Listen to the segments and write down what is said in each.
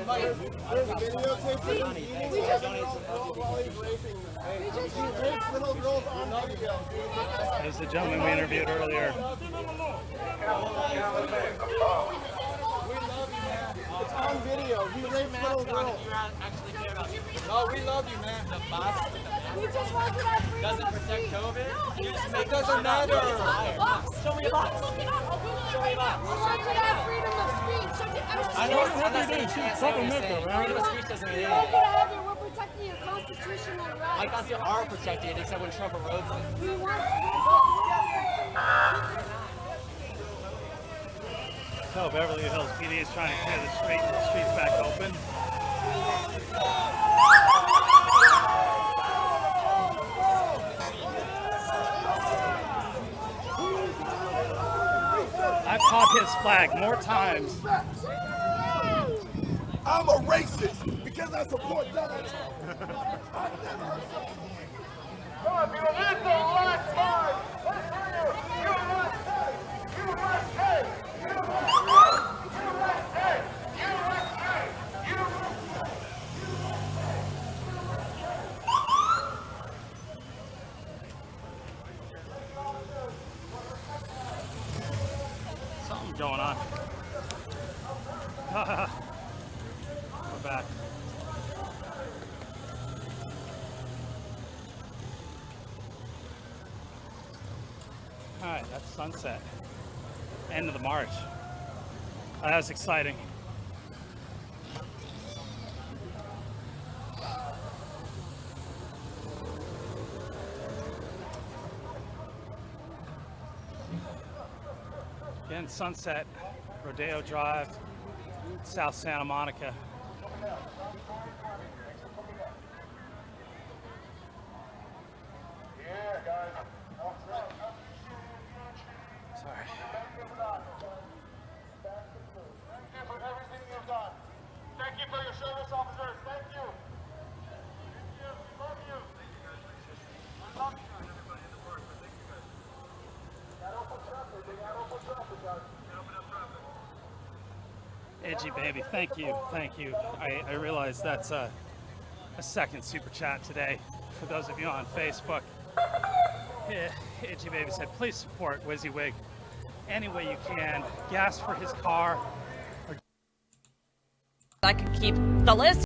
There's the gentleman we interviewed earlier. It's on video. He raped little girls. No, we love you, man. The box. We just want to have freedom Doesn't of protect speech. COVID? No, It doesn't matter. Show me your box. Show me your box. We want you to have freedom of speech. I know what they do. Freedom of speech doesn't mean We want you anything. to have it. We're protecting your constitutional rights. I thought they are protected, except when Trump erodes them. We want So Beverly Hills PD is trying to clear the streets back open. I've caught his flag more times. I'm a racist because I support Donald Trump. Something going on. We're back. All right, that's sunset. End of the march. That was exciting. Again, sunset, Rodeo Drive, South Santa Monica. Sorry. Thank you for everything you've done. Thank you for your service, officers. Thank you. Thank you. We love you. We love you. Edgy baby, thank you, thank you. I realize that's a second super chat today for those of you on Facebook. Yeah, Edgy baby said, please support WYSIWYG any way you can. Gas for his car. I could keep the list.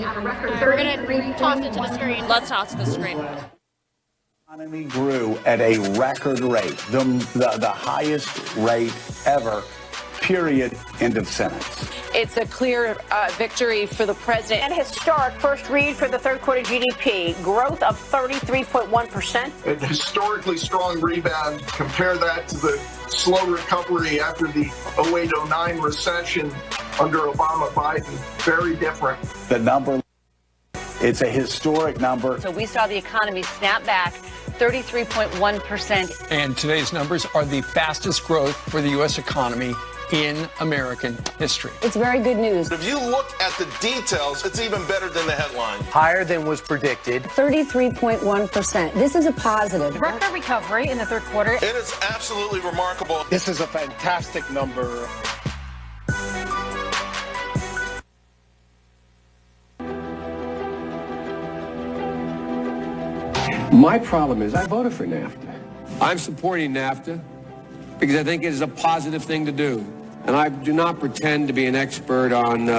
We're gonna toss it to the screen. Let's toss to the screen. Economy grew at a record rate, the highest rate ever, period, end of sentence. It's a clear victory for the president. And historic first read for the third quarter GDP, growth of 33.1%. A historically strong rebound. Compare that to the slow recovery after the 08-09 recession under Obama-Biden. Very different. The number, it's a historic number. So we saw the economy snap back 33.1%. And today's numbers are the fastest growth for the U.S. economy in American history. It's very good news. If you look at the details, it's even better than the headline. Higher than was predicted. 33.1%. This is a positive. Record recovery in the third quarter. It is absolutely remarkable. This is a fantastic number. My problem is I voted for NAFTA. I'm supporting NAFTA because I think it is a positive thing to do. And I do not pretend to be an expert on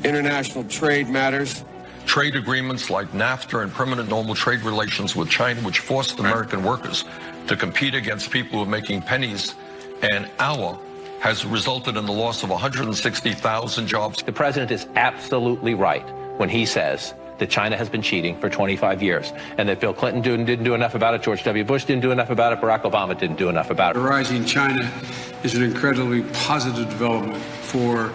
international trade matters. Trade agreements like NAFTA and permanent normal trade relations with China, which forced American workers to compete against people who are making pennies an hour, has resulted in the loss of 160,000 jobs. The president is absolutely right when he says that China has been cheating for 25 years and that Bill Clinton didn't do enough about it, George W. Bush didn't do enough about it, Barack Obama didn't do enough about it. Rising China is an incredibly positive development for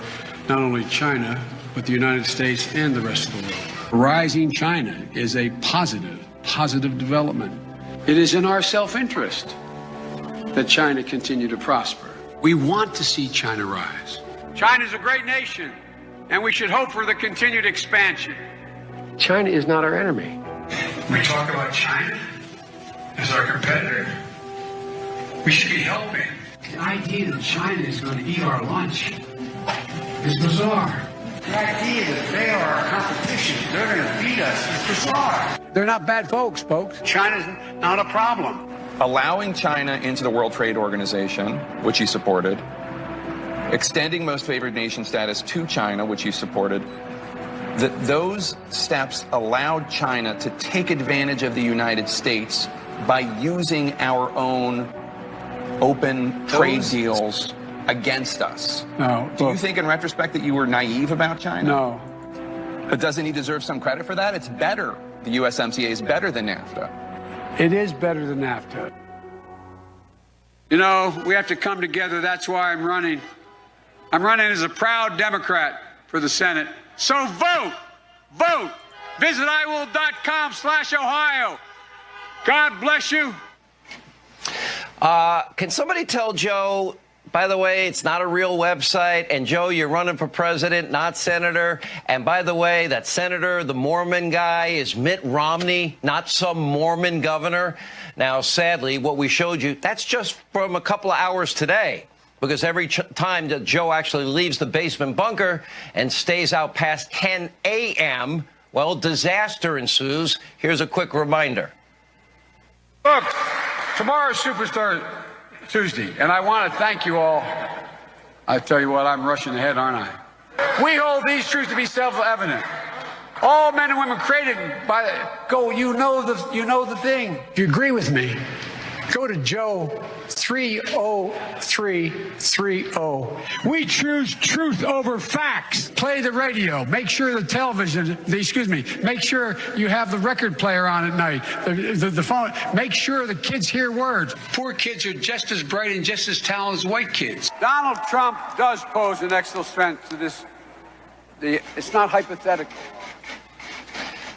not only China, but the United States and the rest of the world. Rising China is a positive development. It is in our self-interest that China continue to prosper. We want to see China rise. China is a great nation, and we should hope for the continued expansion. China is not our enemy. We talk about China as our competitor. We should be helping. The idea that China is going to eat our lunch is bizarre. The idea that they are our competition, they're going to beat us, is bizarre. They're not bad folks. China's not a problem. Allowing China into the World Trade Organization, which he supported, extending most favored nation status to China, which he supported, that those steps allowed China to take advantage of the United States by using our own open trade deals against us. No. Do you think in retrospect that you were naive about China? No. But doesn't he deserve some credit for that? It's better. The USMCA is better than NAFTA. It is better than NAFTA. You know, we have to come together. That's why I'm running. I'm running as a proud Democrat for the Senate. So vote! Vote! Visit iwill.com/Ohio. God bless you. Can somebody tell Joe, by the way, it's not a real website, and Joe, you're running for president, not senator, and by the way, that senator, the Mormon guy, is Mitt Romney, not some Mormon governor. Now, sadly, what we showed you, that's just from a couple of hours today. Because every time that Joe actually leaves the basement bunker and stays out past 10 a.m., well, disaster ensues. Here's a quick reminder. Look, tomorrow's Superstar Tuesday, and I want to thank you all. I tell you what, I'm rushing ahead, aren't I? We hold these truths to be self-evident. All men and women created by you know the thing. If you agree with me, go to Joe 30330. We choose truth over facts. Play the radio. Make sure make sure you have the record player on at night. The phone. Make sure the kids hear words. Poor kids are just as bright and just as talented as white kids. Donald Trump does pose an extra threat to this. It's not hypothetical.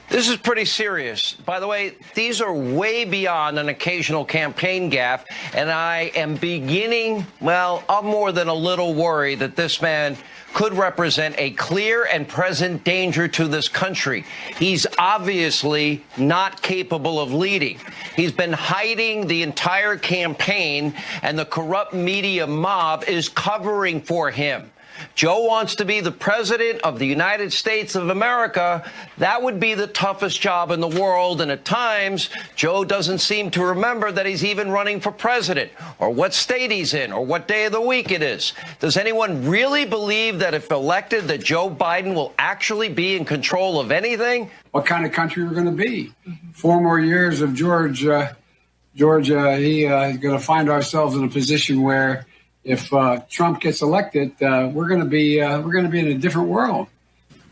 This is pretty serious. By the way, these are way beyond an occasional campaign gaffe, and I am beginning, well, I'm more than a little worried that this man could represent a clear and present danger to this country. He's obviously not capable of leading. He's been hiding the entire campaign, and the corrupt media mob is covering for him. Joe wants to be the president of the United States of America, that would be the toughest job in the world. And at times, Joe doesn't seem to remember that he's even running for president, or what state he's in, or what day of the week it is. Does anyone really believe that if elected, that Joe Biden will actually be in control of anything? What kind of country we're going to be? 4 more years of George, he's going to find ourselves in a position where if Trump gets elected, we're going to be in a different world.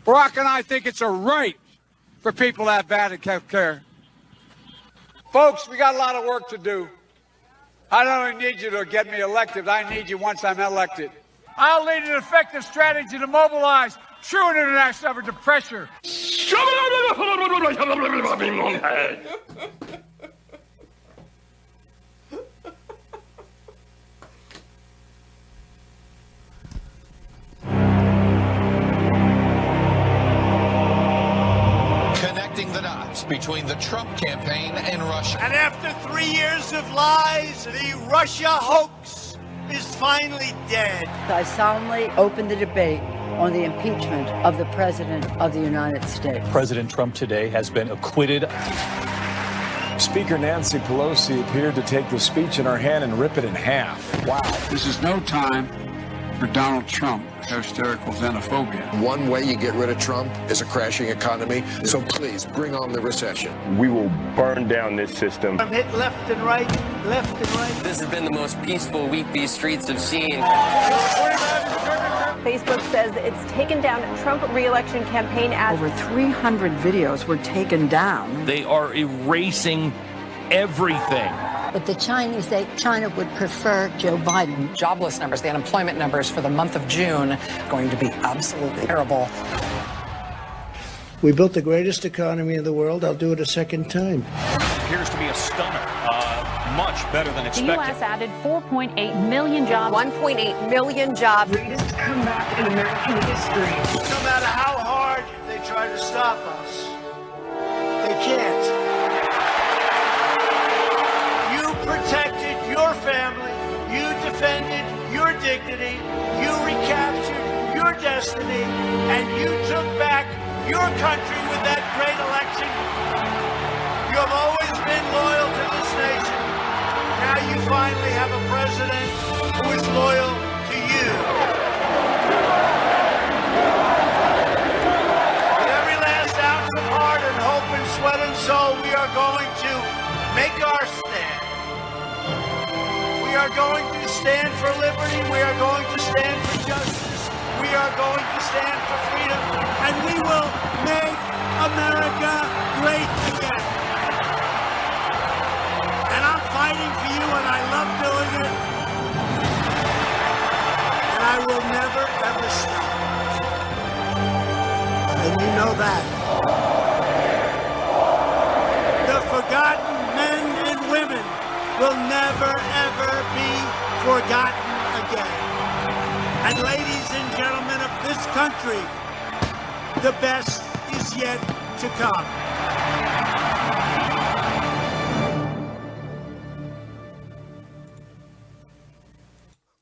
Barack and I think it's a right for people to have bad health care. Folks, we got a lot of work to do. I don't only need you to get me elected, I need you once I'm elected. I'll lead an effective strategy to mobilize true international effort to pressure. Connecting the dots between the Trump campaign and Russia. And after 3 years of lies, the Russia hoax is finally dead. I solemnly open the debate on the impeachment of the President of the United States. President Trump today has been acquitted. Speaker Nancy Pelosi appeared to take the speech in her hand and rip it in half. Wow. This is no time for Donald Trump hysterical xenophobia. One way you get rid of Trump is a crashing economy. So please bring on the recession. We will burn down this system. I'm hit left and right, left and right. This has been the most peaceful week these streets have seen. Facebook says it's taken down Trump re-election campaign ads. Over 300 videos were taken down. They are erasing everything. But the Chinese say China would prefer Joe Biden. Jobless numbers, the unemployment numbers for the month of June, going to be absolutely terrible. We built the greatest economy in the world. I'll do it a second time. Appears to be a stunner. Much better than expected. The U.S. added 4.8 million jobs. 1.8 million jobs. Greatest comeback in American history. No matter how hard they try to stop us, they can't. You protected your family. You defended your dignity. You recaptured your destiny. And you took back your country with that great election. You have always been loyal to this nation. Now you finally have a president who is loyal to you. With every last ounce of heart and hope and sweat and soul, we are going to make our stand. We are going to stand for liberty. We are going to stand for justice. We are going to stand for freedom. And we will make America great again. And I'm fighting for you, and I love doing it. And I will never, ever stop. And you know that. The forgotten men and women will never, ever be forgotten again. And ladies and gentlemen of this country, the best is yet to come.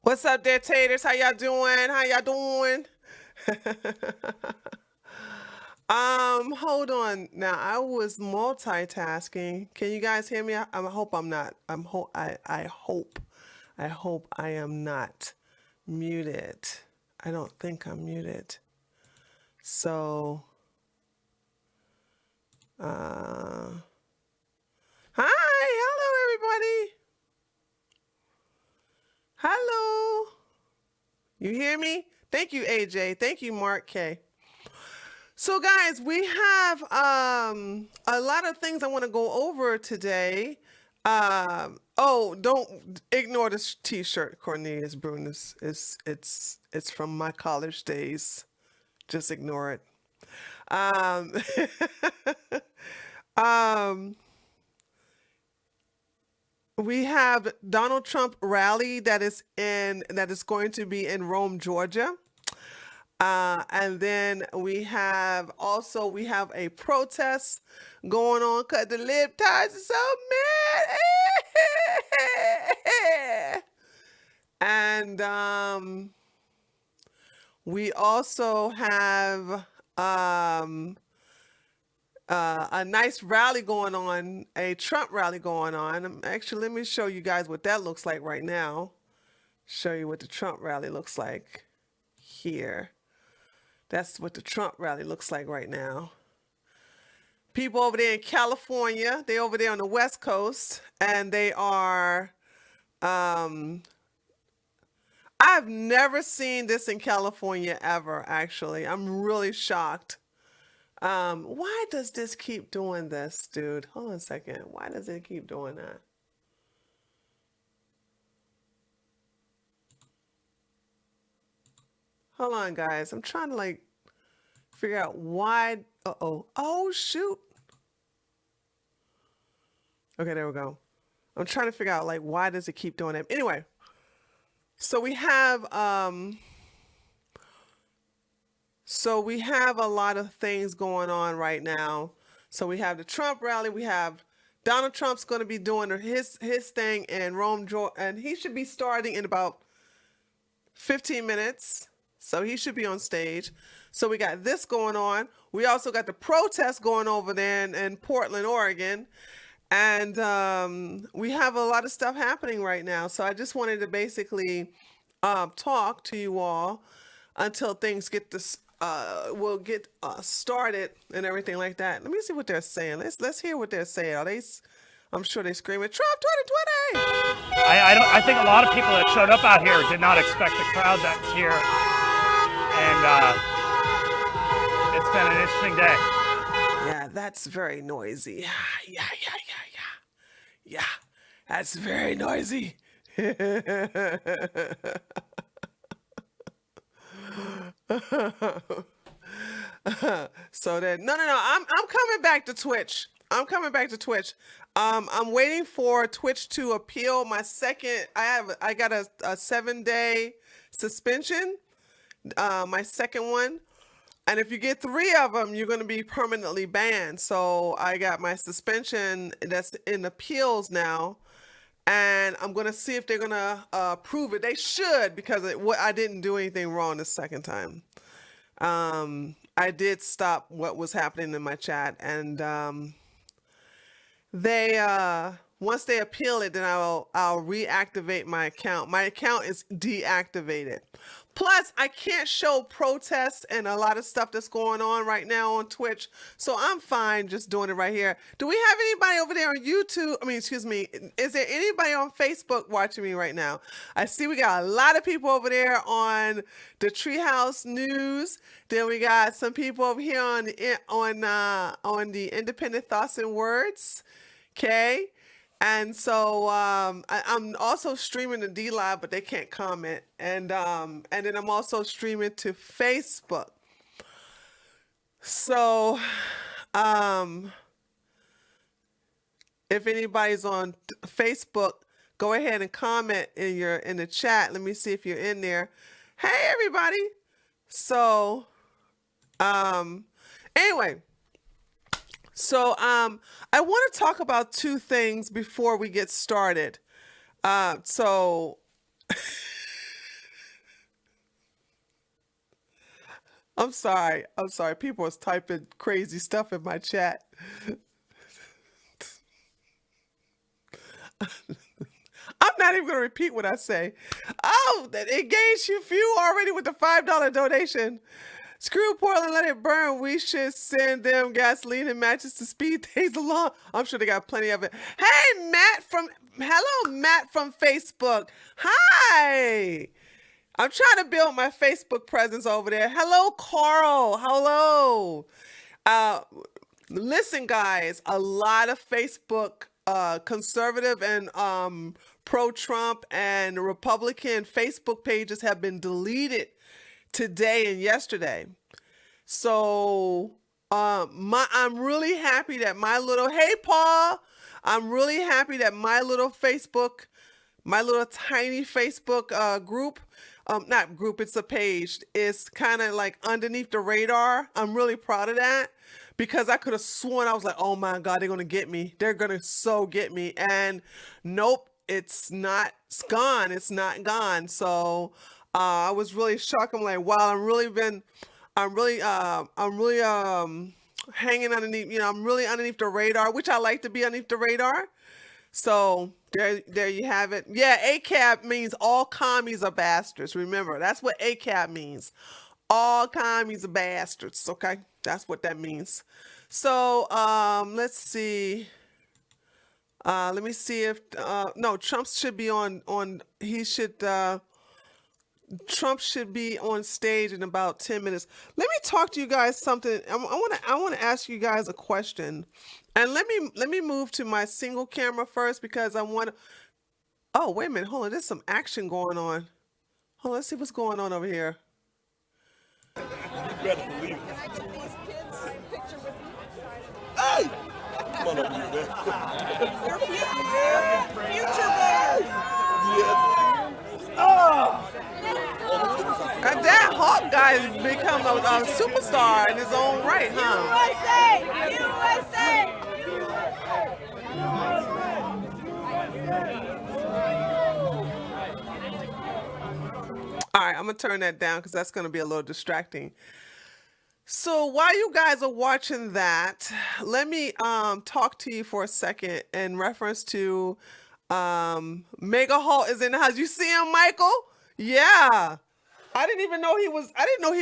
What's up there, taters? How y'all doing? How y'all doing? Hold on. Now, I was multitasking. Can you guys hear me? I hope I'm not. I hope I am not muted. I don't think I'm muted. So, hi, hello everybody. Hello. You hear me? Thank you, AJ. Thank you, Mark K. So guys, we have a lot of things I want to go over today. Oh, don't ignore this t-shirt, Cornelius Brunis. It's from my college days. Just ignore it. We have Donald Trump rally that is going to be in Rome, Georgia. And then we have a protest going on because the libtards are so mad. And We also have a nice rally going on, a Trump rally going on. Actually, let me show you guys what that looks like right now. Show you what the Trump rally looks like here. That's what the Trump rally looks like right now. People over there in California, they're over there on the West Coast, and they are, I've never seen this in California ever, actually. I'm really shocked. Why does this keep doing this, dude? Hold on a second. Why does it keep doing that? Hold on, guys. I'm trying to like figure out why. Uh-oh. Oh, shoot. Okay, there we go. I'm trying to figure out like why does it keep doing that? Anyway, so we have a lot of things going on right now. So we have the Trump rally. We have Donald Trump's going to be doing his thing in Rome, Georgia, and he should be starting in about 15 minutes. So he should be on stage. So we got this going on. We also got the protest going over there in Portland, Oregon. And we have a lot of stuff happening right now. So I just wanted to basically talk to you all until things get this will get started and everything like that. Let me see what they're saying. Let's hear what they're saying. Are they? I'm sure they screaming Trump 2020. I think a lot of people that showed up out here did not expect the crowd that's here, and it's been an interesting day. Yeah, that's very noisy. Yeah, that's very noisy. So then, no. I'm coming back to Twitch. I'm waiting for Twitch to appeal my second. I got a 7-day suspension. My second one. And if you get 3 of them, you're going to be permanently banned. So I got my suspension that's in appeals now. And I'm going to see if they're going to approve it. They should, because I didn't do anything wrong the second time. I did stop what was happening in my chat. And once they appeal it, then I'll reactivate my account. My account is deactivated. Plus, I can't show protests and a lot of stuff that's going on right now on Twitch. So I'm fine just doing it right here. Do we have anybody over there on YouTube? Excuse me. Is there anybody on Facebook watching me right now? I see we got a lot of people over there on the Treehouse News. Then we got some people over here on the Independent Thoughts and Words. Okay. And so I'm also streaming to DLive, but they can't comment. And then I'm also streaming to Facebook. So if anybody's on Facebook, go ahead and comment in the chat. Let me see if you're in there. Hey everybody. So anyway. So I want to talk about 2 things before we get started. I'm sorry. People was typing crazy stuff in my chat. I'm not even going to repeat what I say. Oh, that engaged you few already with the $5 donation. Screw Portland, let it burn. We should send them gasoline and matches to speed things along. I'm sure they got plenty of it. Hey, hello, Matt from Facebook. Hi. I'm trying to build my Facebook presence over there. Hello, Carl. Hello. Listen, guys, a lot of Facebook conservative and pro-Trump and Republican Facebook pages have been deleted today and yesterday. So I'm really happy that hey Paul, I'm really happy that my little tiny Facebook group, not group, it's a page, is kind of like underneath the radar. I'm really proud of that, because I could have sworn, I was like, oh my God, they're gonna get me. They're gonna so get me. And nope, it's not gone. So I was really shocked. I'm like, wow, I'm really hanging underneath, I'm really underneath the radar, which I like to be underneath the radar. So there you have it. Yeah, ACAB means all commies are bastards. Remember, that's what ACAB means. All commies are bastards. Okay, that's what that means. So let's see. Let me see if no, Trump should be on. Trump should be on stage in about 10 minutes. Let me talk to you guys something. I want to ask you guys a question. And let me move to my single camera first because I want to. Oh, wait a minute. Hold on. There's some action going on. Hold on. Let's see what's going on over here. You better believe it. Hey! Come on over here, man. Future bears! Yeah. Oh! That Hawk guy has become a superstar in his own right, huh? USA! All right, I'm going to turn that down because that's going to be a little distracting. So while you guys are watching that, let me talk to you for a second in reference to Mega Hall is in the house. You see him, Michael? Yeah. I didn't know he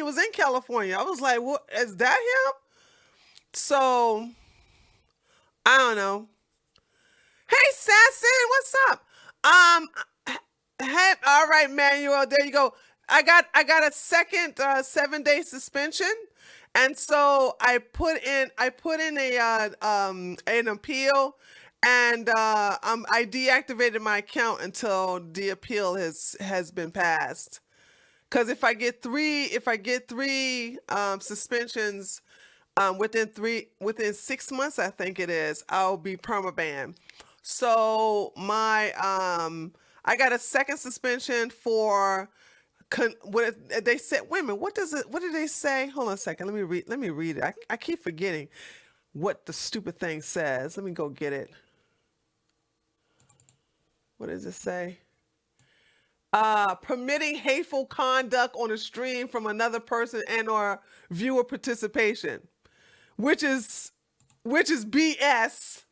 was in California. I was like, what, is that him? So I don't know. Hey, Sasson, what's up? Hey, all right, Manuel, there you go. I got a second 7-day suspension, and so I put in an appeal, and I deactivated my account until the appeal has been passed. Because if I get three suspensions within 6 months, I think it is, I'll be permabanned. So I got a second suspension for what they said. Wait a minute, what did they say? Hold on a second. Let me read it. I keep forgetting what the stupid thing says. Let me go get it. What does it say? Permitting hateful conduct on a stream from another person and or viewer participation, which is BS.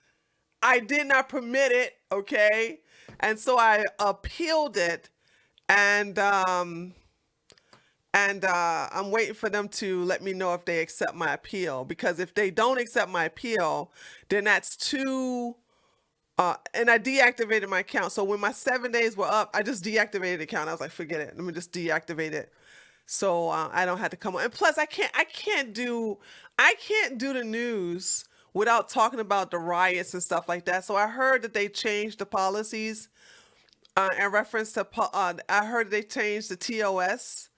I did not permit it, okay? And so I appealed it, and I'm waiting for them to let me know if they accept my appeal, because if they don't accept my appeal, then that's too. And I deactivated my account. So when my 7 days were up, I just deactivated the account. I was like, forget it. Let me just deactivate it. So I don't have to come on. And plus, I can't do the news without talking about the riots and stuff like that. So I heard that they changed the policies in reference to. I heard they changed the TOS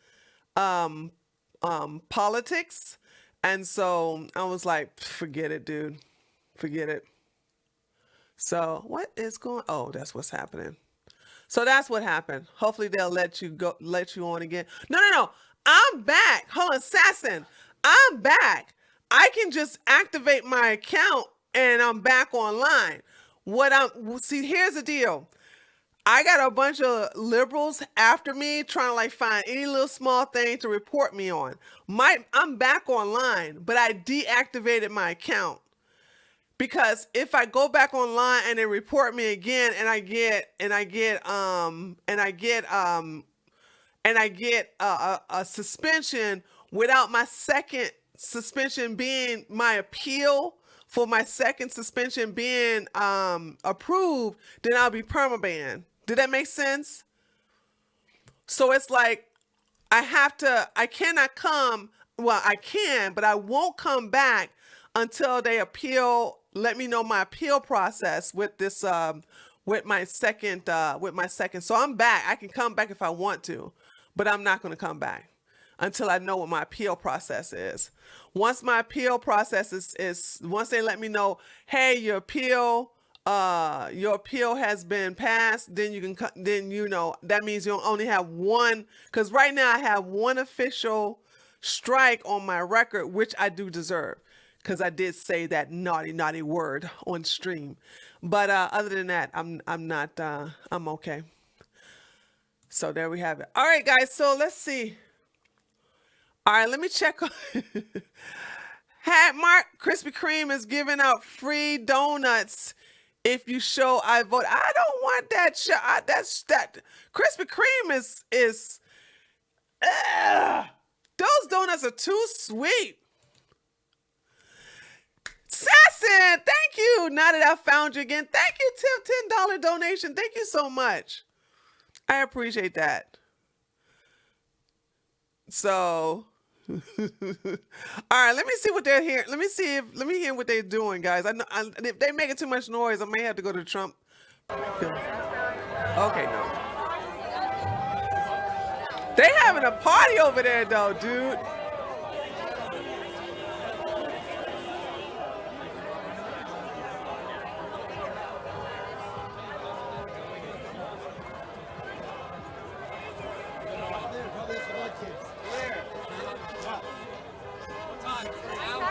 politics, and so I was like, forget it, dude. Forget it. So what is going? Oh, that's what's happening. So that's what happened. Hopefully they'll let you on again. No. I'm back. Hold on, Sasson. I'm back. I can just activate my account and I'm back online. See, here's the deal. I got a bunch of liberals after me trying to like find any little small thing to report me on. I'm back online, but I deactivated my account. Because if I go back online and they report me again, and I get a suspension without my second suspension being my appeal for my second suspension being approved, then I'll be permabanned. Did that make sense? So it's like I cannot come. Well, I can, but I won't come back until they let me know my appeal process with this with my second. So I'm back. I can come back if I want to, but I'm not going to come back until I know what my appeal process is. Once my appeal process is once they let me know, hey, your appeal has been passed, then you can that means you'll only have one, because right now I have one official strike on my record, which I do deserve, because I did say that naughty word on stream. But other than that, I'm okay. So there we have it. All right, guys. So let's see. All right, let me check. Hat Mark Krispy Kreme is giving out free donuts if you show I vote. I don't want that. That's that. Krispy Kreme is. Those donuts are too sweet. Sasson, thank you. Now that I found you again, thank you, Tim. $10 donation. Thank you so much. I appreciate that. So, all right, let me see what they're hearing. Let me hear what they're doing, guys. I know if they making too much noise, I may have to go to Trump. Okay, no. They having a party over there, though, dude.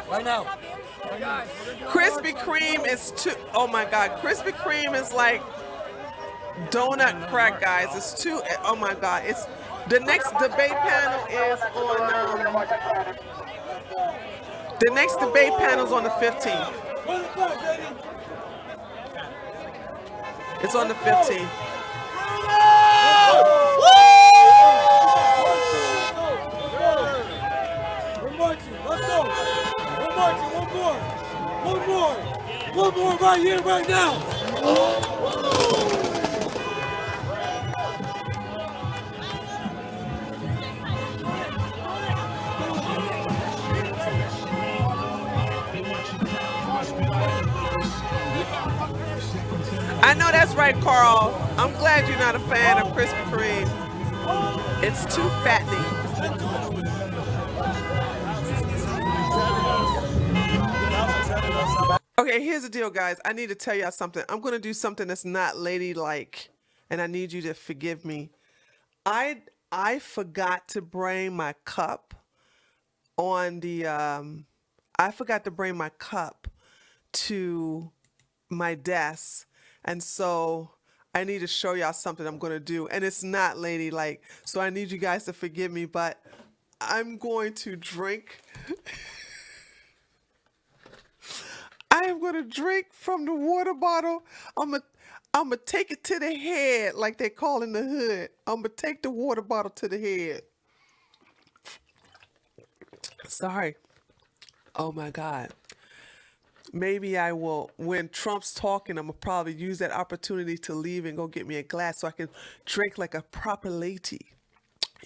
Right now. Krispy Kreme is too. Oh my God, Krispy Kreme is like donut crack, guys. It's too. Oh my God, it's the next debate panel is on. The next debate panel is on the 15th. It's on the 15th. One more right here, right now. I know that's right, Carl. I'm glad you're not a fan of Krispy Kreme. It's too fattening. Okay, here's the deal, guys. I need to tell y'all something. I'm going to do something that's not ladylike, and I need you to forgive me. I forgot to bring my cup on the I forgot to bring my cup to my desk, and so I need to show y'all something I'm going to do, and it's not ladylike, so I need you guys to forgive me, but I'm going to drink. I am going to drink from the water bottle. I'm gonna take it to the head, like they call in the hood. I'm going to take the water bottle to the head. Sorry. Oh, my God. Maybe I will, when Trump's talking, I'm going to probably use that opportunity to leave and go get me a glass so I can drink like a proper lady.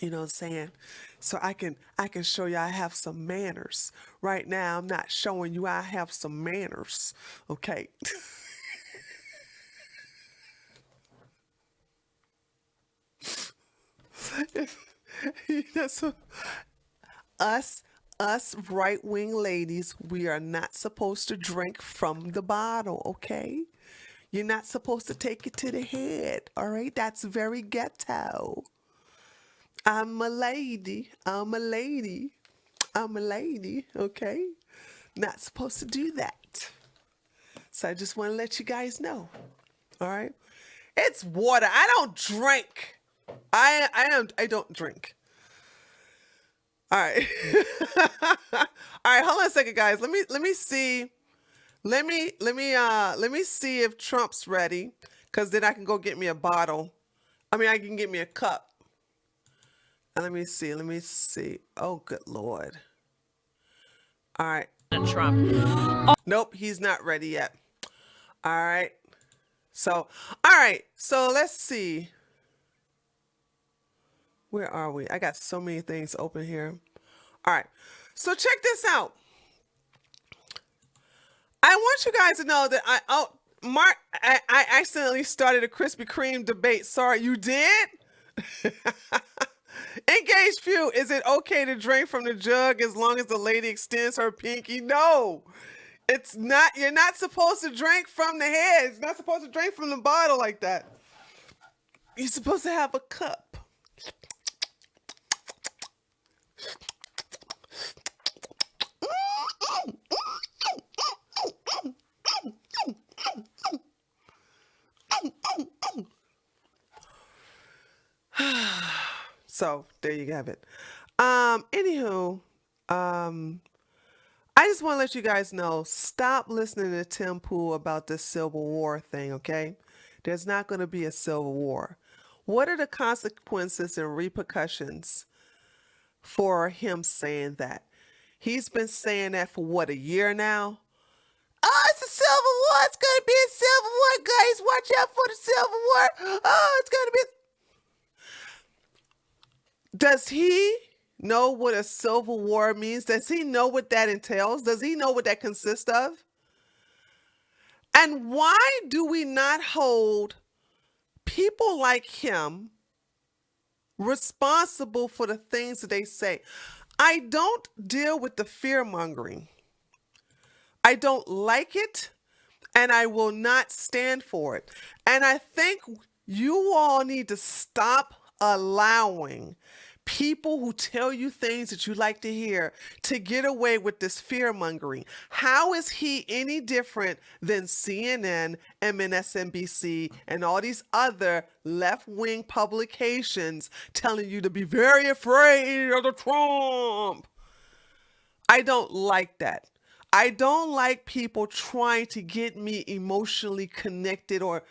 You know what I'm saying? So I can show you I have some manners. Right now, I'm not showing you I have some manners. Okay. So us right-wing ladies, we are not supposed to drink from the bottle, okay? You're not supposed to take it to the head, all right? That's very ghetto. I'm a lady, okay? Not supposed to do that. So I just want to let you guys know, all right? It's water. I don't drink. I don't drink. All right. All right, hold on a second, guys. Let me see. Let me see if Trump's ready, because then I can go get me a bottle. I mean, I can get me a cup. Let me see. Oh, good Lord. All right. Trump. Nope, he's not ready yet. All right. So let's see. Where are we? I got so many things open here. All right. So check this out. I want you guys to know that Mark, I accidentally started a Krispy Kreme debate. Sorry, you did? Engaged few, is it okay to drink from the jug as long as the lady extends her pinky? No, it's not. You're not supposed to drink from the head. You're not supposed to drink from the bottle like that. You're supposed to have a cup. So there you have it. Anywho, I just want to let you guys know, stop listening to Tim Pool about this Civil War thing, okay? There's not going to be a Civil War. What are the consequences and repercussions for him saying that? He's been saying that for what, a year now? Oh, it's a Civil War. It's going to be a Civil War, guys. Watch out for the Civil War. Oh, it's going to be... Does he know what a Civil War means? Does he know what that entails? Does he know what that consists of? And why do we not hold people like him responsible for the things that they say? I don't deal with the fear-mongering. I don't like it, and I will not stand for it. And I think you all need to stop allowing people who tell you things that you like to hear to get away with this fear-mongering. How is he any different than CNN, MSNBC, and all these other left-wing publications telling you to be very afraid of the Trump? I don't like that. I don't like people trying to get me emotionally connected or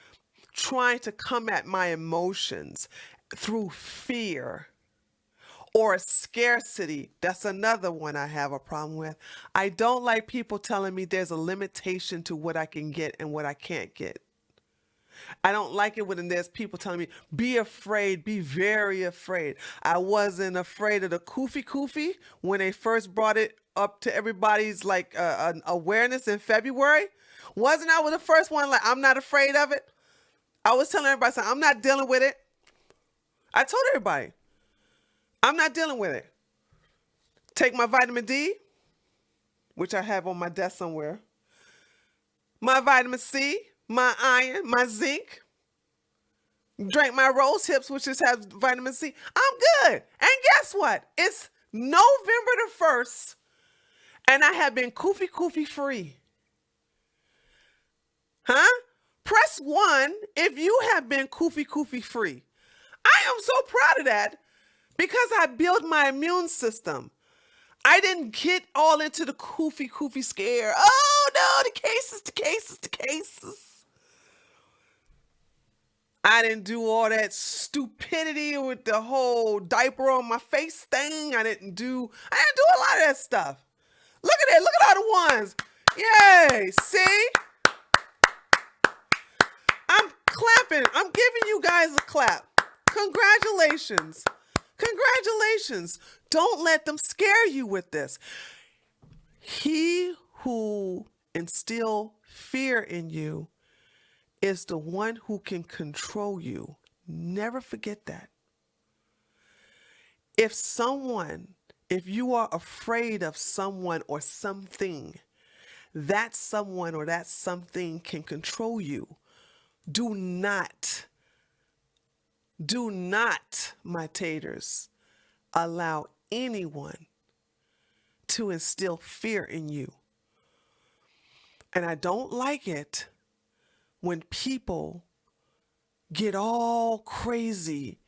trying to come at my emotions through fear or scarcity. That's another one I have a problem with. I don't like people telling me there's a limitation to what I can get and what I can't get. I don't like it when there's people telling me, be afraid, be very afraid. I wasn't afraid of the kufi when they first brought it up to everybody's like awareness in February. Wasn't I was the first one like, I'm not afraid of it? I was telling everybody, saying, I'm not dealing with it. I told everybody, I'm not dealing with it. Take my vitamin D, which I have on my desk somewhere. My vitamin C, my iron, my zinc. Drink my rose hips, which just has vitamin C. I'm good. And guess what? It's November the 1st, and I have been kufi free. Huh? Press 1 if you have been kufi free. I am so proud of that because I built my immune system. I didn't get all into the kufi scare. Oh no, the cases. I didn't do all that stupidity with the whole diaper on my face thing. I didn't do a lot of that stuff. Look at it. Look at all the ones. Yay. See? I'm clapping. I'm giving you guys a clap. Congratulations. Congratulations. Don't let them scare you with this. He who instills fear in you is the one who can control you. Never forget that. If you are afraid of someone or something, that someone or that something can control you. Do not, my taters, allow anyone to instill fear in you. And I don't like it when people get all crazy,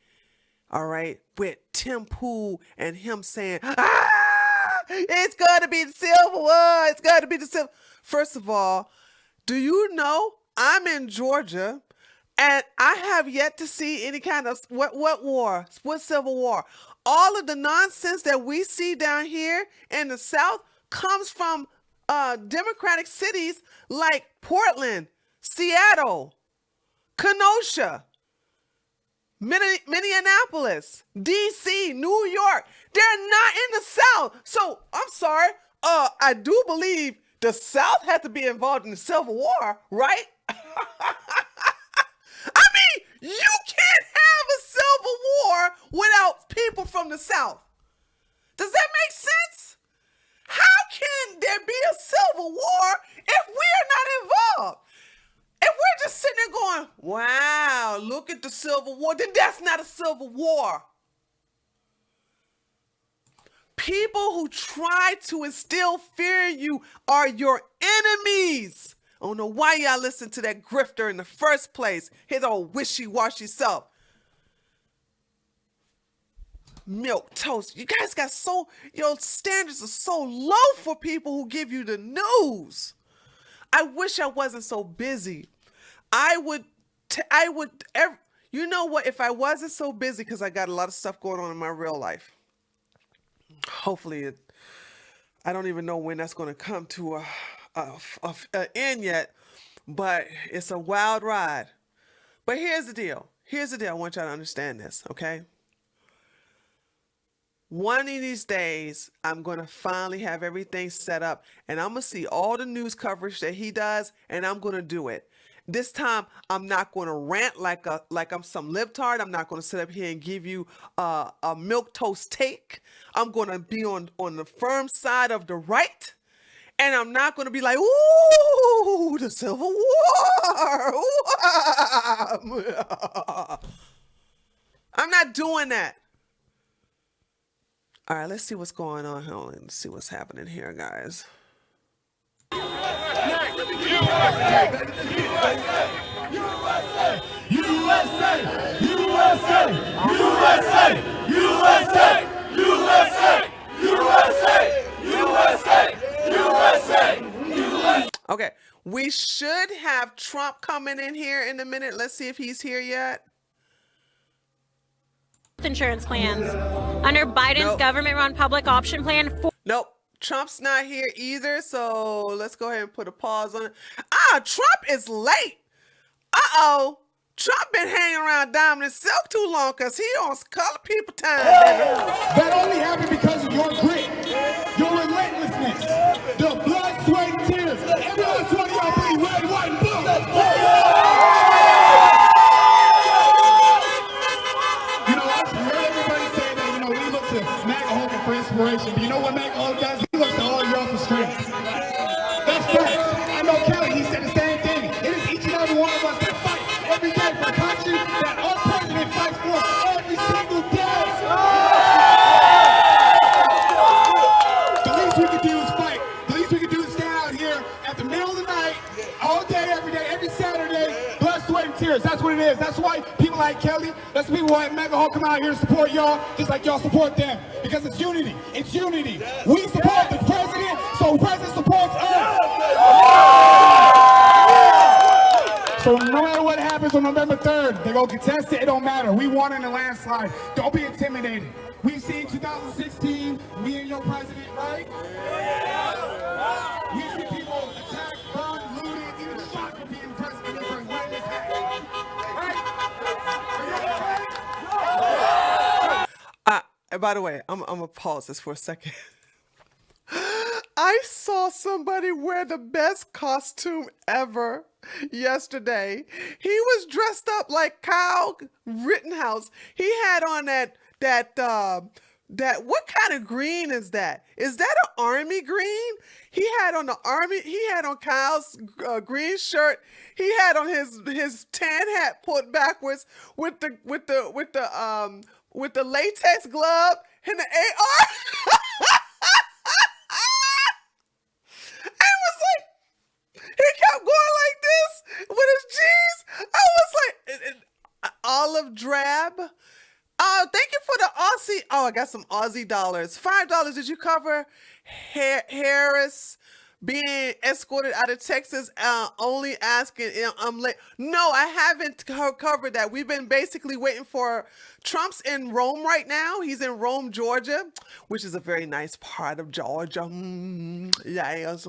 all right, with Tim Pool and him saying, it's going to be the Civil War. It's going to be the Civil. First of all, do you know I'm in Georgia and I have yet to see any kind of, what war? What Civil War? All of the nonsense that we see down here in the South comes from Democratic cities like Portland, Seattle, Kenosha, Minneapolis, D.C., New York. They're not in the South. So I'm sorry. I do believe the South had to be involved in the Civil War, right? I mean, you can't have a Civil War without people from the South. Does that make sense? How can there be a Civil War if we're not involved? If we're just sitting there going, wow, look at the Civil War, then that's not a Civil War. People who try to instill fear in you are your enemies. I don't know why y'all listen to that grifter in the first place. His old wishy-washy self. milk toast. You guys got your standards are so low for people who give you the news. I wish I wasn't so busy. You know what? If I wasn't so busy, because I got a lot of stuff going on in my real life. Hopefully, I don't even know when that's going to come to a end yet, but it's a wild ride. But here's the deal. I want y'all to understand this, okay? One of these days, I'm going to finally have everything set up, and I'm going to see all the news coverage that he does, and I'm going to do it. This time, I'm not going to rant like I'm some libtard. I'm not going to sit up here and give you a milquetoast take. I'm going to be on the firm side of the right, and I'm not going to be like, ooh, the Civil War. I'm not doing that. All right, let's see what's going on. Hold on, let's see what's happening here, guys. Okay, we should have Trump coming in here in a minute. Let's see if he's here yet. Insurance plans under Biden's government-run public option plan. Nope. Trump's not here either, so let's go ahead and put a pause on it. Trump is late. Uh-oh. Trump been hanging around Diamond and Silk too long because he on color people time, baby. That only happened because of your grit, your relentlessness, the blood, sweat, and tears. Every last one of y'all bleed red, white, and blue. You know, I heard everybody say that, we look to MAGA Hogan for inspiration, but you know what MAGA Hogan does? He looks to all y'all for strength. That's right. I know Kelly, he said the same thing. It is each and every one of us that fight every day for a country that our president fights for every single day. The least we can do is fight. The least we can do is stand out here at the middle of the night, all day, every Saturday, blood, sweat, and tears. That's what it is. That's why people like Kelly, that's the people who like MAGA Hulk come out here to support y'all, just like y'all support them. Because it's unity. It's unity. We support the president, so the president supports us. So no matter what happens on November 3rd, they're going to contest it. It don't matter. We won in the landslide. Don't be intimidated. We've seen 2016, we and your president, right? We see people attacked, burned, looted, even shot for being president. They bring right in his head. Right? By the way, I'm going to pause this for a second. I saw somebody wear the best costume ever yesterday. He was dressed up like Kyle Rittenhouse. He had on that what kind of green is that? Is that an army green? He had on Kyle's green shirt. He had on his tan hat put backwards with the latex glove and the AR. He kept going like this with his jeans. I was like, olive drab. Thank you for the Aussie. Oh, I got some Aussie dollars. $5. Did you cover Harris being escorted out of Texas? Only asking, I'm late. No, I haven't covered that. We've been basically waiting for Trump's in Rome right now. He's in Rome, Georgia, which is a very nice part of Georgia. Yes.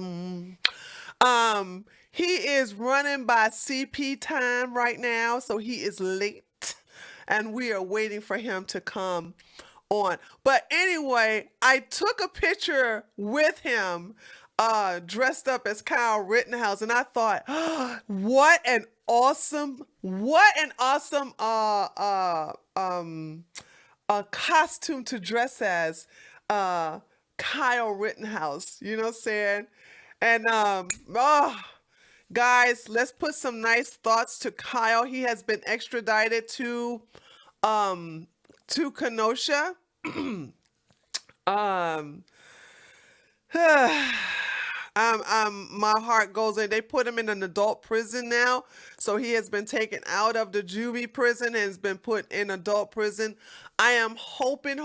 He is running by CP time right now, so he is late, and we are waiting for him to come on. But anyway, I took a picture with him, dressed up as Kyle Rittenhouse, and I thought, what an awesome costume to dress as Kyle Rittenhouse. You know what I'm saying? And guys, let's put some nice thoughts to Kyle. He has been extradited to Kenosha. my heart goes in. They put him in an adult prison now, so he has been taken out of the juvie prison and has been put in adult prison. I am hoping.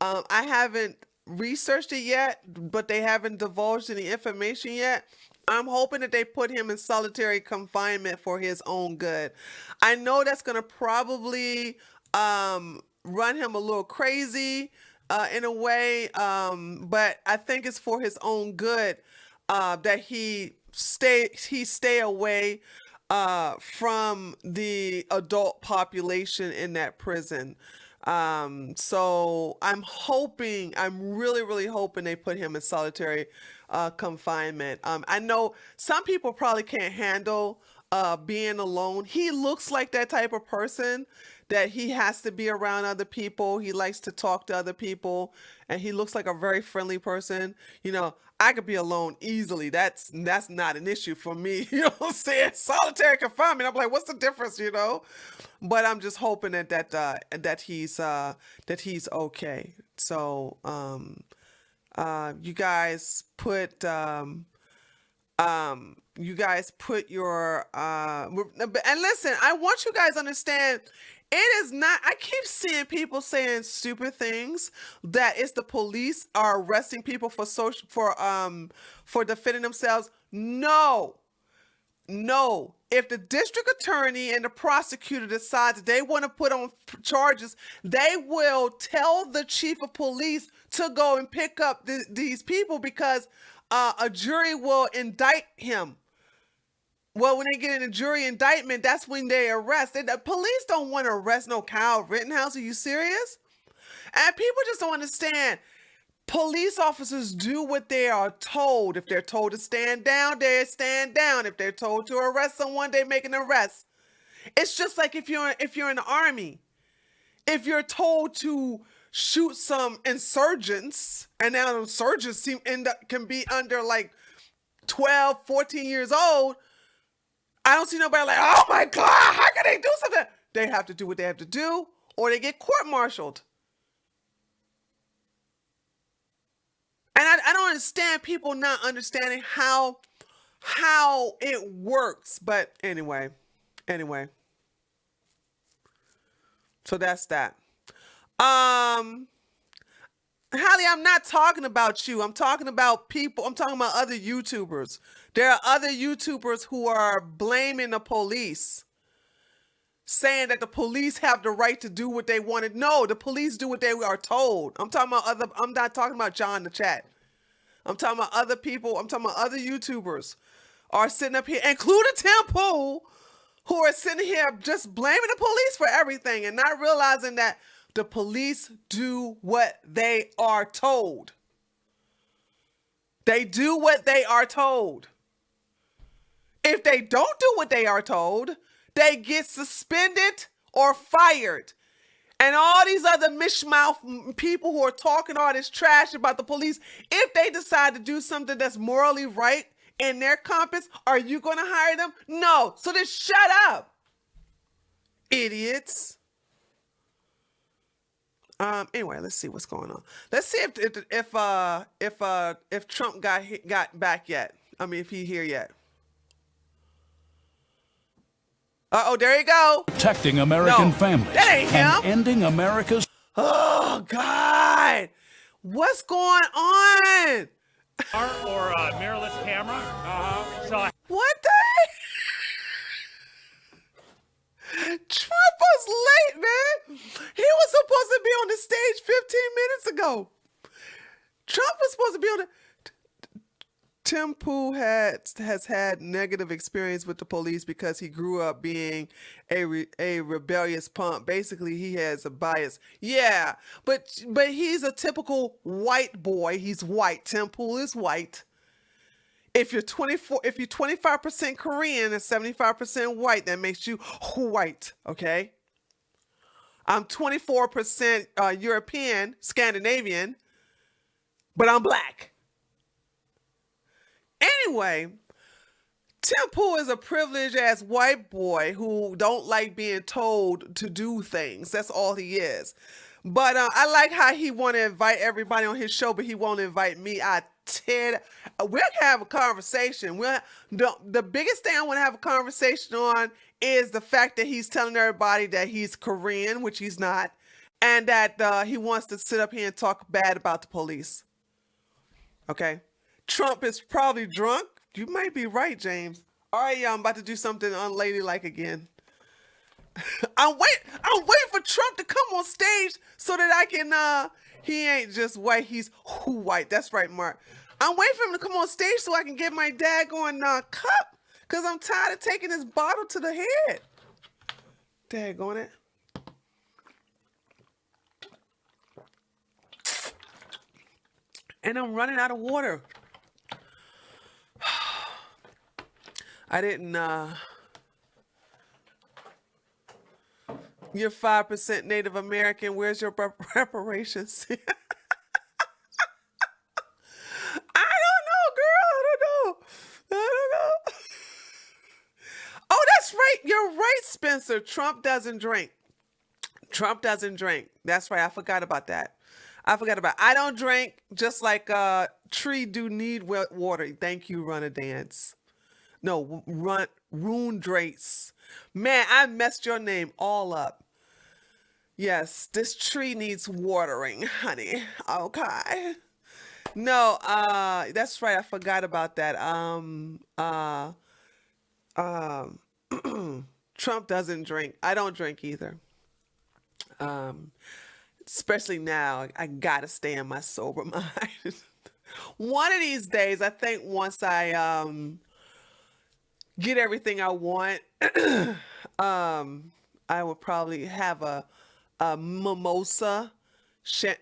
I haven't researched it yet, but they haven't divulged any information yet. I'm hoping that they put him in solitary confinement for his own good. I know that's going to probably run him a little crazy in a way, but I think it's for his own good that he stay away from the adult population in that prison. So I'm really hoping they put him in solitary confinement. I know some people probably can't handle being alone. He looks like that type of person that he has to be around other people. He likes to talk to other people, and he looks like a very friendly person. You know, I could be alone easily. That's not an issue for me. You know what I'm saying? Solitary confinement. I'm like, what's the difference? You know? But I'm just hoping that he's okay. So you guys put your and listen, I want you guys to understand, it is not, I keep seeing people saying stupid things that it's the police are arresting people for defending themselves. No. If the district attorney and the prosecutor decides they want to put on charges, they will tell the chief of police to go and pick up these people, because a jury will indict him. Well, when they get in a jury indictment, that's when they arrest. The police don't want to arrest no Kyle Rittenhouse. Are you serious? And people just don't understand. Police officers do what they are told. If they're told to stand down, they stand down. If they're told to arrest someone, they make an arrest. It's just like if you're in the army. If you're told to shoot some insurgents, and now insurgents can be under like 12, 14 years old, I don't see nobody like, oh my God, how can they do something? They have to do what they have to do, or they get court-martialed. And I don't understand people not understanding how it works. But anyway. So that's that. Hallie, I'm not talking about you. I'm talking about people. I'm talking about other YouTubers. There are other YouTubers who are blaming the police, saying that the police have the right to do what they wanted. No, the police do what they are told. I'm not talking about John in the chat. I'm talking about other people. I'm talking about other YouTubers are sitting up here, including Tim Pool, who are sitting here just blaming the police for everything and not realizing that the police do what they are told. They do what they are told. If they don't do what they are told, they get suspended or fired. And all these other mishmouth people who are talking all this trash about the police, if they decide to do something that's morally right in their compass, are you going to hire them? No. So just shut up, idiots. Anyway, let's see what's going on. Let's see if Trump got back yet. I mean, if he's here yet. Oh, there you go. Protecting American families. That ain't him. And ending America's... Oh, God. What's going on? Or mirrorless camera. So what the Trump was late, man. He was supposed to be on the stage 15 minutes ago. Trump was supposed to be on the... Tim Pool has had negative experience with the police because he grew up being a rebellious punk. Basically, he has a bias. Yeah, but he's a typical white boy. He's white. Tim Pool is white. If you're 25% Korean and 75% white, that makes you white, okay? I'm 24% European, Scandinavian, but I'm black. Anyway, Tim Pool is a privileged ass white boy who don't like being told to do things. That's all he is. But I like how he want to invite everybody on his show, but he won't invite me. I tear. We'll have a conversation. The biggest thing I want to have a conversation on is the fact that he's telling everybody that he's Korean, which he's not, and that he wants to sit up here and talk bad about the police. Okay? Trump is probably drunk. You might be right, James. All right, y'all, I'm about to do something unladylike again. I'm waiting for Trump to come on stage so that I can, he ain't just white, he's white. That's right, Mark. I'm waiting for him to come on stage so I can get my daggone cup, because I'm tired of taking this bottle to the head. Daggone it. And I'm running out of water. I didn't, you're 5% Native American. Where's your reparations? I don't know, girl. I don't know. Oh, that's right. You're right, Spencer. Trump doesn't drink. Trump doesn't drink. That's right. I forgot about that. I don't drink, just like Tree do need water. Thank you, Run a Dance. No, Rune Drace. Man, I messed your name all up. Yes, this tree needs watering, honey. Okay. No, that's right. I forgot about that. Trump doesn't drink. I don't drink either. Especially now, I gotta stay in my sober mind. One of these days, I think once I get everything I want, I would probably have a mimosa.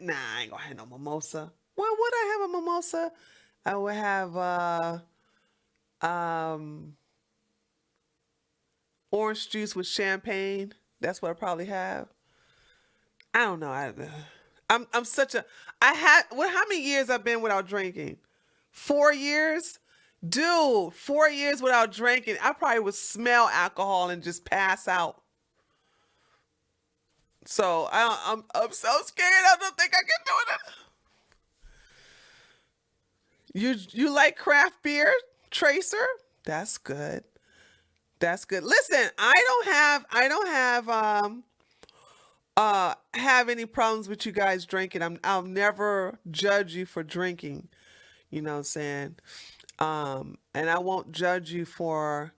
Nah, I ain't gonna have no mimosa. Well, would I have a mimosa? I would have orange juice with champagne. That's what I probably have. I don't know. I'm such a. Well, how many years I've been without drinking? 4 years, dude. 4 years without drinking. I probably would smell alcohol and just pass out. So I'm so scared. I don't think I can do it. You like craft beer, Tracer? That's good. That's good. Listen, I don't have any problems with you guys drinking. I'll never judge you for drinking. You know what I'm saying? And I won't judge you for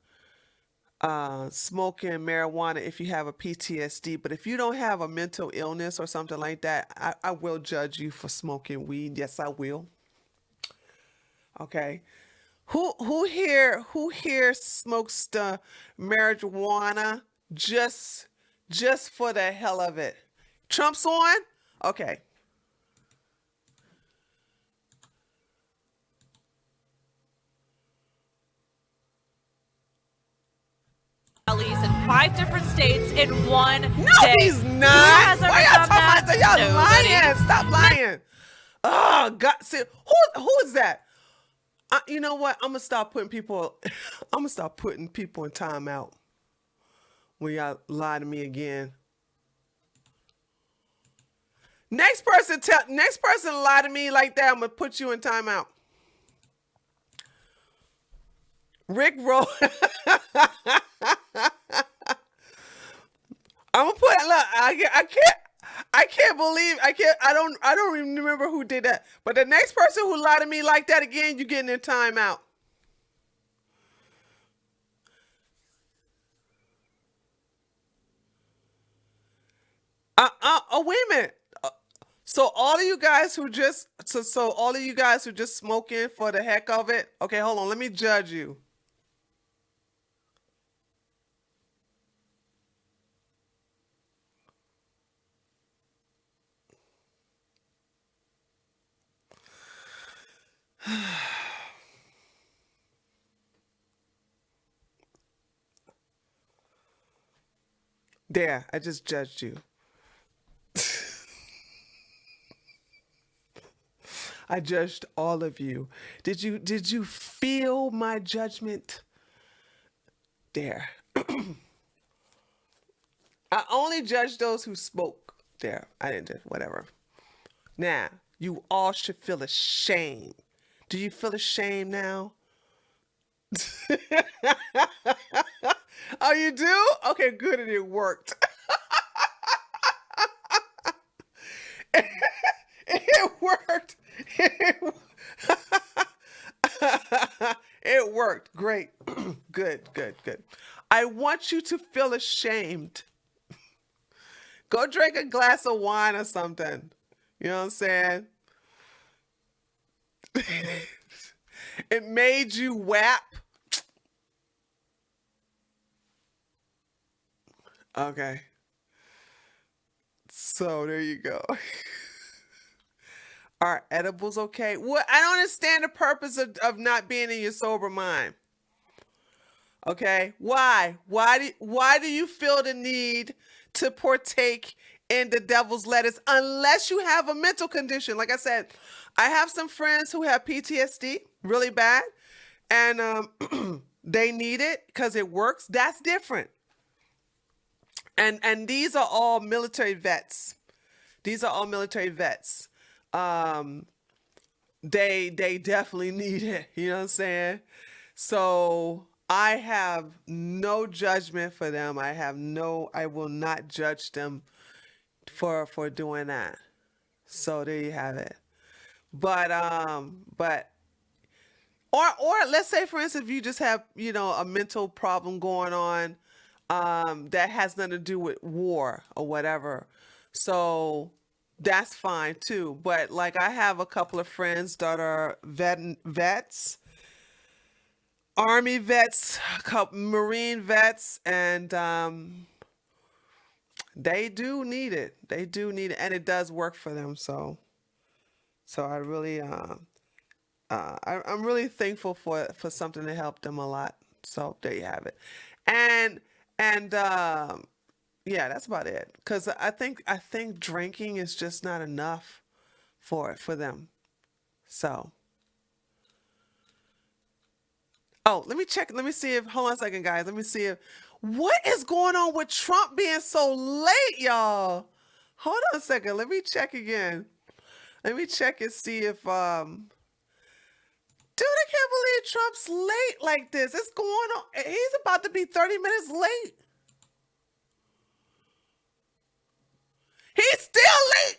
smoking marijuana if you have a PTSD. But if you don't have a mental illness or something like that, I will judge you for smoking weed. Yes, I will. Okay. Who here smokes the marijuana just for the hell of it? Trump's on? Okay. Rallies in 5 different states in one day. No, he's not. Why y'all talking about that? Y'all lying. Stop lying. Oh, God. See, who is that? You know what? I'm gonna stop putting people in timeout when y'all lie to me again. Next person lie to me like that, I'm gonna put you in timeout. Rick Roll. I'm gonna put look. I don't even remember who did that. But the next person who lied to me like that again, you getting in timeout. Oh, wait a minute. So all of you guys who just smoking for the heck of it. Okay, hold on. Let me judge you. There, I just judged you. I judged all of you. Did you feel my judgment? There. I only judged those who spoke. There. I didn't do whatever. Now, you all should feel ashamed Do you feel ashamed now? Oh, you do? Okay, good, and it worked. It worked. It worked. Great. Good, good, good. I want you to feel ashamed. Go drink a glass of wine or something. You know what I'm saying? It made you WAP. Okay. So there you go. Are edibles okay? Well, I don't understand the purpose of not being in your sober mind. Okay? Why? Why do you feel the need to partake in the devil's lettuce unless you have a mental condition? Like I said, I have some friends who have PTSD really bad, and they need it because it works. That's different. And these are all military vets. These are all military vets. They definitely need it. You know what I'm saying? So I have no judgment for them. I will not judge them for doing that. So there you have it. But let's say, for instance, if you just have, a mental problem going on, that has nothing to do with war or whatever. So that's fine too. But like, I have a couple of friends that are vets, Army vets, Marine vets, and they do need it. They do need it, and it does work for them. So I really, I'm really thankful for something to help them a lot. So there you have it. And yeah, that's about it. Because I think drinking is just not enough for them. So, let me check. Let me see if. Hold on a second, guys. Let me see if. What is going on with Trump being so late, y'all? Hold on a second. Let me check again. Let me check and see if. Dude, I can't believe Trump's late like this. It's going on. He's about to be 30 minutes late. He's still late.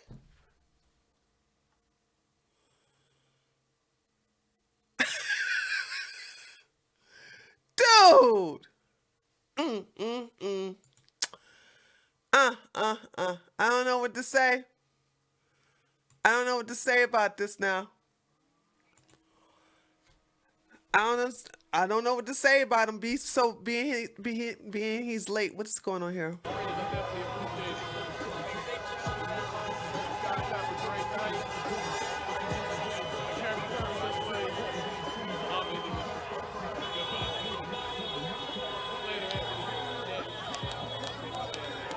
Dude. I don't know what to say. I don't know what to say about this now. I don't know what to say about him. Being he's late. What's going on here?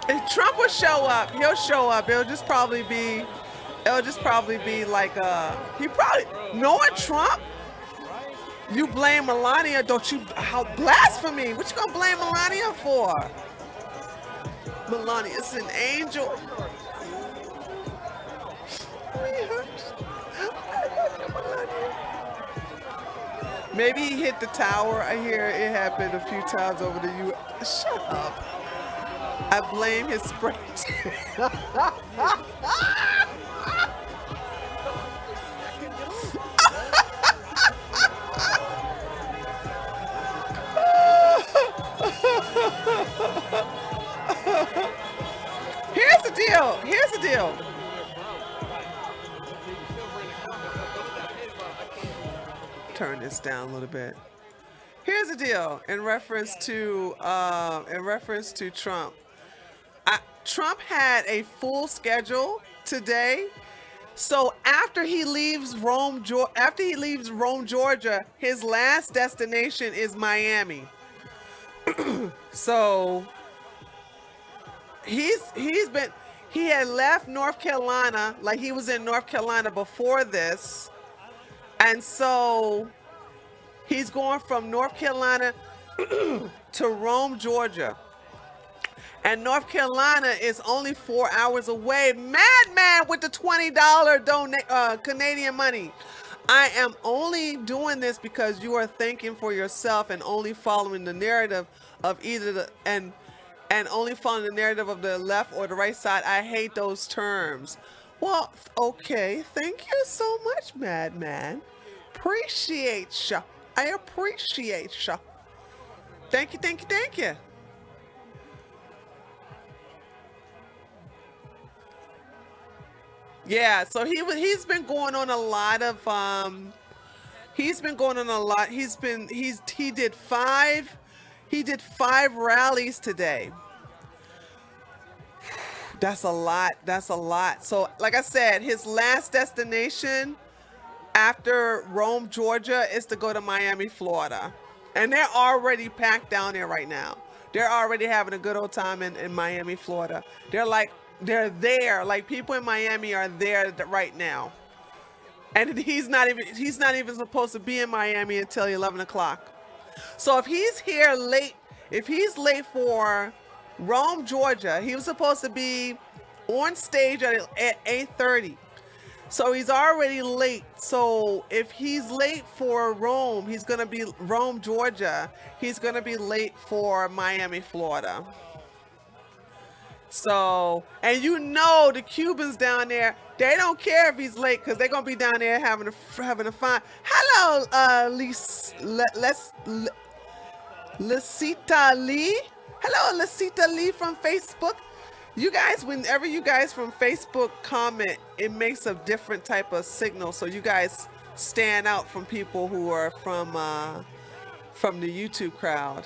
If Trump will show up, he'll show up. It'll just probably be like knowing Trump. You blame Melania, don't you? How blasphemy! What you gonna blame Melania for? Melania's an angel. Maybe he hit the tower. I hear it happened a few times over the U.S. Shut up. I blame his spray. Here's the deal. Here's the deal. Turn this down a little bit. Here's the deal in reference to Trump. Trump had a full schedule today. So after he leaves Rome, Georgia, his last destination is Miami. So he had left North Carolina, like he was in North Carolina before this. And so he's going from North Carolina to Rome, Georgia. And North Carolina is only 4 hours away. Madman with the $20 Canadian money. I am only doing this because you are thinking for yourself and only following the narrative of either the and only following the narrative of the left or the right side. I hate those terms. Well, okay. Thank you so much, Madman. Appreciate ya. I appreciate ya. Thank you, thank you, thank you. Yeah, so he's been going on a lot of he did five rallies today. That's a lot. That's a lot. So like I said, his last destination after Rome, Georgia is to go to Miami, Florida. And they're already packed down there right now. They're already having a good old time in Miami, Florida. They're there. Like people in Miami are there right now. And he's not even supposed to be in Miami until 11 o'clock. So if he's late for Rome, Georgia, he was supposed to be on stage at 8:30. So he's already late. So if he's late for Rome, Georgia. He's going to be late for Miami, Florida. So, and the Cubans down there, they don't care if he's late because they're going to be down there having a fun. Hello, Lasita Lee. Hello, Lasita Lee from Facebook. You guys, whenever you guys from Facebook comment, it makes a different type of signal. So you guys stand out from people who are from the YouTube crowd.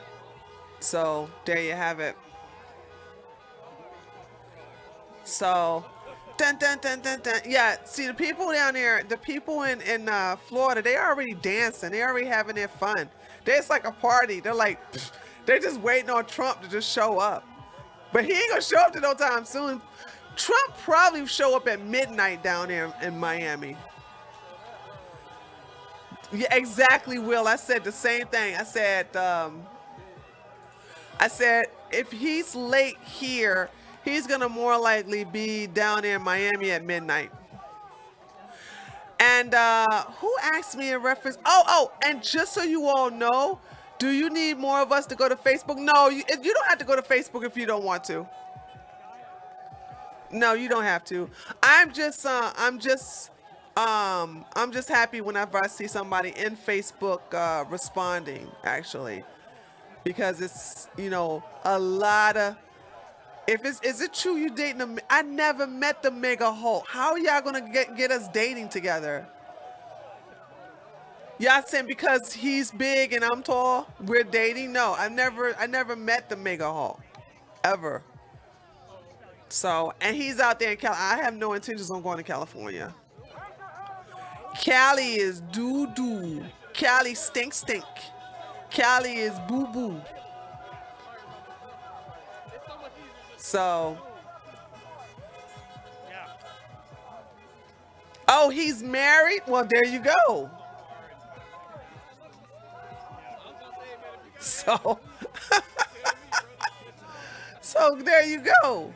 So there you have it. So, dun, dun, dun, dun, dun. Yeah, see the people down there, the people in Florida, they already dancing. They already having their fun. It's like a party. They're just waiting on Trump to just show up. But he ain't gonna show up to no time soon. Trump probably show up at midnight down there in Miami. Yeah, exactly, Will. I said the same thing. I said if he's late here, he's gonna more likely be down there in Miami at midnight. And who asked me in reference? Oh, and just so you all know, do you need more of us to go to Facebook? No, you don't have to go to Facebook if you don't want to. No, you don't have to. I'm just happy whenever I see somebody in Facebook responding, actually, because it's a lot of. Is it true you dating a? I never met the Mega Hulk. How are y'all gonna get us dating together? Y'all saying because he's big and I'm tall, we're dating? No, I never met the Mega Hulk, ever. So, and he's out there in Cali. I have no intentions on going to California. Cali is doo-doo. Cali stink. Cali is boo-boo. So. Oh, he's married? Well, there you go. So. So there you go.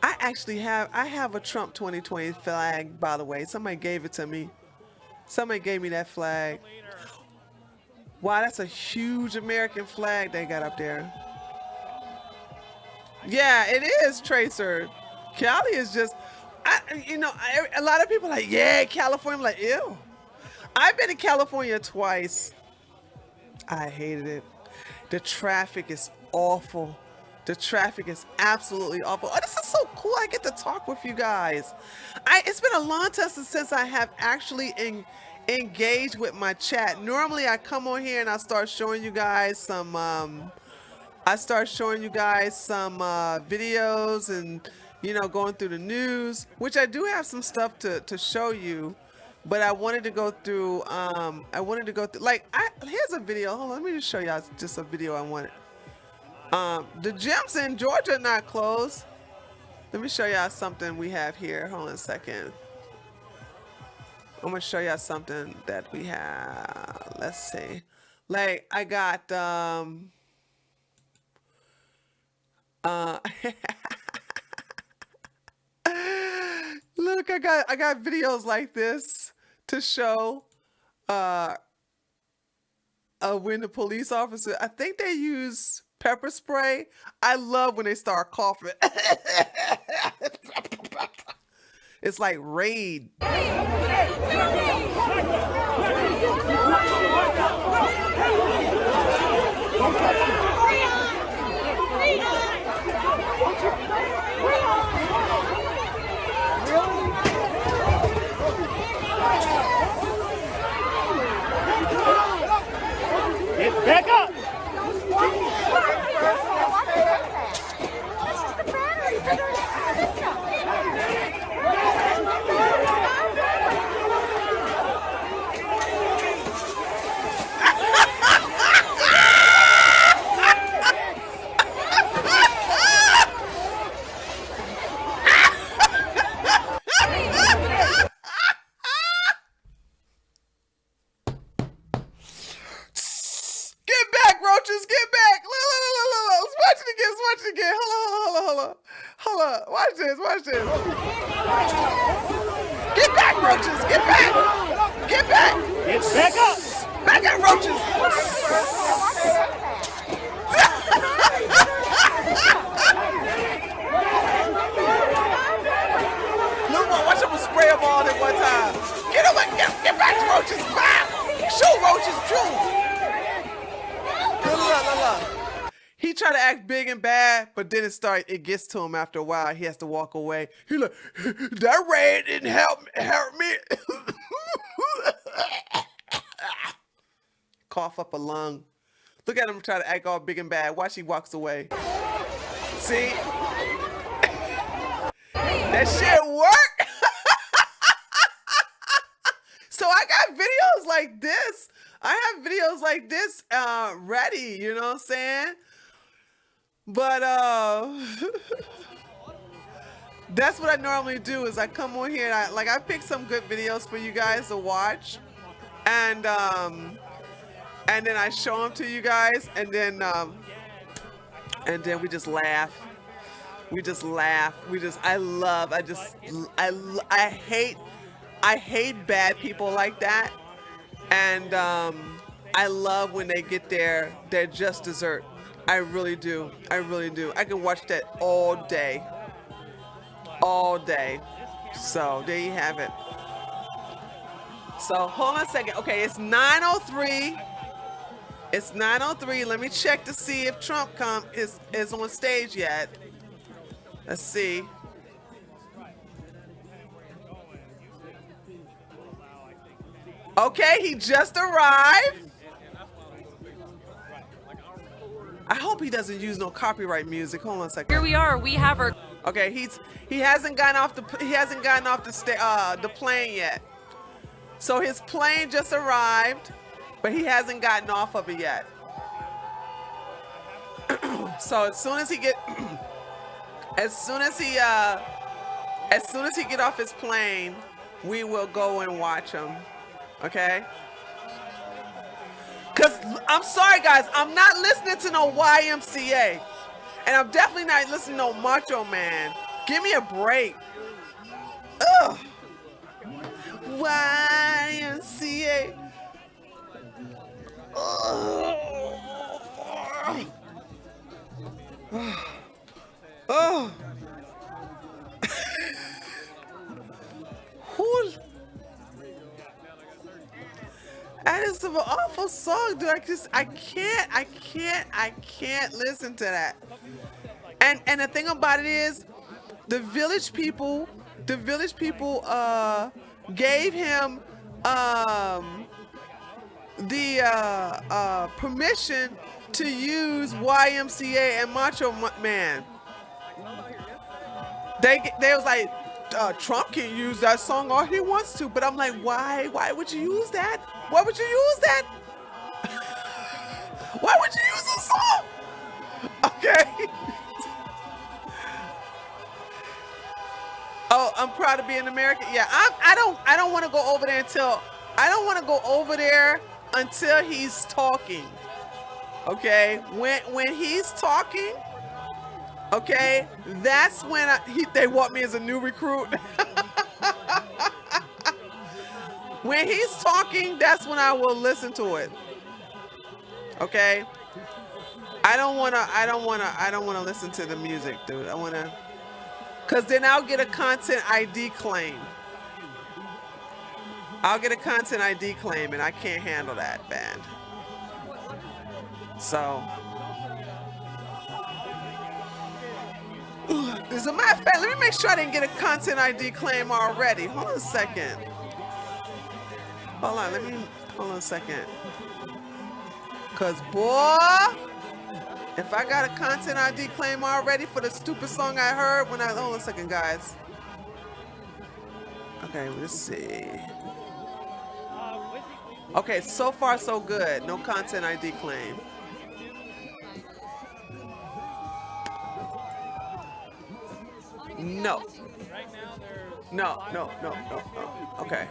I have a Trump 2020 flag, by the way. Somebody gave it to me. Somebody gave me that flag. Wow, that's a huge American flag they got up there. Yeah, it is, Tracer. Cali is just, a lot of people are like, yeah, California. I'm like, ew. I've been to California twice. I hated it. The traffic is awful. The traffic is absolutely awful. Oh, this is so cool. I get to talk with you guys. It's been a long time since I have actually engaged with my chat. Normally I come on here and I start showing you guys some videos and going through the news, which I do have some stuff to show you, but I wanted to go through here's a video. Hold on, let me just show y'all just a video I wanted. The gyms in Georgia are not closed. Let me show y'all something we have here. Hold on a second. I'm gonna show y'all something that we have. Let's see. Like I got Look, I got videos like this to show when the police officer, I think they use pepper spray. I love when they start coughing. It's like raid. Get back up! Get back, roaches! Get back! Look. Let's watch it again. Hold on. Watch this. Get back, roaches! Get back! Get back up! Back up, roaches! Look, watch them spray them all at one time. Get back, roaches! Back! Shoot, roaches! Shoot! Look. He tried to act big and bad, but then it gets to him after a while. He has to walk away. He like, that raid didn't help me. Cough up a lung. Look at him try to act all big and bad. Watch, he walks away. See? That shit worked. So I got videos like this. I have videos like this ready, you know what I'm saying? But that's what I normally do is I come on here and I pick some good videos for you guys to watch, and then I show them to you guys, and then we just laugh. I hate bad people like that. And I love when they get their just dessert. I really do. I can watch that all day. So there you have it. So hold on a second. Okay, it's 9:03. It's 9:03. Let me check to see if Trump is on stage yet. Let's see. Okay, he just arrived. I hope he doesn't use no copyright music. Hold on a second. Here we are. We have our. Okay, he hasn't gotten off the plane yet. So his plane just arrived, but he hasn't gotten off of it yet. So as soon as he get off his plane, we will go and watch him. Okay? Because I'm sorry, guys, I'm not listening to no YMCA. And I'm definitely not listening to no Macho Man. Give me a break. Ugh. YMCA. Oh. That is an awful song, dude. I can't listen to that. And the thing about it is, the village people gave him the permission to use YMCA and Macho Man. They was like, Trump can use that song all he wants to, but I'm like, why would you use that? Why would you use that? Why would you use a song? Okay. Oh, I'm proud to be an American. Yeah, I don't want to go over there until he's talking. Okay, when he's talking, okay, that's when they want me as a new recruit. When he's talking, that's when I will listen to it. Okay? I don't wanna listen to the music, dude. Cause then I'll get a content ID claim. I'll get a content ID claim and I can't handle that, band. So as a matter of fact, let me make sure I didn't get a content ID claim already. Hold on a second. Hold on a second. Cause boy, if I got a content ID claim already for the stupid song I heard hold on a second, guys. Okay, let's see. Okay, so far so good. No content ID claim. No. No. Okay.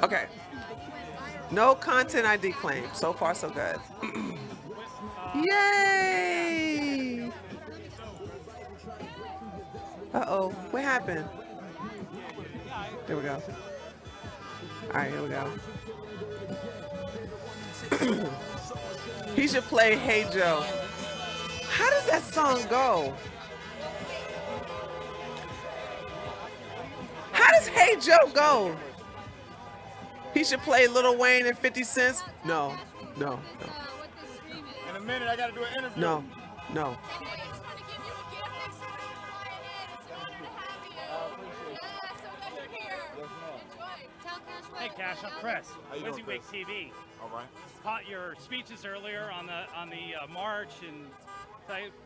Okay. No content ID claim. So far so good. Yay! Uh-oh. What happened? There we go. All right, here we go. He should play Hey Joe. How does that song go? How does Hey Joe go? He should play Lil Wayne and 50 Cent. No. In a minute, I gotta do an interview. No. Hey Cash, I'm Chris. Wizzy Week TV. All right. Caught your speeches earlier on the march, and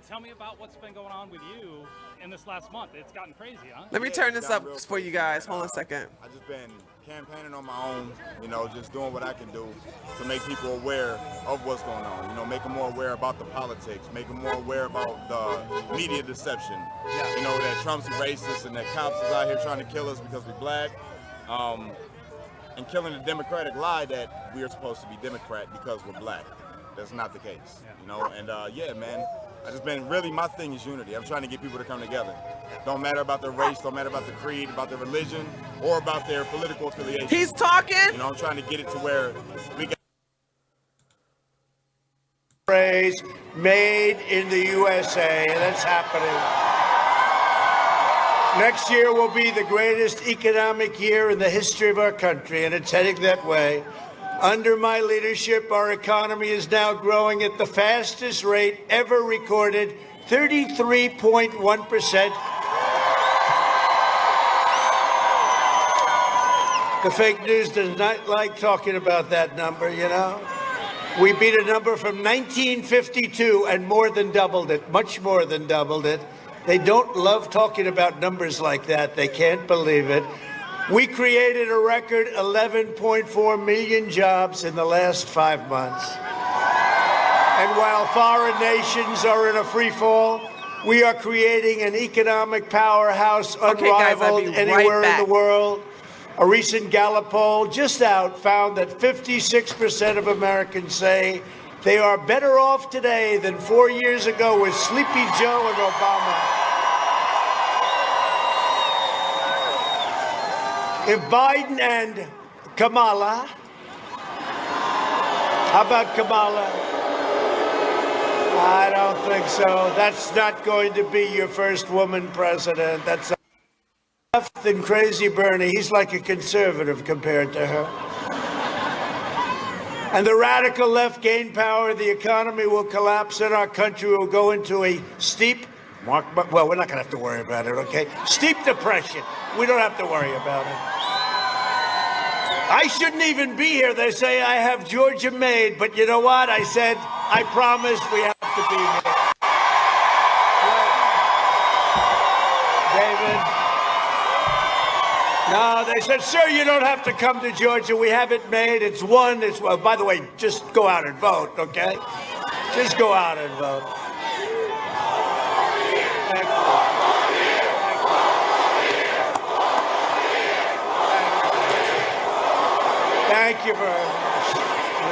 tell me about what's been going on with you in this last month. It's gotten crazy, huh? Let me turn this up for you guys. Hold on a second. I've just been campaigning on my own, just doing what I can do to make people aware of what's going on. Make them more aware about the politics, make them more aware about the media deception. That Trump's racist and that cops is out here trying to kill us because we're black. And killing the Democratic lie that we are supposed to be Democrat because we're black. That's not the case, And yeah, man, my thing is unity. I'm trying to get people to come together. Don't matter about their race, don't matter about their creed, about their religion, or about their political affiliation. He's talking. I'm trying to get it to where we got phrase made in the USA, and that's happening. Next year will be the greatest economic year in the history of our country, and it's heading that way. Under my leadership, our economy is now growing at the fastest rate ever recorded, 33.1%. The fake news does not like talking about that number, We beat a number from 1952 and more than doubled it, much more than doubled it. They don't love talking about numbers like that. They can't believe it. We created a record 11.4 million jobs in the last 5 months. And while foreign nations are in a free fall, we are creating an economic powerhouse unrivaled anywhere in the world. A recent Gallup poll just out found that 56% of Americans say they are better off today than 4 years ago with Sleepy Joe and Obama. If Biden and Kamala, how about Kamala? I don't think so. That's not going to be your first woman president. That's left than Crazy Bernie. He's like a conservative compared to her. And the radical left gain power, the economy will collapse, and our country will go into a steep, well, we're not going to have to worry about it, okay? Steep depression. We don't have to worry about it. I shouldn't even be here. They say I have Georgia made, but you know what? I said, I promised we have to be here. David. No, they said, sir, you don't have to come to Georgia. We have it made. It's won. Well, by the way, just go out and vote, okay? Just go out and vote. Thank you very much.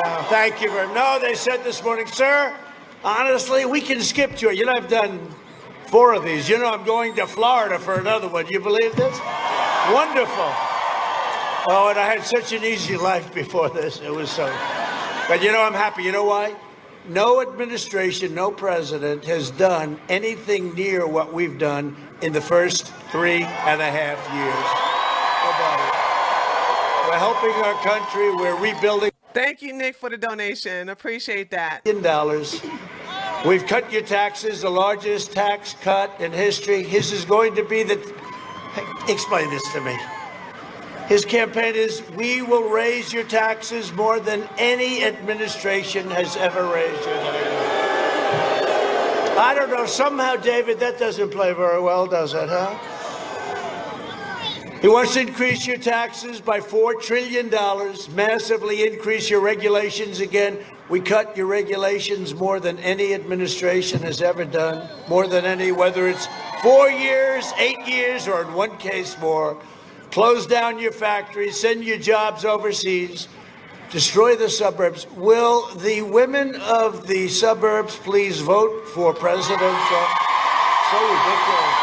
No, thank you very much. No, they said this morning, sir, honestly, we can skip Georgia. I've done 4 of these. I'm going to Florida for another one. You believe this? Wonderful. Oh, and I had such an easy life before this. It was so. But you know, I'm happy. You know why? No administration, no president has done anything near what we've done in the first 3.5 years. Nobody. We're helping our country. We're rebuilding. Thank you, Nick, for the donation. Appreciate that. $1 billion. We've cut your taxes, the largest tax cut in history. His is going to be the. Explain this to me. His campaign is, we will raise your taxes more than any administration has ever raised your taxes. I don't know, somehow, David, that doesn't play very well, does it, huh? He wants to increase your taxes by $4 trillion, massively increase your regulations again. We cut your regulations more than any administration has ever done, more than any, whether it's 4 years, 8 years, or in one case more. Close down your factories, send your jobs overseas, destroy the suburbs. Will the women of the suburbs please vote for President Trump? So ridiculous.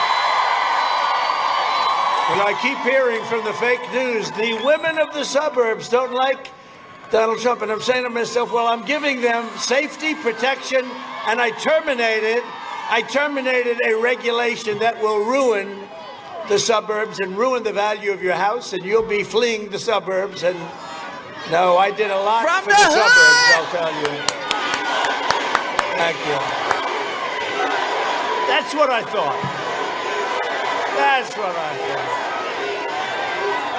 And I keep hearing from the fake news, the women of the suburbs don't like Donald Trump. And I'm saying to myself, well, I'm giving them safety, protection, and I terminated a regulation that will ruin the suburbs and ruin the value of your house, and you'll be fleeing the suburbs. And no, I did a lot for the suburbs, I'll tell you. Thank you. That's what I thought. That's what I thought.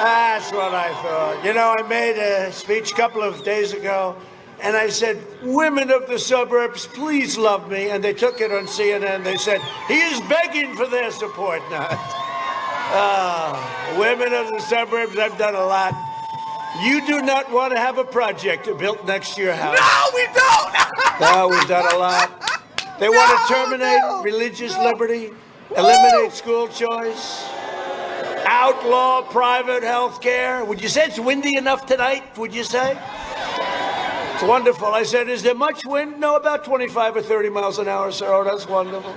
That's what I thought. You know, I made a speech a couple of days ago, and I said, women of the suburbs, please love me. And they took it on CNN. They said, he is begging for their support now. Women of the suburbs, I've done a lot. You do not want to have a project built next to your house. No, we don't. No, we've done a lot. They want to terminate religious liberty, eliminate school choice, outlaw private health care. Would you say it's windy enough tonight? Would you say? It's wonderful. I said, is there much wind? No, about 25 or 30 miles an hour, sir. Oh, that's wonderful.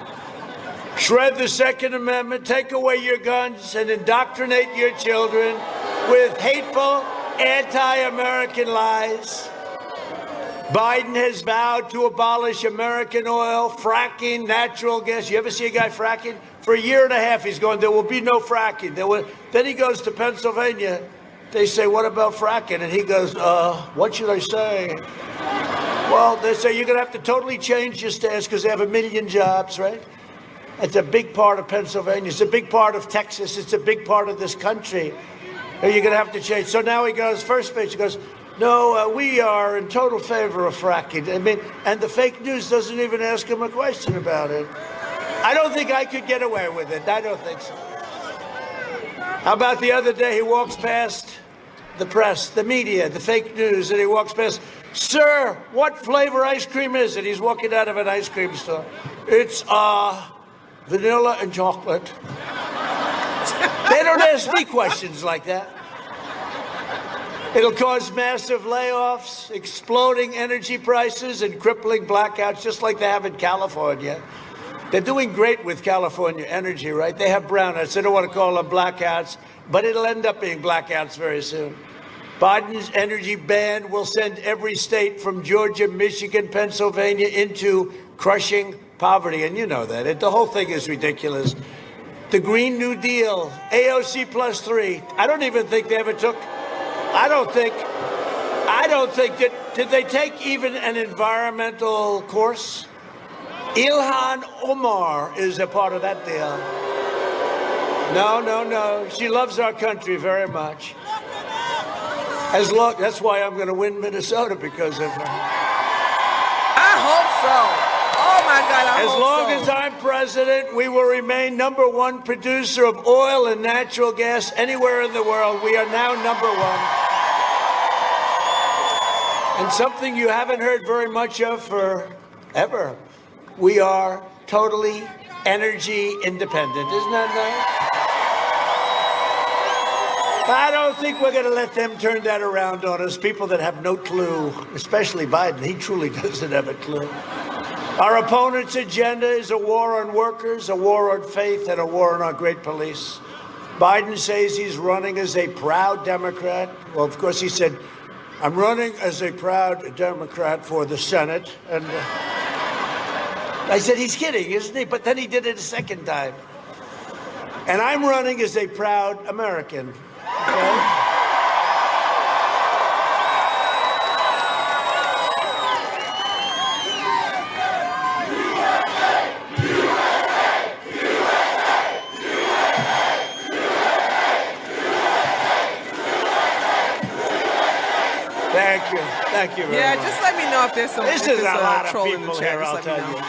Shred the Second Amendment, take away your guns, and indoctrinate your children with hateful, anti-American lies. Biden has vowed to abolish American oil, fracking, natural gas. You ever see a guy fracking? For 1.5 years, he's going, there will be no fracking. Then he goes to Pennsylvania. They say, what about fracking? And he goes, what should I say? Well, they say, you're going to have to totally change your stance because they have 1 million jobs, right? It's a big part of Pennsylvania. It's a big part of Texas. It's a big part of this country. You're going to have to change. So now he goes, first speech, he goes, no, we are in total favor of fracking. I mean, and the fake news doesn't even ask him a question about it. I don't think I could get away with it. I don't think so. How about the other day he walks past the press, the media, the fake news, and he walks past, sir, what flavor ice cream is it? He's walking out of an ice cream store. It's, vanilla and chocolate. They don't ask me questions like that. It'll cause massive layoffs, exploding energy prices, and crippling blackouts, just like they have in California. They're doing great with California energy, right? They have brownouts. They don't want to call them blackouts, but it'll end up being blackouts very soon. Biden's energy ban will send every state from Georgia, Michigan, Pennsylvania into crushing poverty, and you know that. The whole thing is ridiculous. The Green New Deal, AOC +3. I don't even think they ever took, I don't think that, did they take even an environmental course? Ilhan Omar is a part of that deal. No. She loves our country very much. That's why I'm going to win Minnesota, because of her. I hope so. Oh my God, As long as I'm president, we will remain #1 producer of oil and natural gas anywhere in the world. We are now #1. And something you haven't heard very much of forever. We are totally energy independent. Isn't that nice? I don't think we're going to let them turn that around on us, people that have no clue, especially Biden. He truly doesn't have a clue. Our opponent's agenda is a war on workers, a war on faith, and a war on our great police. Biden says he's running as a proud Democrat. Well, of course, he said, I'm running as a proud Democrat for the Senate. And I said, he's kidding, isn't he? But then he did it a second time. And I'm running as a proud American. Okay? Thank you very much. Yeah, just let me know if there's some. This is a lot of troll in the people chat. here, Just I'll let me tell know. you.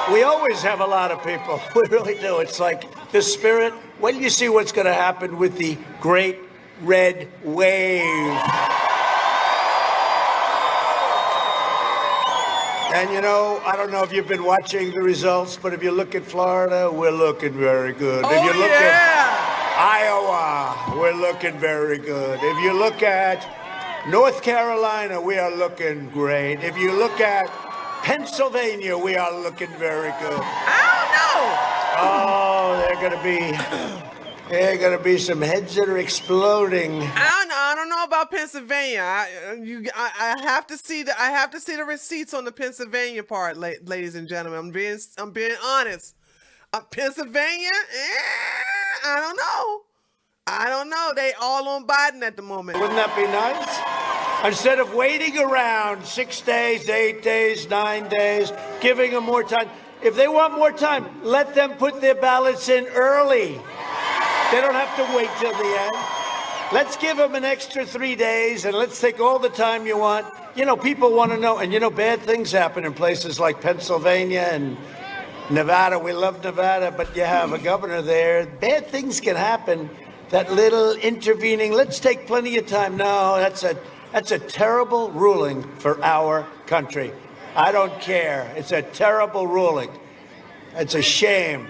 But we always have a lot of people. We really do. It's like the spirit. When you see what's going to happen with the great red wave. And I don't know if you've been watching the results, but if you look at Florida, we're looking very good. If you look at Iowa, we're looking very good. If you look at North Carolina, we are looking great. If you look at Pennsylvania, we are looking very good. I don't know. Oh, there are gonna be some heads that are exploding. I don't know about Pennsylvania. I have to see the receipts on the Pennsylvania part, ladies and gentlemen. I'm being honest. Pennsylvania, I don't know. They all on Biden at the moment. Wouldn't that be nice? Instead of waiting around 6 days, 8 days, 9 days, giving them more time. If they want more time, let them put their ballots in early. They don't have to wait till the end. Let's give them an extra 3 days, and let's take all the time you want. People want to know. And, bad things happen in places like Pennsylvania and Nevada. We love Nevada, but you have a governor there. Bad things can happen. That little intervening, let's take plenty of time. No, that's a terrible ruling for our country. I don't care. It's a terrible ruling. It's a shame.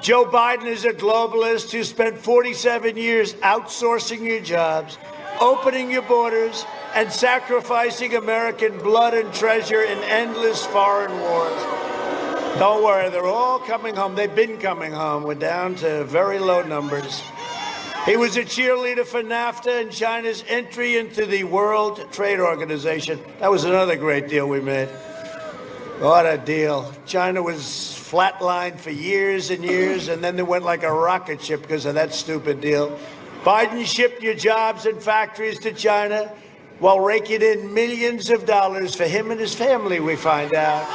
Joe Biden is a globalist who spent 47 years outsourcing your jobs, opening your borders, and sacrificing American blood and treasure in endless foreign wars. Don't worry, they're all coming home. They've been coming home. We're down to very low numbers. He was a cheerleader for NAFTA and China's entry into the World Trade Organization. That was another great deal we made. What a deal. China was flatlined for years and years, and then they went like a rocket ship because of that stupid deal. Biden shipped your jobs and factories to China while raking in millions of dollars for him and his family, we find out.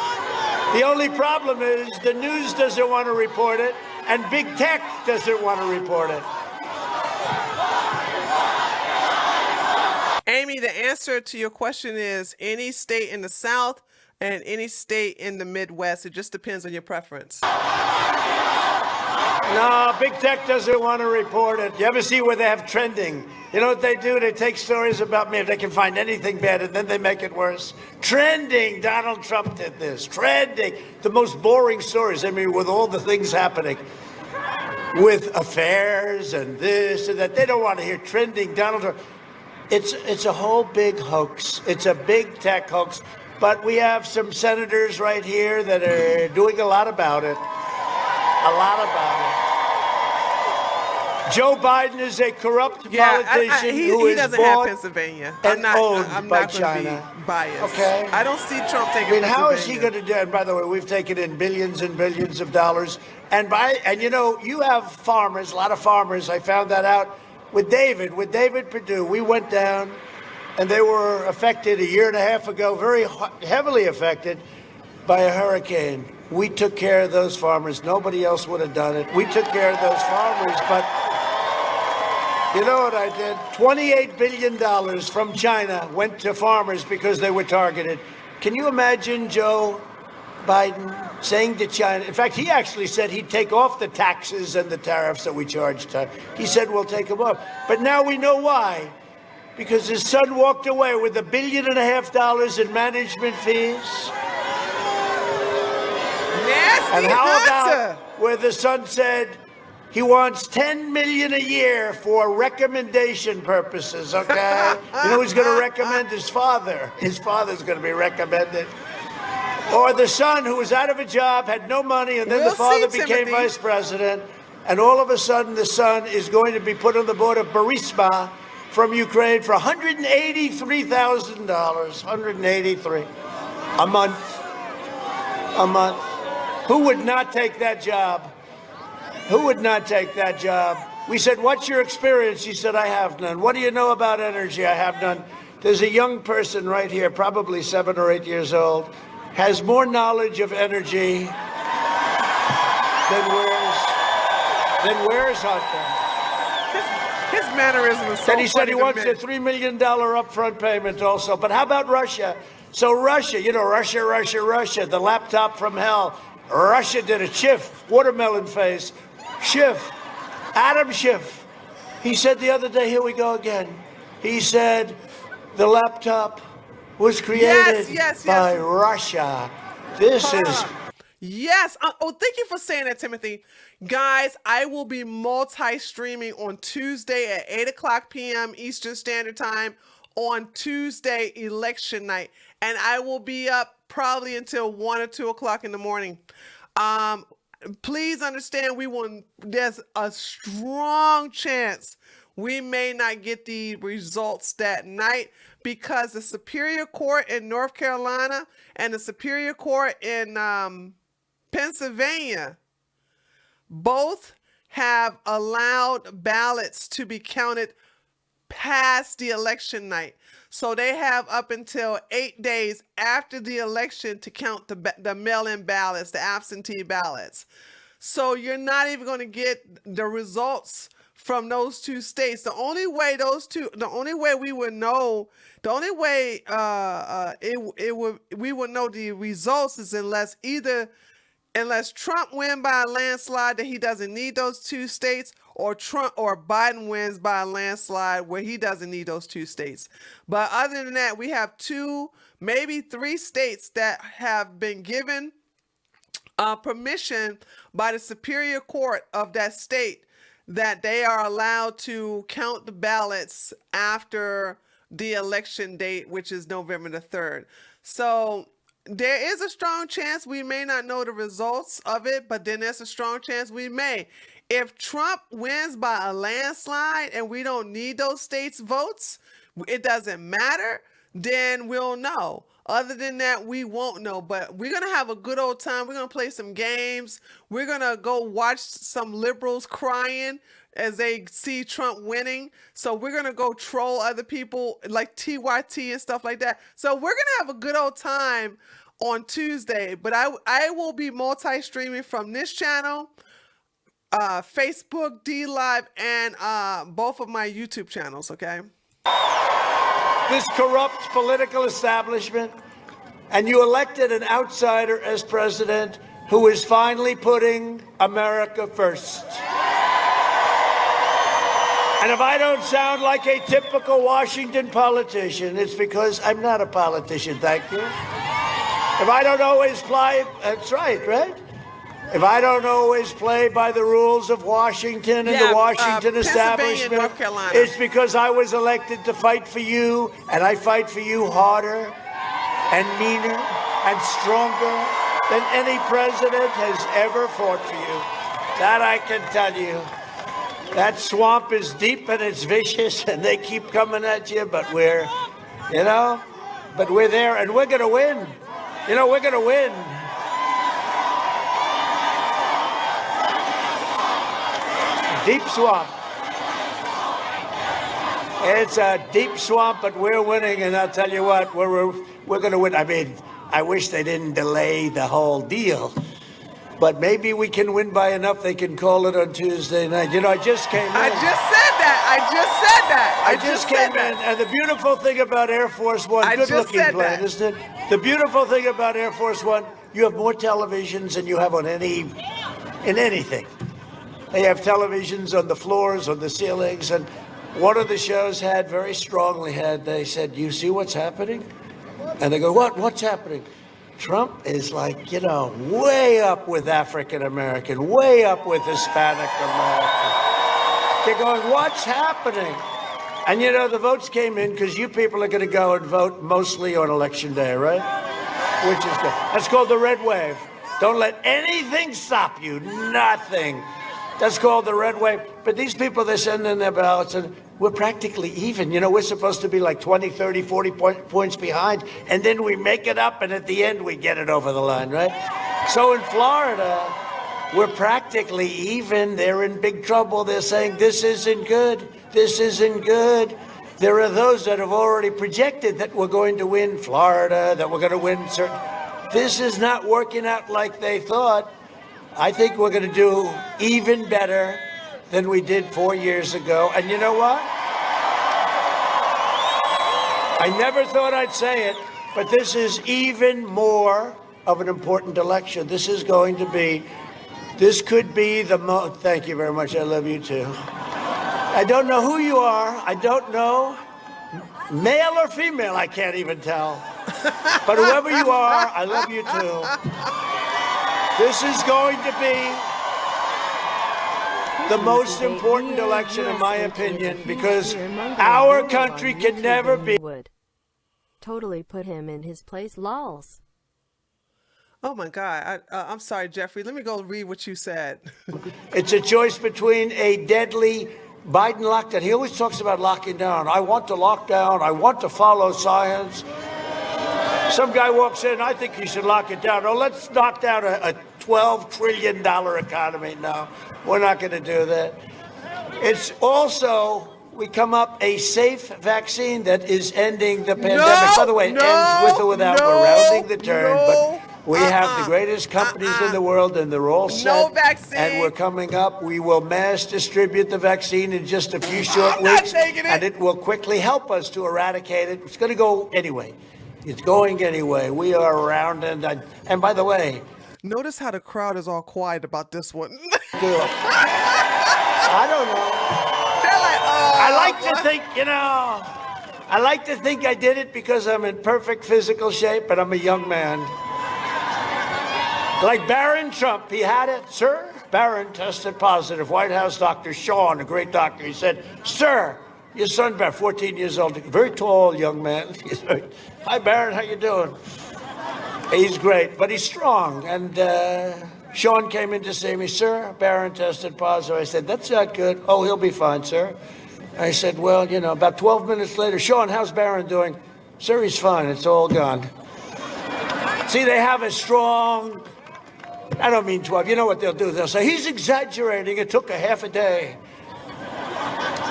The only problem is the news doesn't want to report it, and big tech doesn't want to report it. Amy, the answer to your question is any state in the South and any state in the Midwest. It just depends on your preference. No, big tech doesn't want to report it. You ever see where they have trending? You know what they do? They take stories about me if they can find anything bad, and then they make it worse. Trending. Donald Trump did this. Trending. The most boring stories. I mean, with all the things happening, with affairs and this and that. They don't want to hear trending. Donald Trump. It's a whole big hoax. It's a big tech hoax. But we have some senators right here that are doing a lot about it. A lot about it. Joe Biden is a corrupt politician who he is doesn't bought have Pennsylvania. and owned I'm by not going to China. be biased. Okay. I don't see Trump taking I mean, how is he Pennsylvania. going to do? And by the way, we've taken in billions and billions of dollars. And you know, you have farmers, a lot of farmers. I found that out with David Perdue. We went down, and they were affected a year and a half ago, very heavily affected by a hurricane. We took care of those farmers. Nobody else would have done it. We took care of those farmers, but you know what I did? $28 billion from China went to farmers because they were targeted. Can you imagine Joe Biden saying to China, in fact, he actually said he'd take off the taxes and the tariffs that we charged. He said we'll take them off. But now we know why. Because his son walked away with $1.5 billion in management fees. Nasty And how Hunter. about where the son said he wants $10 million a year for recommendation purposes, okay? You know who's going to recommend? His father. His father's going to be recommended. Or the son who was out of a job, had no money, and then the father became vice president, and all of a sudden the son is going to be put on the board of Burisma from Ukraine for $183,000, $183 a month. A month. Who would not take that job? Who would not take that job? We said, what's your experience? He said, I have none. What do you know about energy? I have none. There's a young person right here, probably 7 or 8 years old, has more knowledge of energy than wears Hunter. His mannerism is so And he said he wants funny a $3 million upfront payment also. But how about Russia? So Russia, you know, Russia, the laptop from hell. Russia did a Schiff, watermelon face. Schiff, Adam Schiff. He said the other day, here we go again. He said the laptop was created by Russia. This is... Yes. Oh, thank you for saying that, Timothy. Guys, I will be multi-streaming on Tuesday at 8 o'clock p.m. Eastern Standard Time on Tuesday, election night. And I will be up probably until 1 or 2 o'clock in the morning. Please understand, there's a strong chance we may not get the results that night because the Superior Court in North Carolina and the Superior Court in Pennsylvania both have allowed ballots to be counted past the election night. So they have up until 8 days after the election to count the mail-in ballots, the absentee ballots. So you're not even going to get the results from those two states. The only way we would know, we would know the results is unless Trump wins by a landslide that he doesn't need those two states, or Biden wins by a landslide where he doesn't need those two states. But other than that, we have 2, maybe 3 states that have been given permission by the Superior Court of that state that they are allowed to count the ballots after the election date, which is November the 3rd. So there is a strong chance we may not know the results of it, but then there's a strong chance we may. If Trump wins by a landslide and we don't need those states' votes, it doesn't matter, then we'll know. Other than that, we won't know. But we're going to have a good old time. We're going to play some games. We're going to go watch some liberals crying as they see Trump winning. So we're going to go troll other people like TYT and stuff like that. So we're going to have a good old time on Tuesday. But I will be multi-streaming from this channel, Facebook, DLive, and both of my YouTube channels, okay? This corrupt political establishment, and you elected an outsider as president who is finally putting America first. And if I don't sound like a typical Washington politician, it's because I'm not a politician, thank you. If I don't always play, that's right? If I don't always play by the rules of Washington and the Washington establishment, North Carolina. It's because I was elected to fight for you, and I fight for you harder and meaner and stronger than any president has ever fought for you. That I can tell you. That swamp is deep and it's vicious, and they keep coming at you, but we're there, and we're going to win. We're going to win. Deep swamp. It's a deep swamp, but we're winning, and I'll tell you what, we're going to win. I mean, I wish they didn't delay the whole deal, but maybe we can win by enough they can call it on Tuesday night. I just came in. I just said that. I just came in, and the beautiful thing about Air Force One, good-looking plane, isn't it? The beautiful thing about Air Force One, you have more televisions than you have in anything. They have televisions on the floors, on the ceilings, and one of the shows they said, you see what's happening? And they go, what's happening? Trump is way up with African American, way up with Hispanic American. They're going, what's happening? And the votes came in because you people are going to go and vote mostly on election day, right? which is good. That's called the red wave. Don't let anything stop you. Nothing. That's called the red wave. But these people, they send in their ballots, and we're practically even. You know, we're supposed to be like 20, 30, 40 points behind, and then we make it up, and at the end, we get it over the line, right? So in Florida, we're practically even. They're in big trouble. They're saying, this isn't good. This isn't good. There are those that have already projected that we're going to win Florida, that we're going to win certain. This is not working out like they thought. I think we're going to do even better than we did 4 years ago. And you know what? I never thought I'd say it, but this is even more of an important election. This is going to be, this could be the most, thank you very much, I love you too. I don't know who you are, I don't know, male or female, I can't even tell. But whoever you are, I love you too. This is going to be the most important election, in my opinion, because our country can never be. Totally put him in his place, lols. Oh my God. I'm sorry, Jeffrey. Let me go read what you said. It's a choice between a deadly Biden lockdown. He always talks about locking down. I want to lock down. I want to follow science. Some guy walks in, I think you should lock it down. Oh, let's knock down a $12 trillion economy. No, we're not going to do that. It's also, we come up a safe vaccine that is ending the pandemic. By the way, it ends with or without. We're rounding the turn, but we have the greatest companies in the world, and they're all set. No vaccine. And we're coming up. We will mass distribute the vaccine in just a few short weeks, and it will quickly help us to eradicate it. It's going to go anyway. It's going anyway. We are around, and by the way, notice how the crowd is all quiet about this one. I don't know. They're like, I like to think, I like to think I did it because I'm in perfect physical shape, but I'm a young man. Like Barron Trump, he had it, sir. Barron tested positive. White House doctor Sean, a great doctor, he said, sir, your son, about 14 years old, very tall young man. Hi, Barron, how you doing? He's great, but he's strong. And Sean came in to see me, sir, Barron tested positive. I said, that's not good. Oh, he'll be fine, sir. I said, well, about 12 minutes later, Sean, how's Barron doing? Sir, he's fine. It's all gone. See, they have a strong, I don't mean 12. You know what they'll do? They'll say, he's exaggerating. It took a half a day.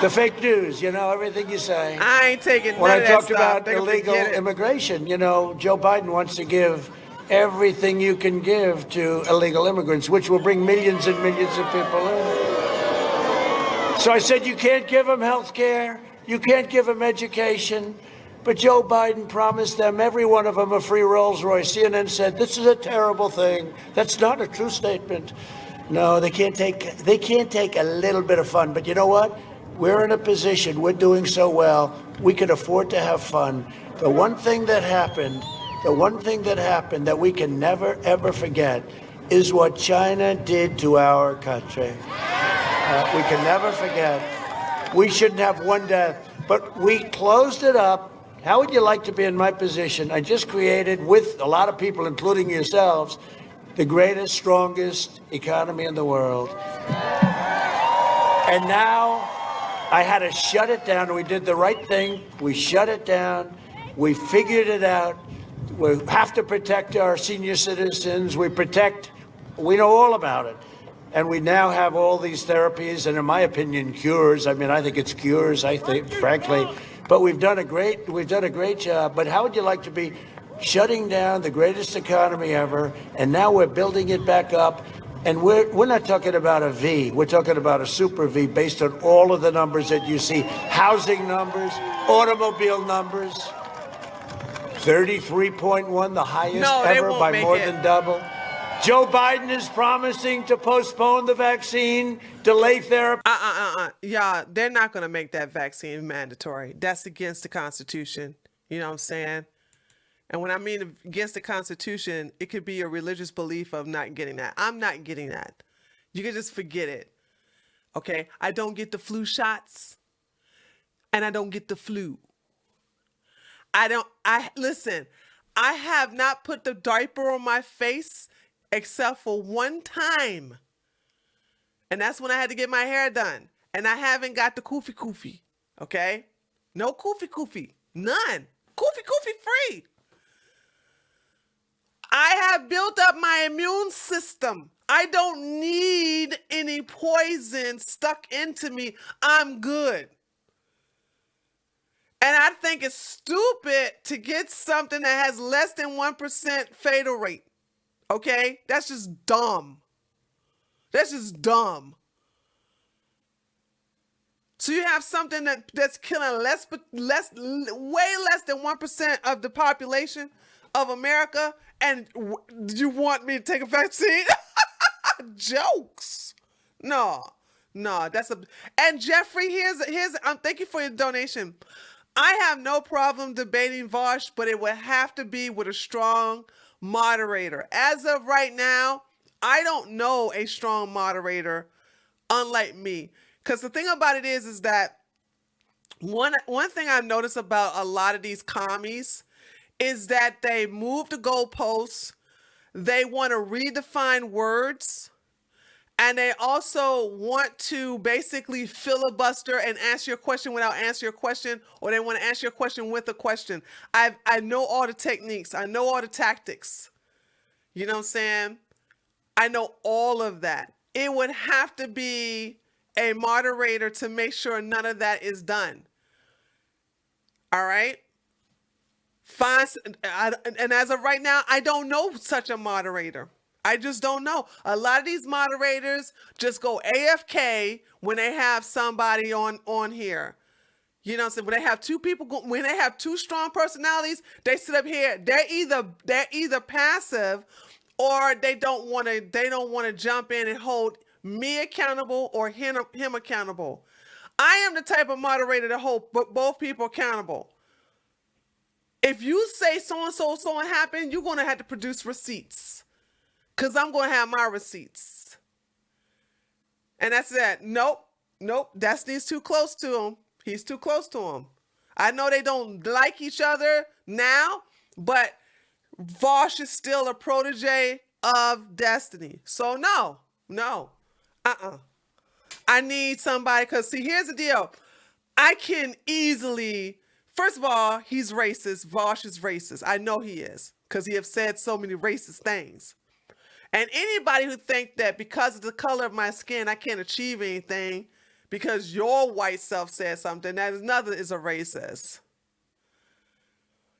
The fake news, everything you say. I ain't taking none When of I that talked stuff. about They can illegal forget it. immigration, Joe Biden wants to give everything you can give to illegal immigrants, which will bring millions and millions of people in. So I said, you can't give them health care, you can't give them education, but Joe Biden promised them, every one of them, a free Rolls Royce. CNN said, this is a terrible thing. That's not a true statement. No, they can't take a little bit of fun, but you know what? We're in a position, we're doing so well, we can afford to have fun. The one thing that happened that we can never, ever forget is what China did to our country. We can never forget. We shouldn't have one death, but we closed it up. How would you like to be in my position? I just created, with a lot of people, including yourselves, the greatest, strongest economy in the world. And now I had to shut it down. We did the right thing. We shut it down. We figured it out. We have to protect our senior citizens. We know all about it. And we now have all these therapies, and in my opinion, cures. I think it's cures, frankly. But we've done a great job. But how would you like to be shutting down the greatest economy ever, and now we're building it back up? And we're not talking about a V. We're talking about a super V based on all of the numbers that you see. Housing numbers, automobile numbers. 33.1, the highest ever by more than double. Joe Biden is promising to postpone the vaccine, delay therapy. Yeah, they're not going to make that vaccine mandatory. That's against the Constitution. You know what I'm saying? And when I mean against the Constitution, it could be a religious belief of not getting that. I'm not getting that. You can just forget it. Okay? I don't get the flu shots, and I don't get the flu. Listen, I have not put the diaper on my face except for one time. And that's when I had to get my hair done. And I haven't got the koofy, okay? No koofy, none. Koofy free. I have built up my immune system. I don't need any poison stuck into me. I'm good. And I think it's stupid to get something that has less than 1% fatal rate. Okay? That's just dumb. That's just dumb. So you have something that's killing way less than 1% of the population of America, and you want me to take a vaccine? Jokes. No, and Jeffrey, here's thank you for your donation. I have no problem debating Vosh, but it would have to be with a strong moderator. As of right now, I don't know a strong moderator, unlike me. Because the thing about it is that one thing I've noticed about a lot of these commies is that they move the goalposts, they want to redefine words, and they also want to basically filibuster and answer your question without answering your question, or they want to answer your question with a question. I know all the techniques. I know all the tactics. You know what I'm saying? I know all of that. It would have to be a moderator to make sure none of that is done. All right? Fine. And as of right now, I don't know such a moderator. I just don't know. A lot of these moderators just go AFK when they have somebody on here. You know what I'm saying? When they have two people, when they have two strong personalities, they sit up here. They're either passive, or they don't want to jump in and hold me accountable or him accountable. I am the type of moderator to hold both people accountable. If you say so happened, you're going to have to produce receipts, because I'm going to have my receipts. And that's that. Nope. Destiny's too close to him. He's too close to him. I know they don't like each other now, but Vosh is still a protege of Destiny. So no. I need somebody, because see, here's the deal. I can easily, first of all, he's racist. Vosh is racist. I know he is, because he have said so many racist things. And anybody who think that because of the color of my skin, I can't achieve anything because your white self said something, that is another is a racist.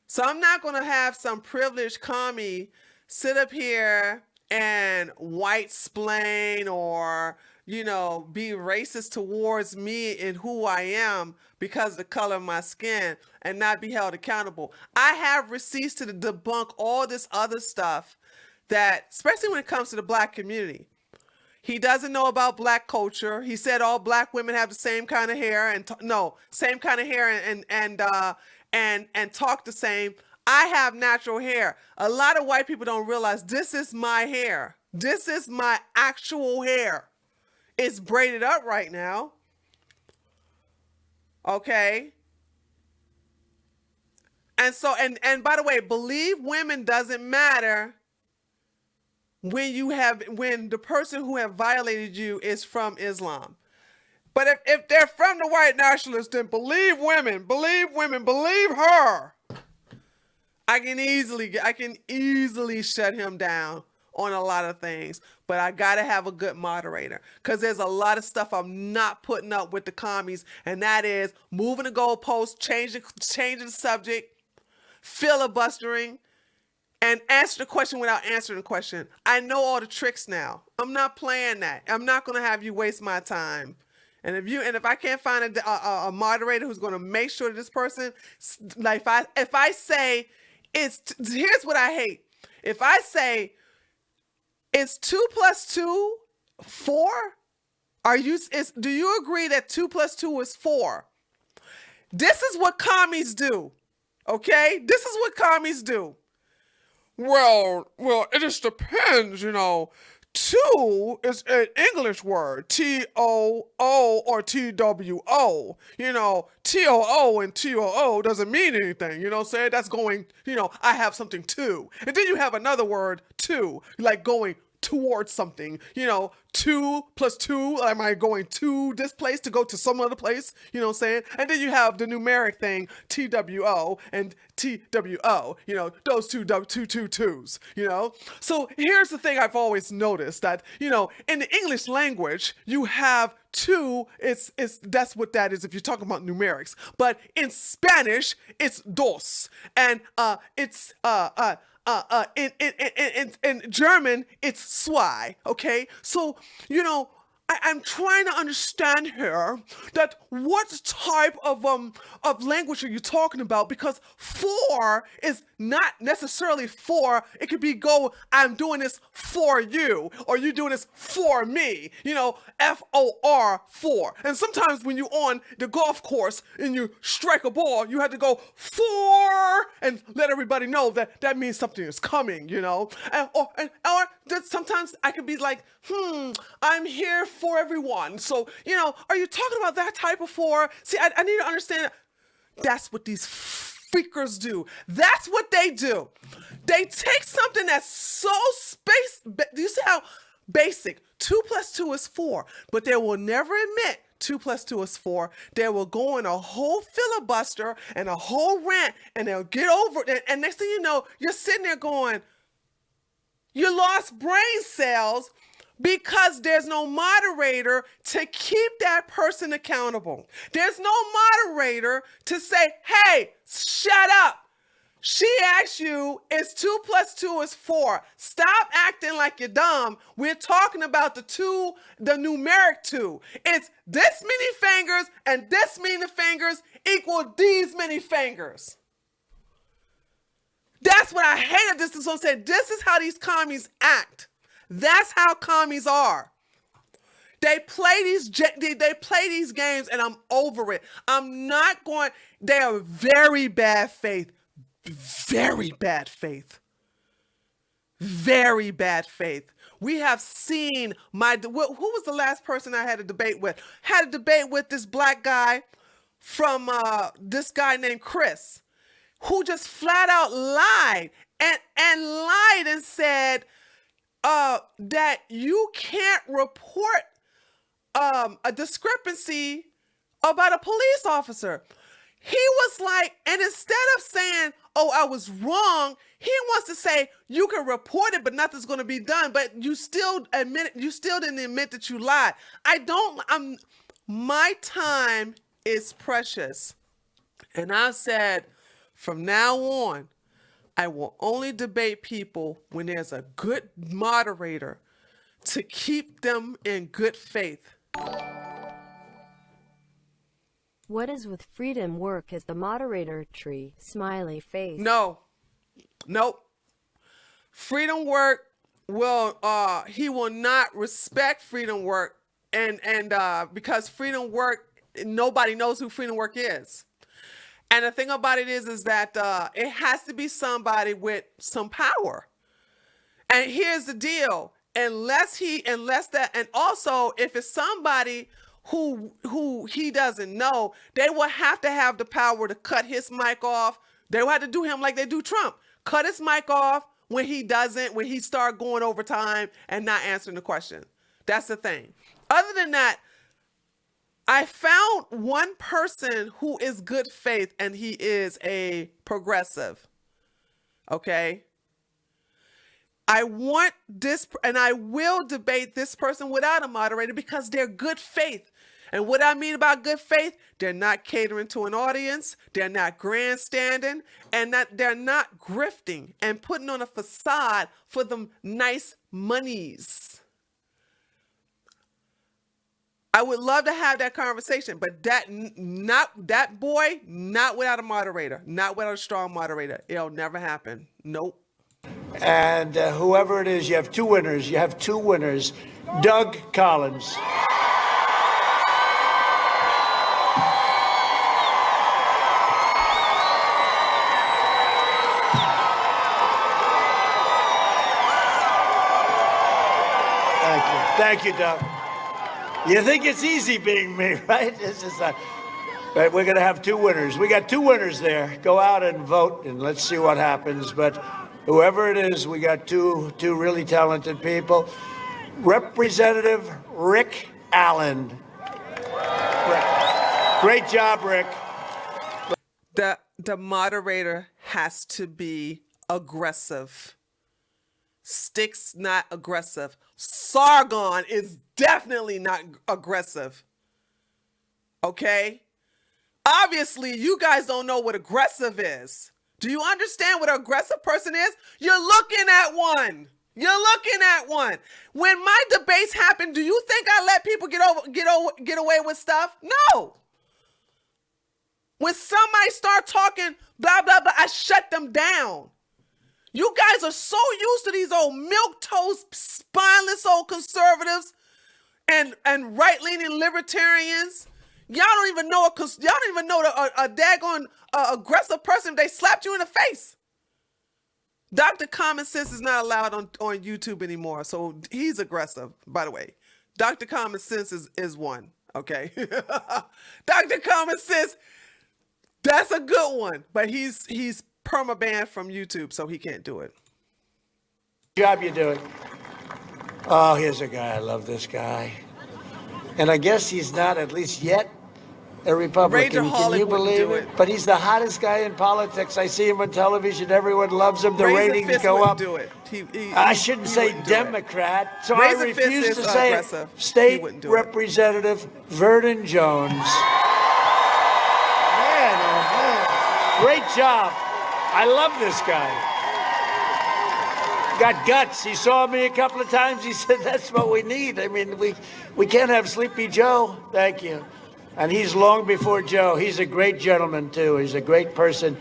So I'm not going to have some privileged commie sit up here and white splain or, be racist towards me and who I am because of the color of my skin and not be held accountable. I have receipts to debunk all this other stuff that, especially when it comes to the black community. He doesn't know about black culture. He said all black women have the same kind of hair same kind of hair and talk the same. I have natural hair. A lot of white people don't realize this is my hair. This is my actual hair. It's braided up right now. Okay. And so, and by the way, believe women doesn't matter when the person who have violated you is from Islam. But if they're from the white nationalists, then believe women, believe her. I can easily shut him down on a lot of things, but I gotta have a good moderator, because there's a lot of stuff I'm not putting up with the commies, and that is moving the goalposts, changing the subject, filibustering, and answer the question without answering the question. I know all the tricks now. I'm not playing that. I'm not going to have you waste my time. And if I can't find a moderator who's going to make sure that this person, like if I say here's what I hate. If I say it's 2 + 2 4, do you agree that 2 + 2 is 4? This is what commies do. Okay? This is what commies do. Well, it just depends, two is an English word, T-O-O or T-W-O. You know, T-O-O and T-O-O doesn't mean anything. You know what I'm saying? That's going, you know, I have something to. And then you have another word, to, like going towards something. You know, 2 plus 2, am I going to this place to go to some other place? You know what I'm saying? And then you have the numeric thing, T-W-O and T-W-O. You know, those two twos, you know? So here's the thing I've always noticed that, you know, in the English language, you have two, that's what that is if you're talking about numerics. But in Spanish, it's dos. And in German, it's zwei, okay? So, you know, I'm trying to understand here that what type of language are you talking about? Because for is not necessarily for. It could be I'm doing this for you, or you doing this for me. You know, F-O-R, for. And sometimes when you're on the golf course and you strike a ball, you have to go for and let everybody know that that means something is coming, you know? Or that sometimes I could be like, I'm here for everyone. So, you know, are you talking about that type of for? See, I need to understand that's what these freakers do. That's what they do. They take something that's so do you see how basic? 2 plus 2 is 4, but they will never admit 2 plus 2 is 4. They will go in a whole filibuster and a whole rant, and they'll get over it. And next thing you know, you're sitting there going, you lost brain cells because there's no moderator to keep that person accountable. There's no moderator to say, hey, shut up. She asked you, is 2 plus 2 is 4. Stop acting like you're dumb. We're talking about the numeric 2. It's this many fingers and this many fingers equal these many fingers. That's what I hated. This is what I'm saying. This is how these commies act. That's how commies are. They play these games, and I'm over it. I'm not going. They are very bad faith. Very bad faith. Very bad faith. We have seen who was the last person I had a debate with? Had a debate with this black guy from this guy named Chris, who just flat out lied and said that you can't report a discrepancy about a police officer. He was like, and instead of saying, oh, I was wrong, he wants to say, you can report it, but nothing's going to be done. But you still didn't admit that you lied. My time is precious. And I said, from now on, I will only debate people when there's a good moderator to keep them in good faith. What is with freedom work as the moderator tree? Smiley face. No. Nope. Freedom work he will not respect freedom work and because freedom work, nobody knows who freedom work is. And the thing about it is that it has to be somebody with some power. And here's the deal. And also if it's somebody who he doesn't know, they will have to have the power to cut his mic off. They will have to do him like they do Trump. Cut his mic off when he start going over time and not answering the question. That's the thing. Other than that, I found one person who is good faith, and he is a progressive. Okay? I want this, and I will debate this person without a moderator because they're good faith. And what I mean about good faith, they're not catering to an audience, they're not grandstanding, and they're not grifting and putting on a facade for them nice monies. I would love to have that conversation, but not without a moderator, not without a strong moderator. It'll never happen. Nope. And whoever it is, you have two winners. You have two winners. Doug Collins. Thank you, Doug. You think it's easy being me, right? This is not. But we're going to have two winners. We got two winners there. Go out and vote, and let's see what happens. But whoever it is, we got two really talented people. Representative Rick Allen. Rick. Great job, Rick. The moderator has to be aggressive. Sticks not aggressive. Sargon is definitely not aggressive. Okay? Obviously, you guys don't know what aggressive is. Do you understand what an aggressive person is? You're looking at one. You're looking at one. When my debates happen, do you think I let people get away with stuff? No. When somebody start talking blah, blah, blah, I shut them down. You guys are so used to these old milquetoast, spineless old conservatives and right-leaning libertarians. Y'all don't even know a daggone aggressive person if they slapped you in the face. Dr. Common Sense is not allowed on YouTube anymore, so he's aggressive, by the way. Dr. Common Sense is one, okay? Dr. Common Sense, that's a good one, but he's perma-banned from YouTube, so he can't do it. Good job you're doing. Oh, here's a guy. I love this guy. And I guess he's not, at least yet, a Republican. Can you believe it? But he's the hottest guy in politics. I see him on television. Everyone loves him. The ratings go up. I shouldn't say Democrat, so I refuse to say it. State Representative Vernon Jones. Man, oh man. Great job. I love this guy. Got guts. He saw me a couple of times. He said, that's what we need. I mean, we can't have Sleepy Joe. Thank you. And he's long before Joe. He's a great gentleman, too. He's a great person.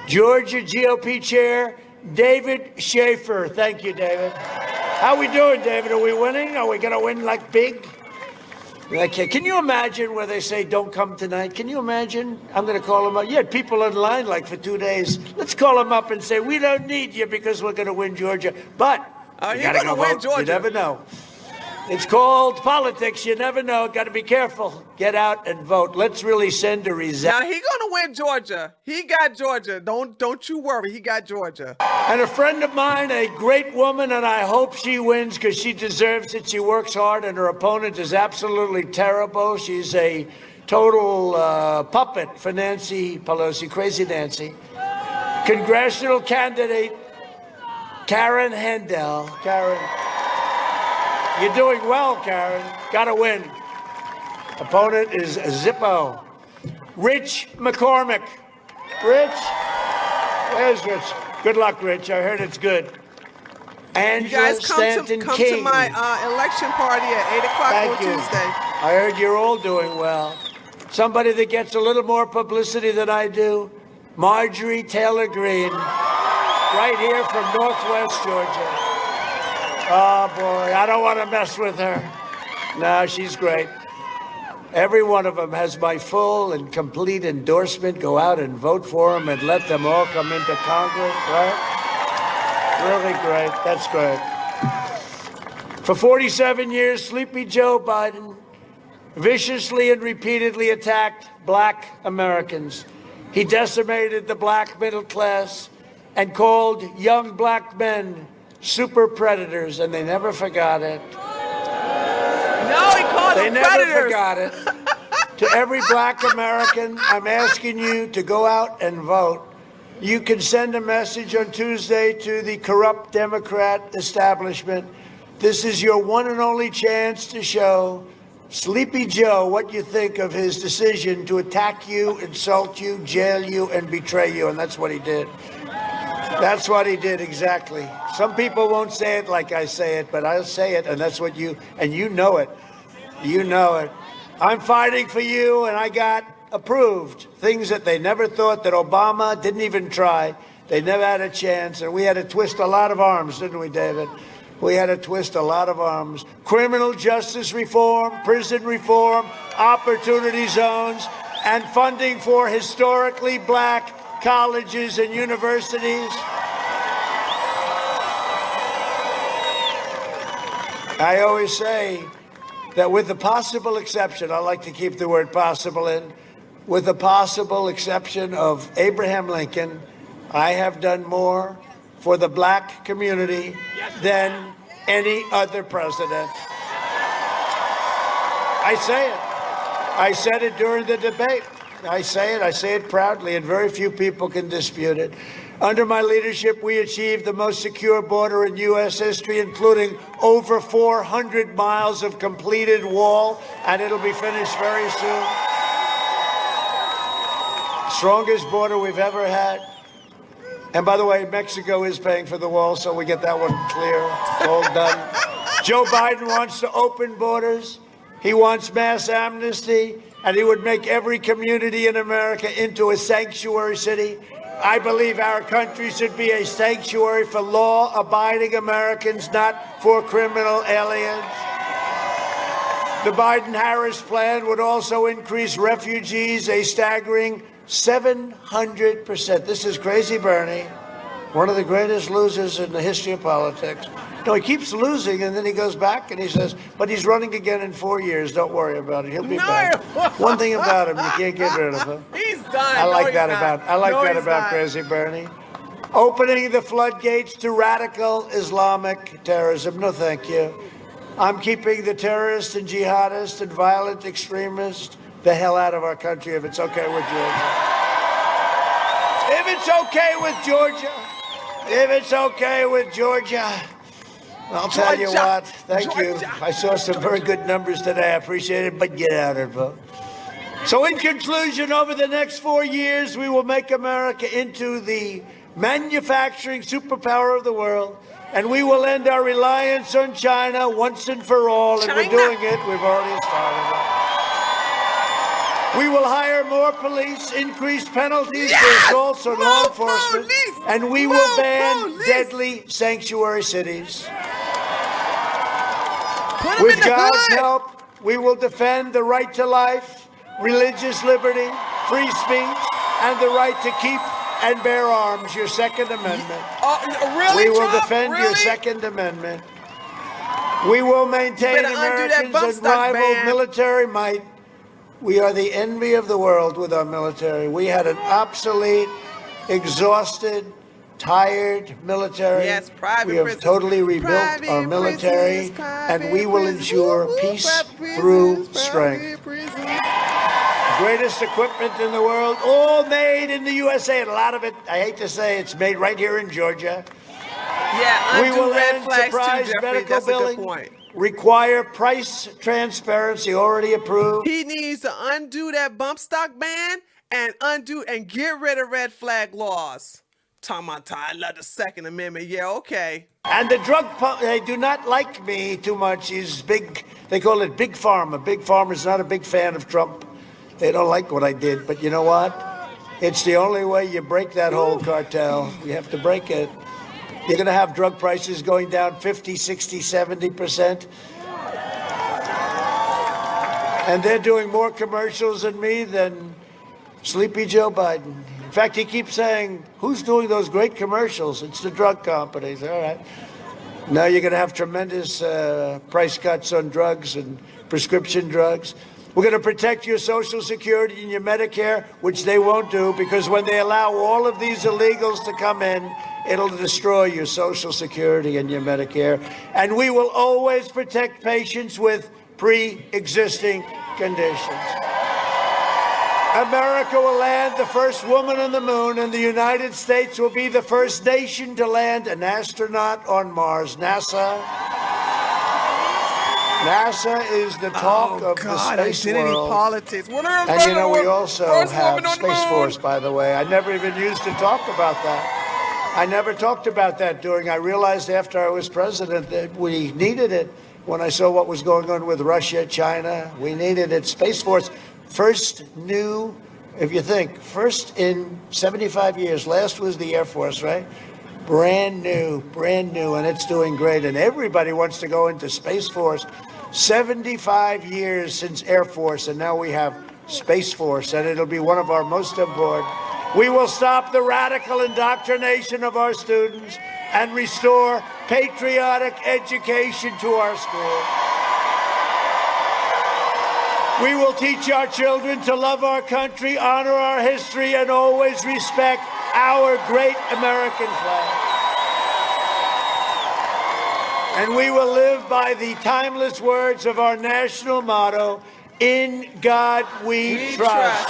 Georgia GOP Chair, David Schaefer. Thank you, David. How we doing, David? Are we winning? Are we going to win like big? Okay. Can you imagine where they say, don't come tonight? Can you imagine? I'm going to call them up. You had people in line like for 2 days. Let's call them up and say, we don't need you because we're going to win Georgia. But you got to go vote. Georgia. You never know. It's called politics. You never know. Got to be careful. Get out and vote. Let's really send a result. Now he's gonna win Georgia. He got Georgia. Don't you worry. He got Georgia. And a friend of mine, a great woman, and I hope she wins because she deserves it. She works hard, and her opponent is absolutely terrible. She's a total puppet for Nancy Pelosi, crazy Nancy. Congressional candidate Karen Handel. Karen. You're doing well, Karen. Gotta win. Opponent is Zippo. Rich McCormick. Rich? Where's Rich? Good luck, Rich. I heard it's good. Angela Stanton come King. To my election party at 8 o'clock on Tuesday. I heard you're all doing well. Somebody that gets a little more publicity than I do, Marjorie Taylor Greene, right here from Northwest Georgia. Oh, boy, I don't want to mess with her. No, she's great. Every one of them has my full and complete endorsement. Go out and vote for them and let them all come into Congress, right? Really great. That's great. For 47 years, Sleepy Joe Biden viciously and repeatedly attacked black Americans. He decimated the black middle class and called young black men super predators, and they never forgot it. No, he called them predators. They never forgot it. To every black American, I'm asking you to go out and vote. You can send a message on Tuesday to the corrupt Democrat establishment. This is your one and only chance to show Sleepy Joe what you think of his decision to attack you, insult you, jail you, and betray you, and that's what he did. That's what he did, exactly. Some people won't say it like I say it, but I'll say it, and that's what you know it. You know it. I'm fighting for you, and I got approved things that they never thought, that Obama didn't even try. They never had a chance, and we had to twist a lot of arms, didn't we, David? We had to twist a lot of arms. Criminal justice reform, prison reform, opportunity zones, and funding for historically black colleges and universities. I always say that with the possible exception, I like to keep the word possible in, with the possible exception of Abraham Lincoln, I have done more for the black community than any other president. I say it. I said it during the debate. I say it proudly, and very few people can dispute it. Under my leadership, we achieved the most secure border in U.S. history, including over 400 miles of completed wall, and it'll be finished very soon. Strongest border we've ever had. And by the way, Mexico is paying for the wall, so we get that one clear. It's all done. Joe Biden wants to open borders. He wants mass amnesty, and he would make every community in America into a sanctuary city. I believe our country should be a sanctuary for law-abiding Americans, not for criminal aliens. The Biden-Harris plan would also increase refugees a staggering 700%. This is crazy, Bernie. One of the greatest losers in the history of politics. No, he keeps losing, and then he goes back and he says, but he's running again in 4 years. Don't worry about it. He'll be back. One thing about him, you can't get rid of him. He's done. I like that about crazy Bernie. Opening the floodgates to radical Islamic terrorism. No, thank you. I'm keeping the terrorists and jihadists and violent extremists the hell out of our country if it's okay with Georgia. If it's okay with Georgia. If it's okay with Georgia. I'll tell you what. Thank you. I saw some very good numbers today. I appreciate it, but get out and vote. So in conclusion, over the next 4 years, we will make America into the manufacturing superpower of the world, and we will end our reliance on China once and for all, and we're doing it. We've already started it. We will hire more police, increase penalties for assaults on law enforcement, and we will ban deadly sanctuary cities. With God's help, we will defend the right to life, religious liberty, free speech, and the right to keep and bear arms, your Second Amendment. Really, we will Trump? defend Really? your Second Amendment. We will maintain Americans' unrivaled military might. We are the envy of the world with our military. We had an obsolete, exhausted, tired military. Yes, private we have prisons. totally rebuilt our military, and we will ensure peace through strength. Greatest equipment in the world, all made in the USA, and a lot of it, I hate to say, it's made right here in Georgia. Yeah, we will red end flags surprise too, Jeffrey. medical That's billing. a good point. Require price transparency, already approved. He needs to undo that bump stock ban and get rid of red flag laws. Talking about I love the Second Amendment. Yeah, okay. And the they do not like me too much. He's big. They call it Big Pharma. Big Pharma's not a big fan of Trump. They don't like what I did. But you know what? It's the only way you break that whole cartel. You have to break it. You're going to have drug prices going down 50, 60, 70%. And they're doing more commercials than me than Sleepy Joe Biden. In fact, he keeps saying, who's doing those great commercials? It's the drug companies. All right. Now you're going to have tremendous price cuts on drugs and prescription drugs. We're going to protect your Social Security and your Medicare, which they won't do, because when they allow all of these illegals to come in, it'll destroy your Social Security and your Medicare. And we will always protect patients with pre-existing conditions. America will land the first woman on the moon, and the United States will be the first nation to land an astronaut on Mars. NASA is the talk of the space world. Politics. What are and you know, we also have Space Force, by the way. I never even used to talk about that. I never talked about that I realized after I was president that we needed it. When I saw what was going on with Russia, China, we needed it. Space Force, first new, if you think, first in 75 years. Last was the Air Force, right? Brand new, and it's doing great. And everybody wants to go into Space Force. 75 years since Air Force, and now we have Space Force, and it'll be one of our most important. We will stop the radical indoctrination of our students, and restore patriotic education to our schools. We will teach our children to love our country, honor our history, and always respect our great American flag. And we will live by the timeless words of our national motto, "In God we trust."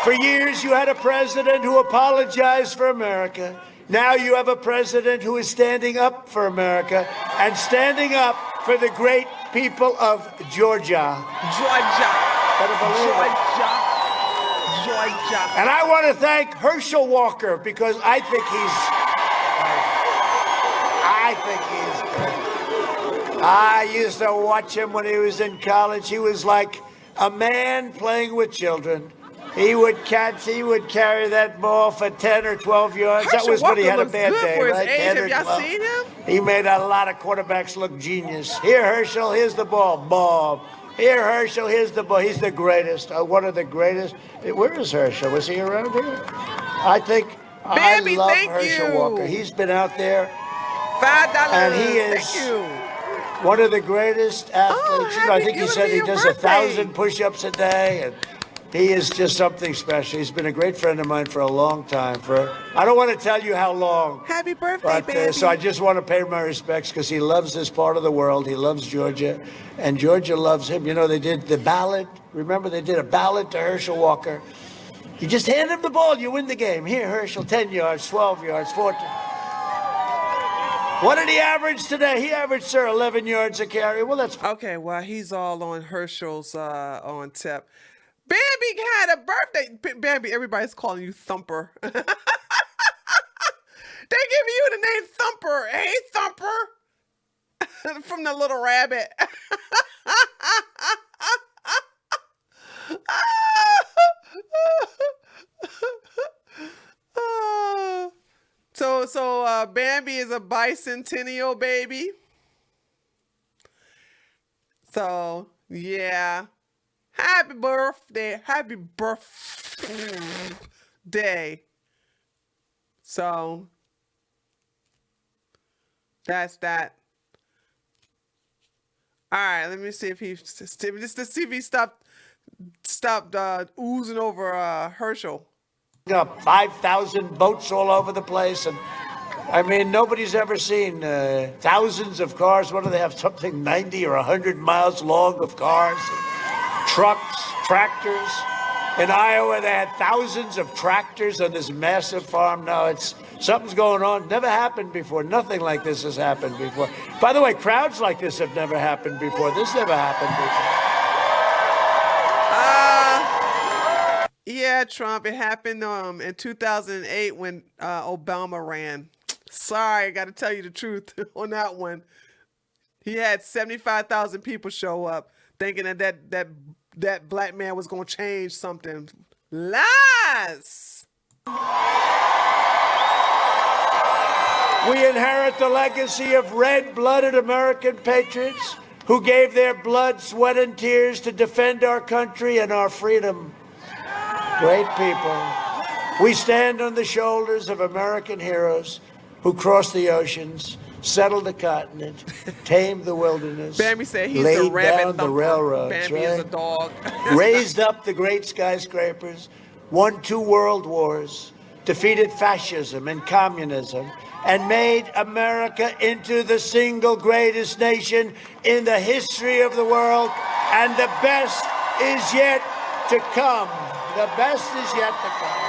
For years, you had a president who apologized for America. Now you have a president who is standing up for America and standing up for the great people of Georgia. Georgia. Better believe it. Georgia. And I want to thank Herschel Walker because I think he's good. I used to watch him when he was in college. He was like a man playing with children. He would carry that ball for 10 or 12 yards. Herschel That was when he had a Walker bad looks good day, for his right? age. 10 Have or y'all 12. seen him? He made a lot of quarterbacks look genius. Here, Herschel, here's the ball. Bob. Here, Herschel, here's the ball. He's the greatest. One of the greatest. Where is Herschel? Was he around here? I think Bambi, I love thank Herschel you. Walker. He's been out there. $5. And he is Thank you. one of the greatest athletes. I think he said he does 1,000 push-ups a day, and he is just something special. He's been a great friend of mine for a long time. I don't want to tell you how long. Happy birthday, But, baby. so I just want to pay my respects because he loves this part of the world. He loves Georgia, and Georgia loves him. You know, they did the ballot. Remember, they did a ballot to Herschel Walker. You just hand him the ball, you win the game. Here, Herschel, 10 yards, 12 yards, 14. What did he average today? He averaged, sir, 11 yards a carry. Well, that's okay. Well, he's all on Herschel's on tip. Bambi had a birthday. Bambi, everybody's calling you Thumper. They giving you the name Thumper. Hey, Thumper. From the Little Rabbit. So Bambi is a bicentennial baby. So, yeah. Happy birthday. Happy birthday. So, that's that. All right, let me see if he just to see if he stopped oozing over Herschel. Up 5,000 boats all over the place, and I mean nobody's ever seen thousands of cars. What do they have? Something 90 or 100 miles long of cars, trucks, tractors. In Iowa, they had thousands of tractors on this massive farm. Now something's going on. Never happened before. Nothing like this has happened before. By the way, crowds like this have never happened before. This never happened before. Yeah, Trump. It happened in 2008 when Obama ran. Sorry, I got to tell you the truth on that one. He had 75,000 people show up thinking that black man was going to change something. Lies! We inherit the legacy of red-blooded American patriots who gave their blood, sweat, and tears to defend our country and our freedom. Great people. We stand on the shoulders of American heroes who crossed the oceans, settled the continent, tamed the wilderness, Bambi said he's laid the rabbit down the railroads, Bambi right? is a dog. Raised up the great skyscrapers, won 2 world wars, defeated fascism and communism, and made America into the single greatest nation in the history of the world. And the best is yet to come. The best is yet to come.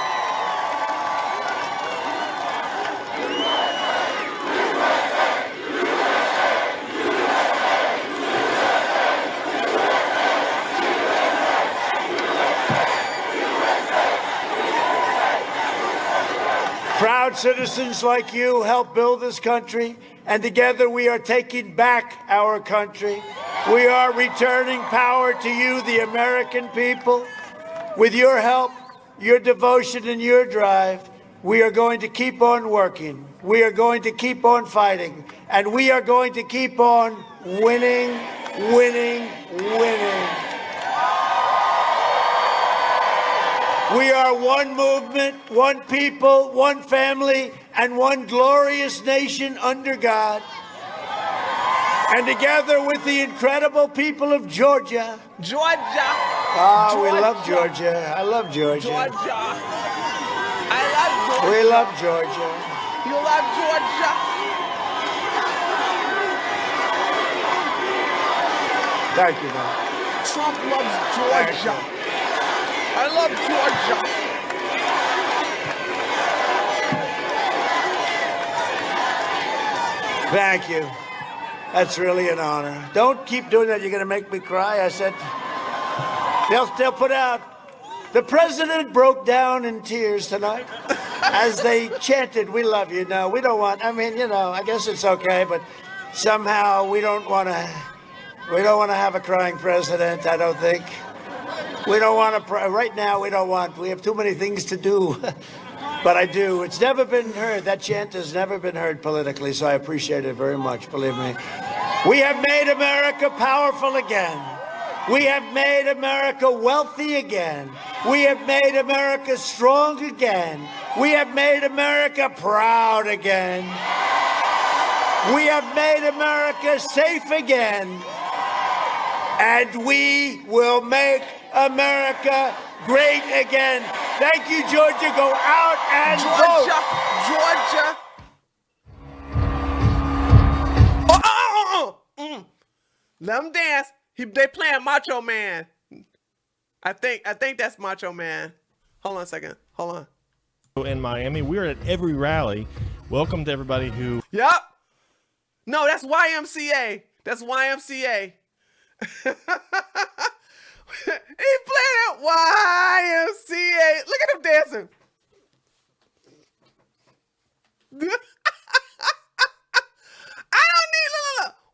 Proud citizens like you help build this country, and together we are taking back our country. We are returning power to you, the American people. With your help, your devotion, and your drive, we are going to keep on working. We are going to keep on fighting. And we are going to keep on winning, winning, winning. We are one movement, one people, one family, and one glorious nation under God. And together with the incredible people of Georgia. Georgia. Ah, we love Georgia. I love Georgia. Georgia. I love Georgia. We love Georgia. You love Georgia. Thank you, man. Trump loves Georgia. I love Georgia. Thank you. That's really an honor. Don't keep doing that. You're going to make me cry. I said, they'll put out. The president broke down in tears tonight as they chanted, "We love you." No, we don't want, I mean, you know, I guess it's okay, but somehow we don't want to have a crying president, I don't think. We don't want to, right now, we have too many things to do. But I do. It's never been heard. That chant has never been heard politically, so I appreciate it very much, believe me. We have made America powerful again. We have made America wealthy again. We have made America strong again. We have made America proud again. We have made America safe again. And we will make America great again. Thank you, Georgia. Go out and vote. Georgia. Let them dance. They playing Macho Man. I think that's Macho Man. Hold on a second. Hold on. In Miami, we're at every rally. Welcome to everybody who. Yup. No, that's YMCA. That's YMCA. He playing YMCA. Look at him dancing.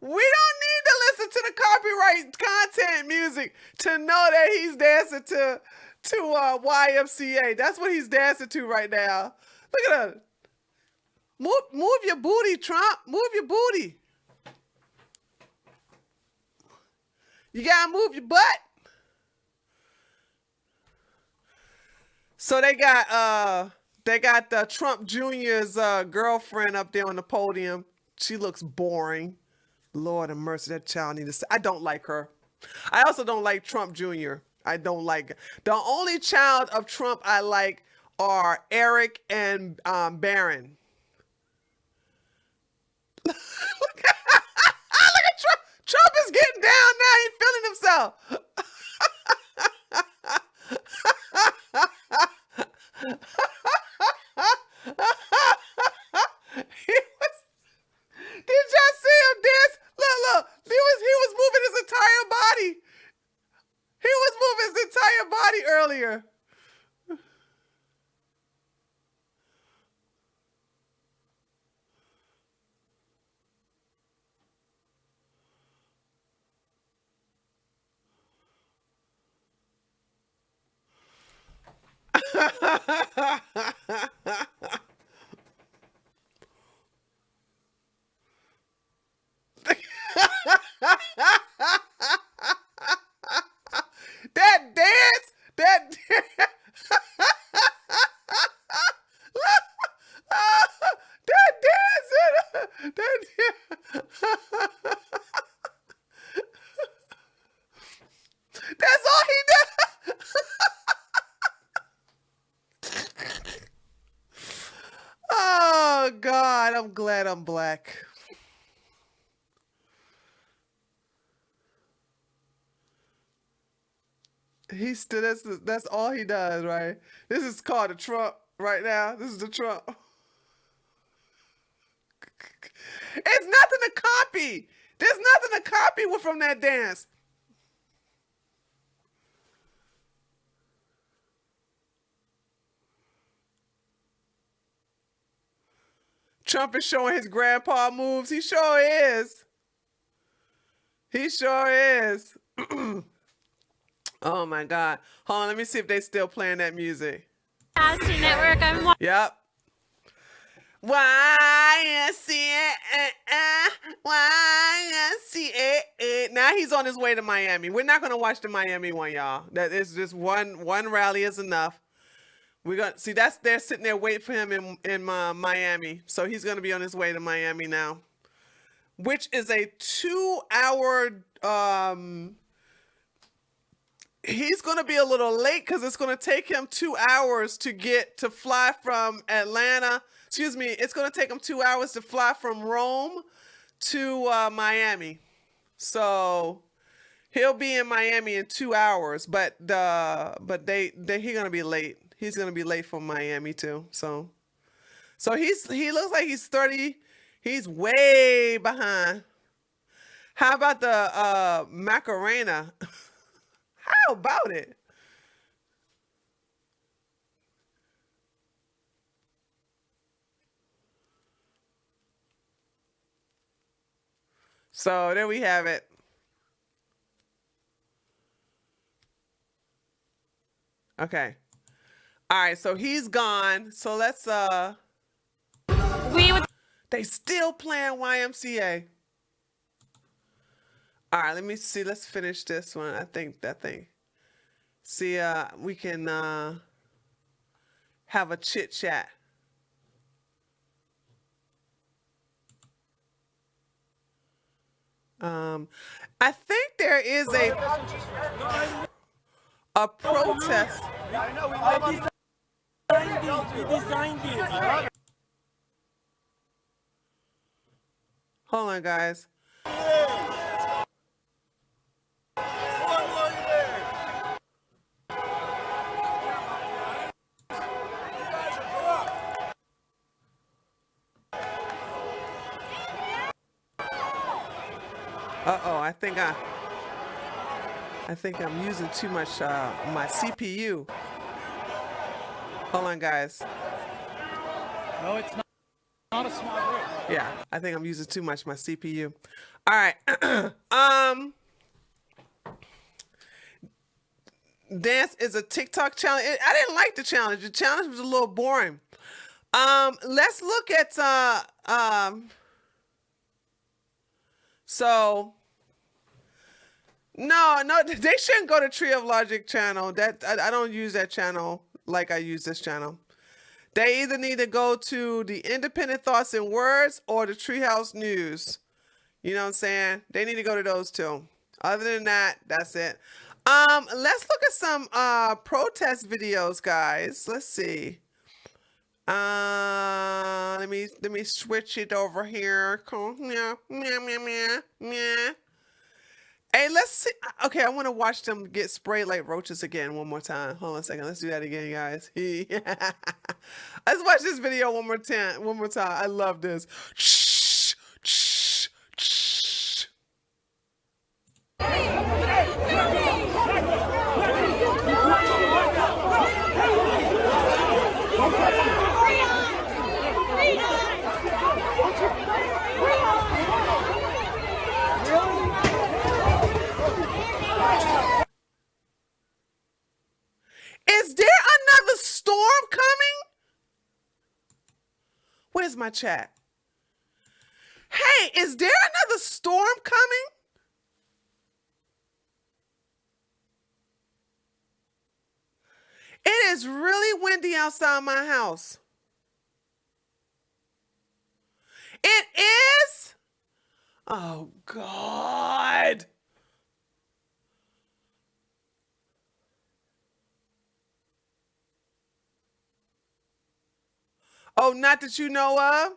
We don't need to listen to the copyright content music to know that he's dancing to YMCA. That's what he's dancing to right now. Look at that. Move your booty, Trump. Move your booty. You gotta move your butt. So they got the Trump Jr.'s girlfriend up there on the podium. She looks boring. Lord have mercy, that child needs to. I don't like her. I also don't like Trump Jr. I don't like. The only child of Trump I like are Eric and Barron. Look at Trump. Trump is getting down now. He's feeling himself. Did y'all see him dance? Look. He was moving his entire body. He was moving his entire body earlier. That dance. That that's all he did. Oh God, I'm glad I'm black. He's still that's all he does, right? This is called a Trump right now. This is the Trump. It's nothing to copy. There's nothing to copy from that dance. Trump is showing his grandpa moves. He sure is. He sure is. Oh my God. Hold on, let me see if they still playing that music. Network, Yep. YMCA. Now he's on his way to Miami. We're not gonna watch the Miami one, y'all. That is just one rally is enough. We're gonna see they're sitting there waiting for him in Miami. So he's gonna be on his way to Miami now, which is a 2-hour. He's gonna be a little late because it's gonna take him 2 hours to fly from Atlanta. Excuse me, it's gonna take him 2 hours to fly from Rome to Miami. So he'll be in Miami in 2 hours, but he's gonna be late. He's gonna be late for Miami too. So he looks like he's 30. He's way behind. How about the Macarena? How about it? So there we have it. Okay. All right, so he's gone. So let's they still playing YMCA. All right, let me see. Let's finish this one. I think that thing. See, we can have a chit chat. I think there is a protest. We designed this. Hold on, guys. Uh-oh, I think I'm using too much my CPU. Hold on, guys. No, it's not a small group. Yeah, I think I'm using too much my CPU. All right. Dance is a TikTok challenge. I didn't like the challenge. The challenge was a little boring. Let's look at so no, they shouldn't go to Tree of Logic channel. That I don't use that channel like I use this channel. They either need to go to the Independent Thoughts and Words or the Treehouse News. You know what I'm saying? They need to go to those two. Other than that, that's it. Let's look at some protest videos, guys. Let's see. Let me switch it over here. Cool. Yeah. Hey, let's see. Okay, I want to watch them get sprayed like roaches again one more time. Hold on a second. Let's do that again, guys. Let's watch this video one more time. I love this. Shh, shh, shh. Is there another storm coming? Where's my chat? Hey, is there another storm coming? It is really windy outside my house. It is? Oh, God. Oh, not that you know of?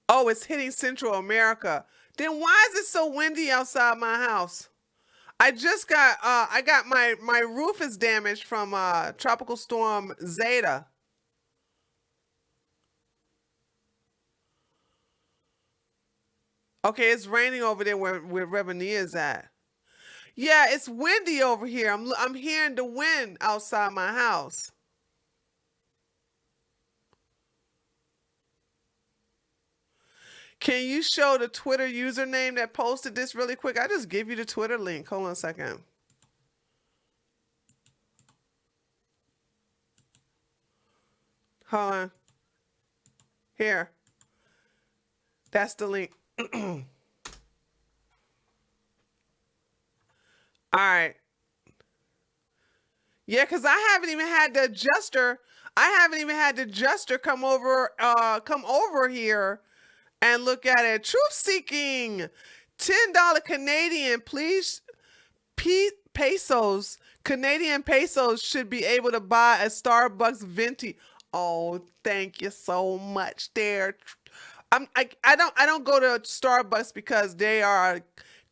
Oh, it's hitting Central America. Then why is it so windy outside my house? I just got, my roof is damaged from Tropical Storm Zeta. Okay, it's raining over there where Rebania is at. Yeah, it's windy over here. I'm hearing the wind outside my house. Can you show the Twitter username that posted this really quick? I just give you the Twitter link. Hold on a second. Hold on. Here. That's the link. All right. Yeah, because I haven't even had the adjuster. Come over here and look at it. Truth seeking. $10 Canadian, please. Pesos. Canadian pesos should be able to buy a Starbucks venti. Oh, thank you so much there. I don't go to Starbucks because they are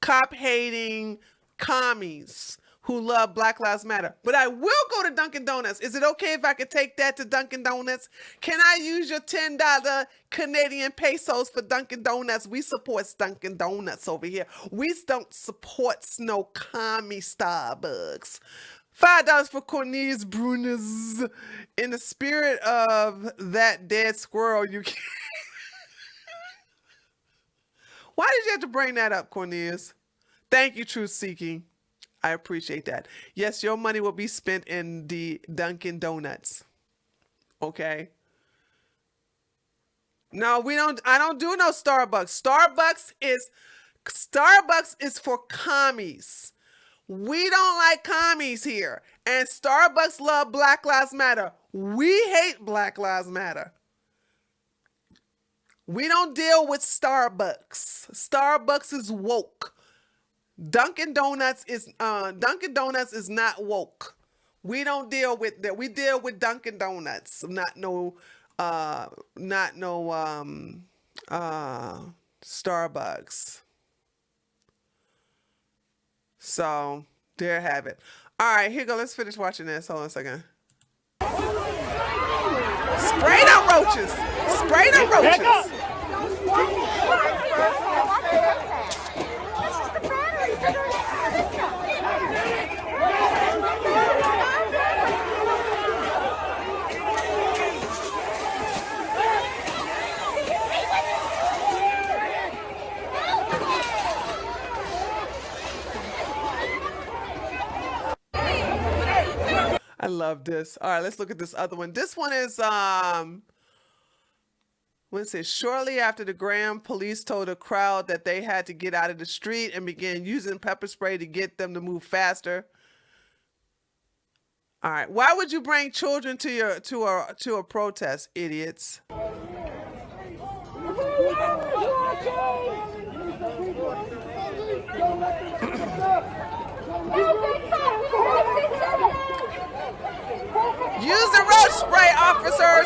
cop-hating commies who love Black Lives Matter. But I will go to Dunkin' Donuts. Is it okay if I could take that to Dunkin' Donuts? Can I use your $10 Canadian pesos for Dunkin' Donuts? We support Dunkin' Donuts over here. We don't support no commie Starbucks. $5 for Cornelius Brunes. In the spirit of that dead squirrel, you can't. Why did you have to bring that up, Cornelius? Thank you, Truth Seeking. I appreciate that. Yes, your money will be spent in the Dunkin' Donuts. Okay. No, I don't do no Starbucks. Starbucks is for commies. We don't like commies here. And Starbucks love Black Lives Matter. We hate Black Lives Matter. We don't deal with Starbucks. Starbucks is woke. Dunkin' Donuts is not woke. We don't deal with that. We deal with Dunkin' Donuts, not no Starbucks. So there you have it. All right, here you go. Let's finish watching this. Hold on a second. Spray them roaches. Spray them roaches. I love this. All right, let's look at this other one. This one is what is it? Shortly after the Graham police told a crowd that they had to get out of the street and began using pepper spray to get them to move faster. All right, why would you bring children to a protest, idiots? Use the roach spray, officers!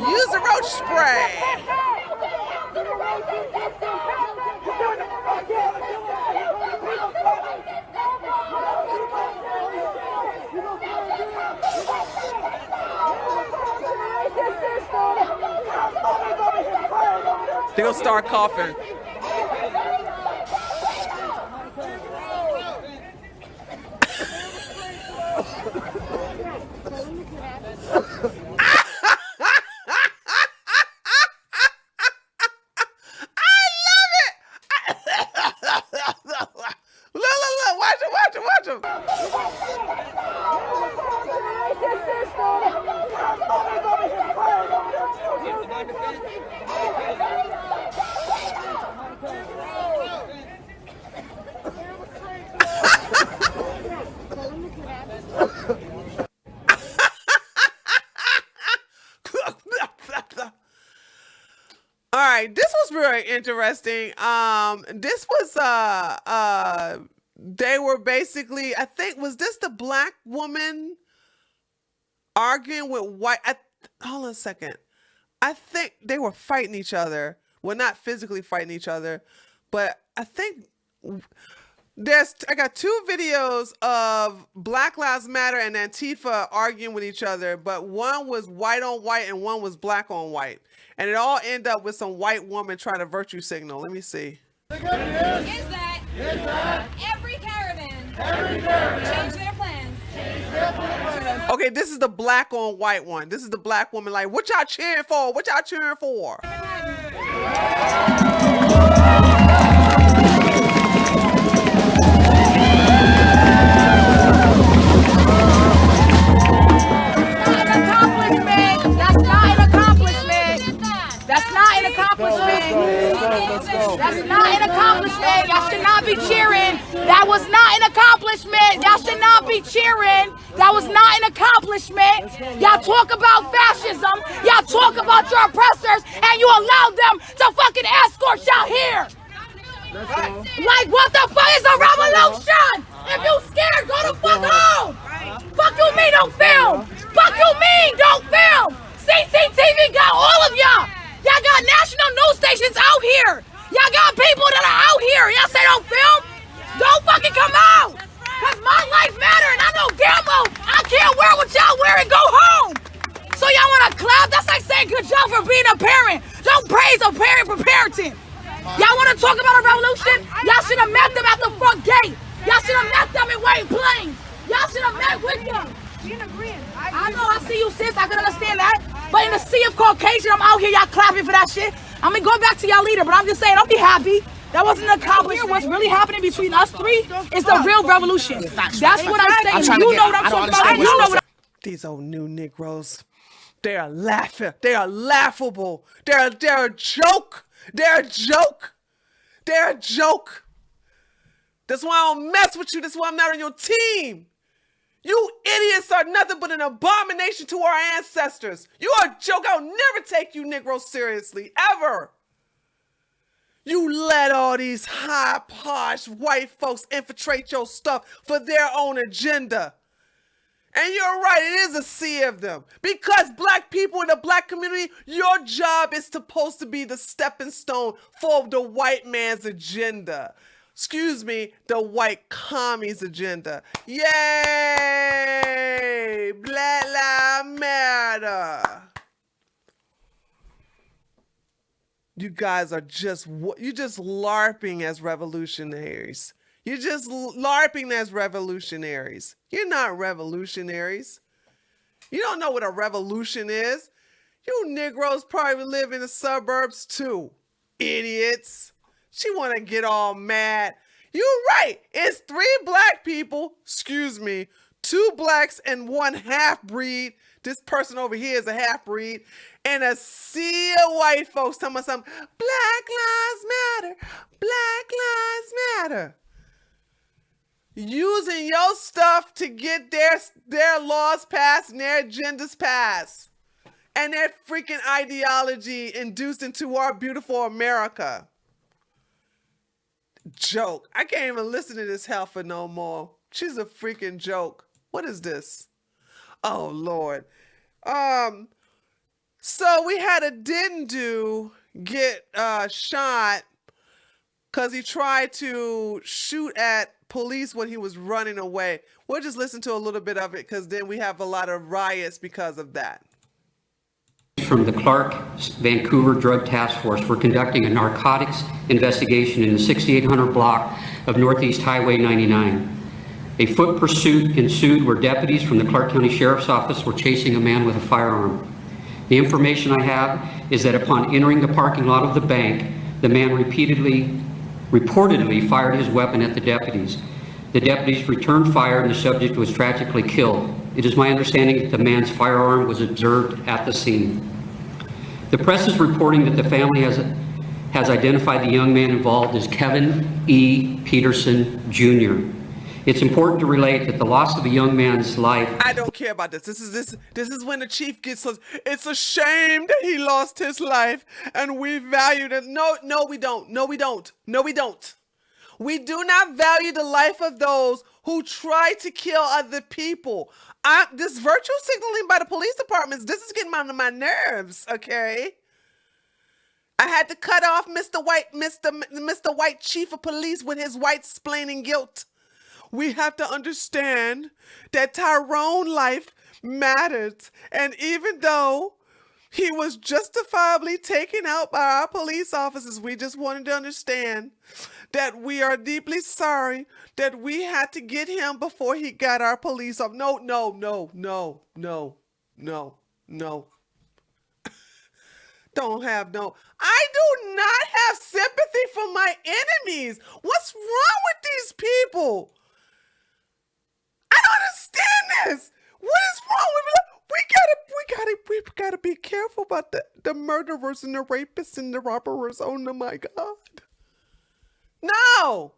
Use the roach spray! They're gonna start coughing. All right, this was very interesting. This was they were basically, I think, was this the black woman arguing with white? Hold on a second. I think they were fighting each other. Well, not physically fighting each other, but I think I got two videos of Black Lives Matter and Antifa arguing with each other, but one was white on white and one was black on white. And it all ended up with some white woman trying to virtue signal. Let me see. Is that every caravan change their plans. Okay, this is the black on white one. This is the black woman like, what y'all cheering for? What y'all cheering for? That's not an accomplishment. Y'all should not be cheering. That was not an accomplishment. Y'all should not be cheering. That was not an accomplishment. Y'all talk about fascism. Y'all talk about your oppressors, and you allowed them to fucking escort y'all here. Like, what the fuck is a revolution? If you scared, go the fuck home. Fuck you mean don't film? Fuck you mean don't film? CCTV got all of y'all. Y'all got national news stations out here. Y'all got people that are out here. Y'all say don't film? Don't fucking come out. Cause my life matter and I know damn well I can't wear what y'all wear and go home. So y'all wanna clap? That's like saying good job for being a parent. Don't praise a parent for parenting. Y'all wanna talk about a revolution? Y'all should have met them at the front gate. Y'all should have met them in white planes. Y'all should have met with them. I know, I see you, sis. I can understand that. But in the sea of Caucasian, I'm out here, y'all clapping for that shit. I mean, going back to y'all leader, but I'm just saying, don't be happy. That wasn't an accomplishment. What's really happening between us three is the real revolution. That's what I'm saying. You know what I'm talking about. You know what These old new Negroes, they are laughing. They are laughable. They're a joke. They're a joke. They're a joke. That's why I don't mess with you. That's why I'm not on your team. You idiots are nothing but an abomination to our ancestors. You are a joke. I'll never take you Negroes seriously, ever. You let all these high posh white folks infiltrate your stuff for their own agenda. And you're right, it is a sea of them. Because black people in the black community, your job is supposed to be the stepping stone for the white man's agenda. Excuse me, the white commie's agenda. Yay! Black Lives Matter. You guys are just LARPing as revolutionaries. You're just LARPing as revolutionaries. You're not revolutionaries. You don't know what a revolution is. You Negroes probably live in the suburbs too. Idiots. She want to get all mad. You're right. It's 3 black people, excuse me, 2 blacks and 1 half-breed. This person over here is a half-breed. And a sea of white folks talking about something. Black Lives Matter. Black Lives Matter. Using your stuff to get their laws passed and their agendas passed. And their freaking ideology induced into our beautiful America. Joke. I can't even listen to this heifer no more. She's a freaking joke. What is this? Oh, Lord. So we had a didn't do get shot because he tried to shoot at police when he was running away. We'll just listen to a little bit of it because then we have a lot of riots because of that. From the Clark Vancouver Drug Task Force, we're conducting a narcotics investigation in the 6800 block of Northeast Highway 99. A foot pursuit ensued where deputies from the Clark County Sheriff's Office were chasing a man with a firearm. The information I have is that upon entering the parking lot of the bank, the man reportedly fired his weapon at the deputies. The deputies returned fire and the subject was tragically killed. It is my understanding that the man's firearm was observed at the scene. The press is reporting that the family has identified the young man involved as Kevin E. Peterson, Jr. It's important to relate that the loss of a young man's life. I don't care about this. This is when the chief gets us. It's a shame that he lost his life and we valued it. No, we don't. No, we don't. No, we don't. We do not value the life of those who try to kill other people. This virtual signaling by the police departments, this is getting on my nerves, okay? I had to cut off Mr. White Chief of Police with his white splaining guilt. We have to understand that Tyrone life matters. And even though he was justifiably taken out by our police officers, we just wanted to understand that we are deeply sorry that we had to get him before he got our police off. No. I do not have sympathy for my enemies. What's wrong with these people? I don't understand this. What is wrong with me? We gotta be careful about the murderers and the rapists and the robbers. Oh my God. No.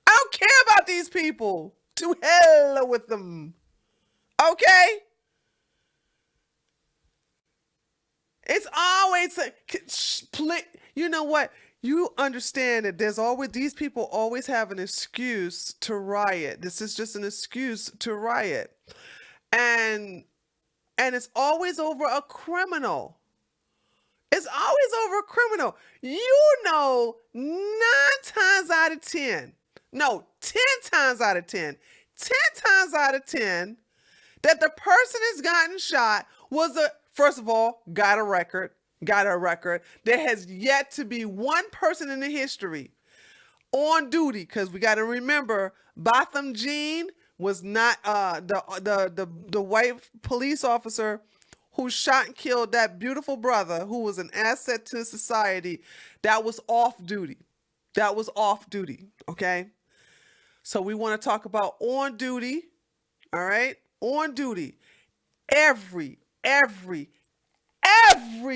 I don't care about these people. To hell with them. Okay? It's always, you know what? You understand that there's always, these people always have an excuse to riot. This is just an excuse to riot. And it's always over a criminal. It's always over a criminal. You know, 9 times out of 10, no, 10 times out of 10, 10 times out of 10, that the person that's gotten shot was first of all, got a record. There has yet to be one person in the history on duty, because we got to remember, Botham Jean was not the white police officer who shot and killed that beautiful brother who was an asset to society. That was off duty. Okay? So we want to talk about on duty, all right? On duty. Every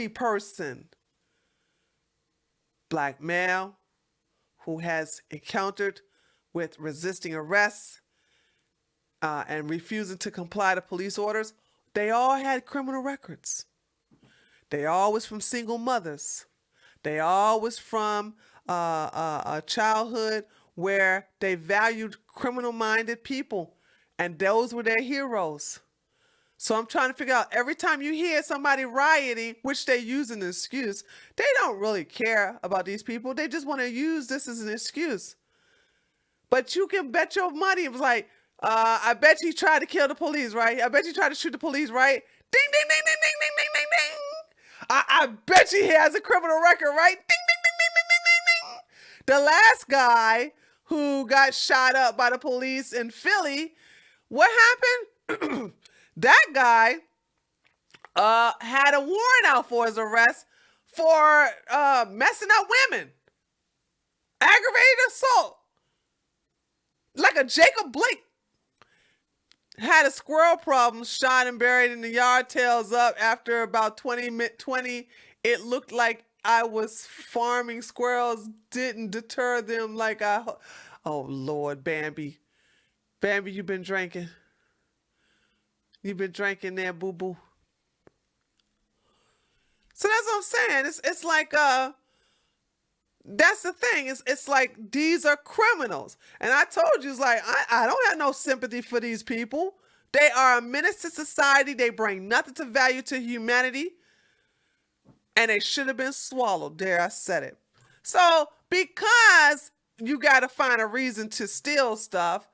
person, black male, who has encountered with resisting arrest and refusing to comply to police orders, they all had criminal records. They all was from single mothers. They all was from a childhood where they valued criminal-minded people, and those were their heroes. So I'm trying to figure out, every time you hear somebody rioting, which they use an excuse, they don't really care about these people. They just want to use this as an excuse. But you can bet your money, it was like, I bet he tried to kill the police, right? I bet he tried to shoot the police, right? Ding, ding, ding, ding, ding, ding, ding, ding, ding. I bet he has a criminal record, right? Ding, ding, ding, ding, ding, ding, ding, ding. The last guy who got shot up by the police in Philly, what happened? That guy had a warrant out for his arrest for messing up women. Aggravated assault. Like a Jacob Blake. Had a squirrel problem, shot and buried in the yard, tails up. After about 20, it looked like I was farming squirrels. Didn't deter them like oh Lord, Bambi. Bambi, you've been drinking. You've been drinking there, boo-boo. So that's what I'm saying. It's like, that's the thing. It's like, these are criminals. And I told you, it's like, I don't have no sympathy for these people. They are a menace to society. They bring nothing to value to humanity. And they should have been swallowed. There, I said it. So, because you got to find a reason to steal stuff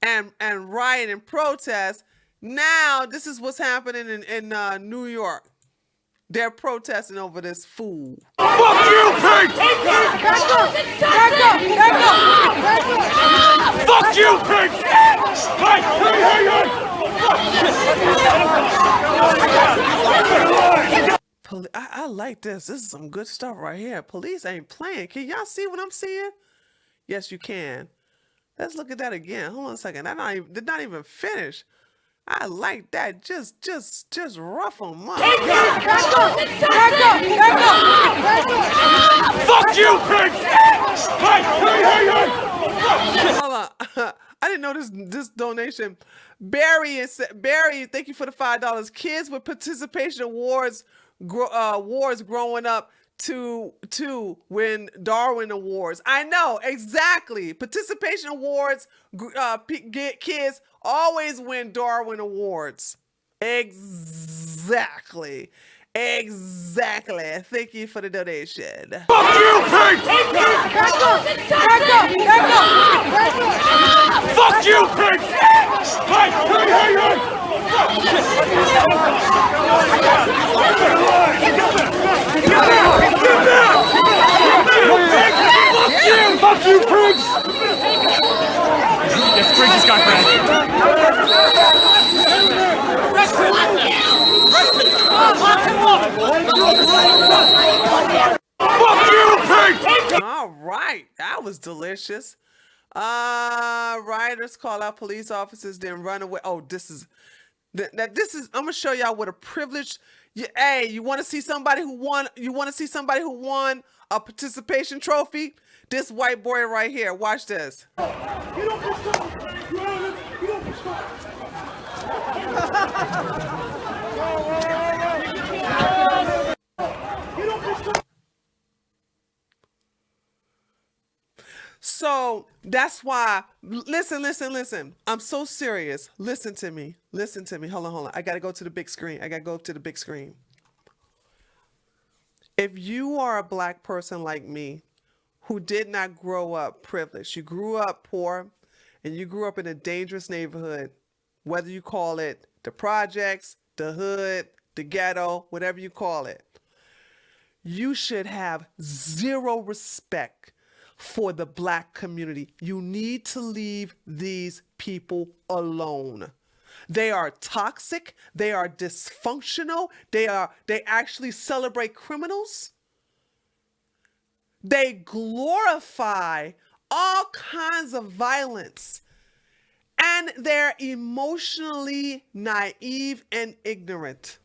and riot and protest, now, this is what's happening in New York. They're protesting over this food. Fuck you, pig! Fuck you, pig! I like this. This is some good stuff right here. Police ain't playing. Can y'all see what I'm seeing? Yes, you can. Let's look at that again. Hold on a second. Did not even finish. I like that. Just rough them up. Fuck you, pig! Hold on. I didn't know this donation. Barry, thank you for the $5. Kids with participation awards growing up to win Darwin Awards. I know, exactly. Participation awards, kids always win Darwin Awards. Exactly. Thank you for the donation. Fuck you, pig! Fuck you, pig! Fuck you, pigs! Yes, Briggs just got cracked. Fuck you, pig! All right, that was delicious. Rioters call out police officers, then run away. Oh, this is. I'm gonna show y'all what a privileged. Hey, you want to see somebody who won? You want to see somebody who won a participation trophy? This white boy right here. Watch this. So that's why, listen. I'm so serious. Listen to me. Hold on. I got to go to the big screen. If you are a black person like me who did not grow up privileged, you grew up poor and you grew up in a dangerous neighborhood, whether you call it the projects, the hood, the ghetto, whatever you call it, you should have zero respect for the black community. You need to leave these people alone. They are toxic. They are dysfunctional. They actually celebrate criminals. They glorify all kinds of violence. And they're emotionally naive and ignorant.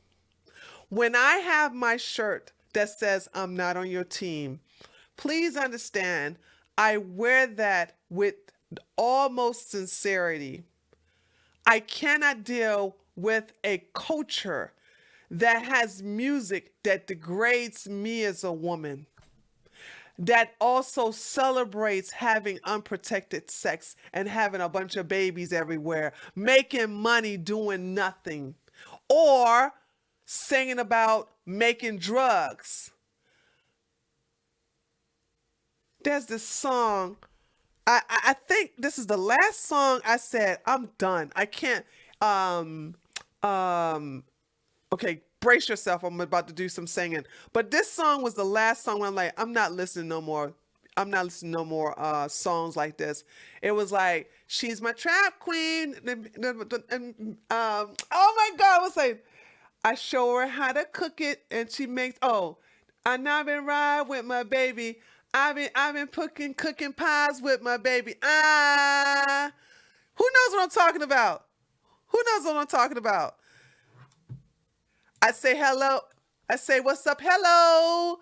When I have my shirt that says I'm not on your team, please understand, I wear that with almost sincerity. I cannot deal with a culture that has music that degrades me as a woman, that also celebrates having unprotected sex and having a bunch of babies everywhere, making money doing nothing, or singing about making drugs. There's this song, I think this is the last song I said, I'm done. I can't, okay, brace yourself. I'm about to do some singing. But this song was the last song when I'm like, I'm not listening no more. Songs like this. It was like, she's my trap queen. Oh my God, what's like, I show her how to cook it and she makes, I now been ride with my baby. I've been cooking pies with my baby. Who knows what I'm talking about? I say hello. I say, what's up? Hello.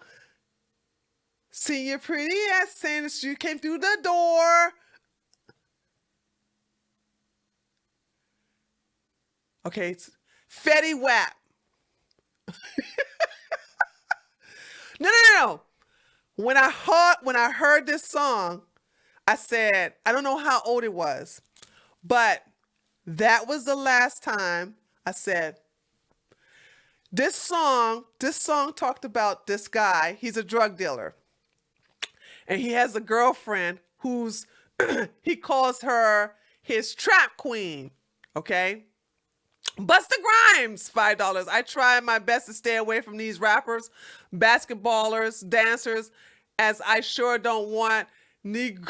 See your pretty ass saying that you came through the door. Okay, it's Fetty Wap. No. When I heard this song, I said, I don't know how old it was, but that was the last time I said, this song talked about this guy. He's a drug dealer. And he has a girlfriend who's, he calls her his trap queen. Okay. Busta Rhymes, $5. I try my best to stay away from these rappers, basketballers, dancers, as I sure don't want Negro.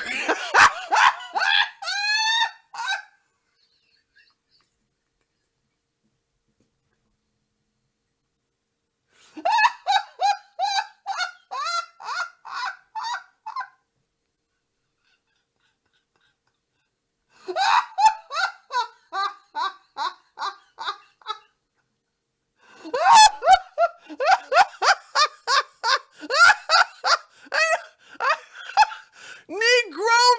Negro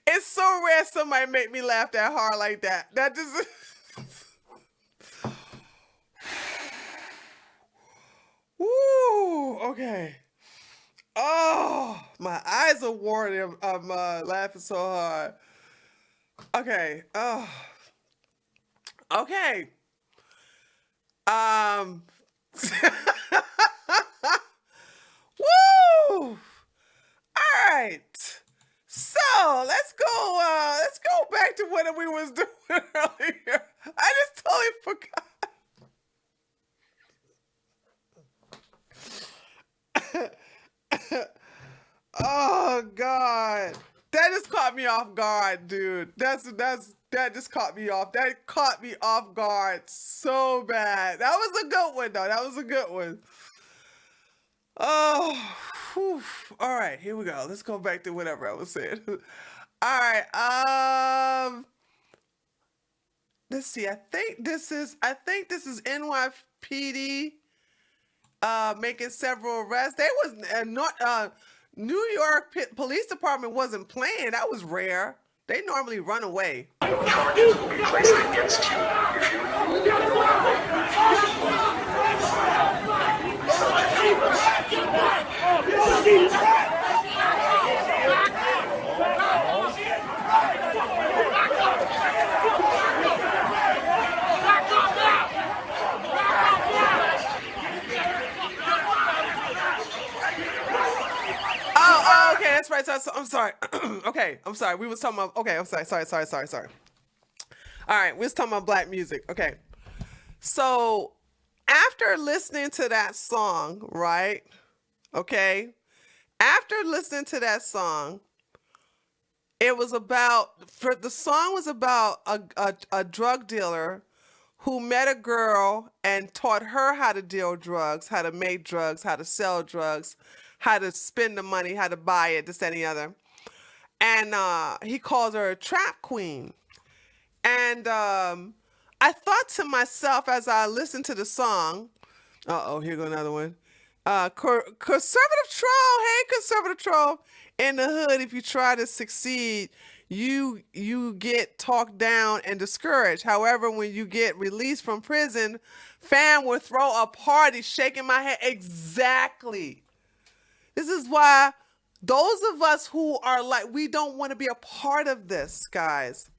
It's so rare somebody make me laugh that hard like that. That just... Woo! Okay. Oh, my eyes are watering. I'm laughing so hard. Okay. Oh. Okay. Woo! All right. So let's go back to what we was doing earlier. I just totally forgot. Oh God. That just caught me off guard, dude. That just caught me off. That caught me off guard so bad. That was a good one though. That was a good one. Oh, whew. All right, here we go. Let's go back to whatever I was saying. All right, let's see. I think this is NYPD making several arrests. They was not New York Police Department wasn't playing. That was rare. They normally run away. Charges will be placed against you if Oh, okay, that's right. So, I'm sorry. Okay, I'm sorry. We was talking about. Okay, I'm sorry. Sorry. All right, we was talking about black music. Okay, so after listening to that song, right? Okay, after listening to that song, it was about. The song was about a drug dealer who met a girl and taught her how to deal drugs, how to make drugs, how to sell drugs, how to spend the money, how to buy it, this, that, and the other. And he calls her a trap queen. And I thought to myself as I listened to the song, here go another one. Conservative troll, hey, conservative troll. In the hood, if you try to succeed, you get talked down and discouraged. However, when you get released from prison, fam will throw a party, shaking my head. Exactly. This is why those of us who are like, we don't want to be a part of this, guys.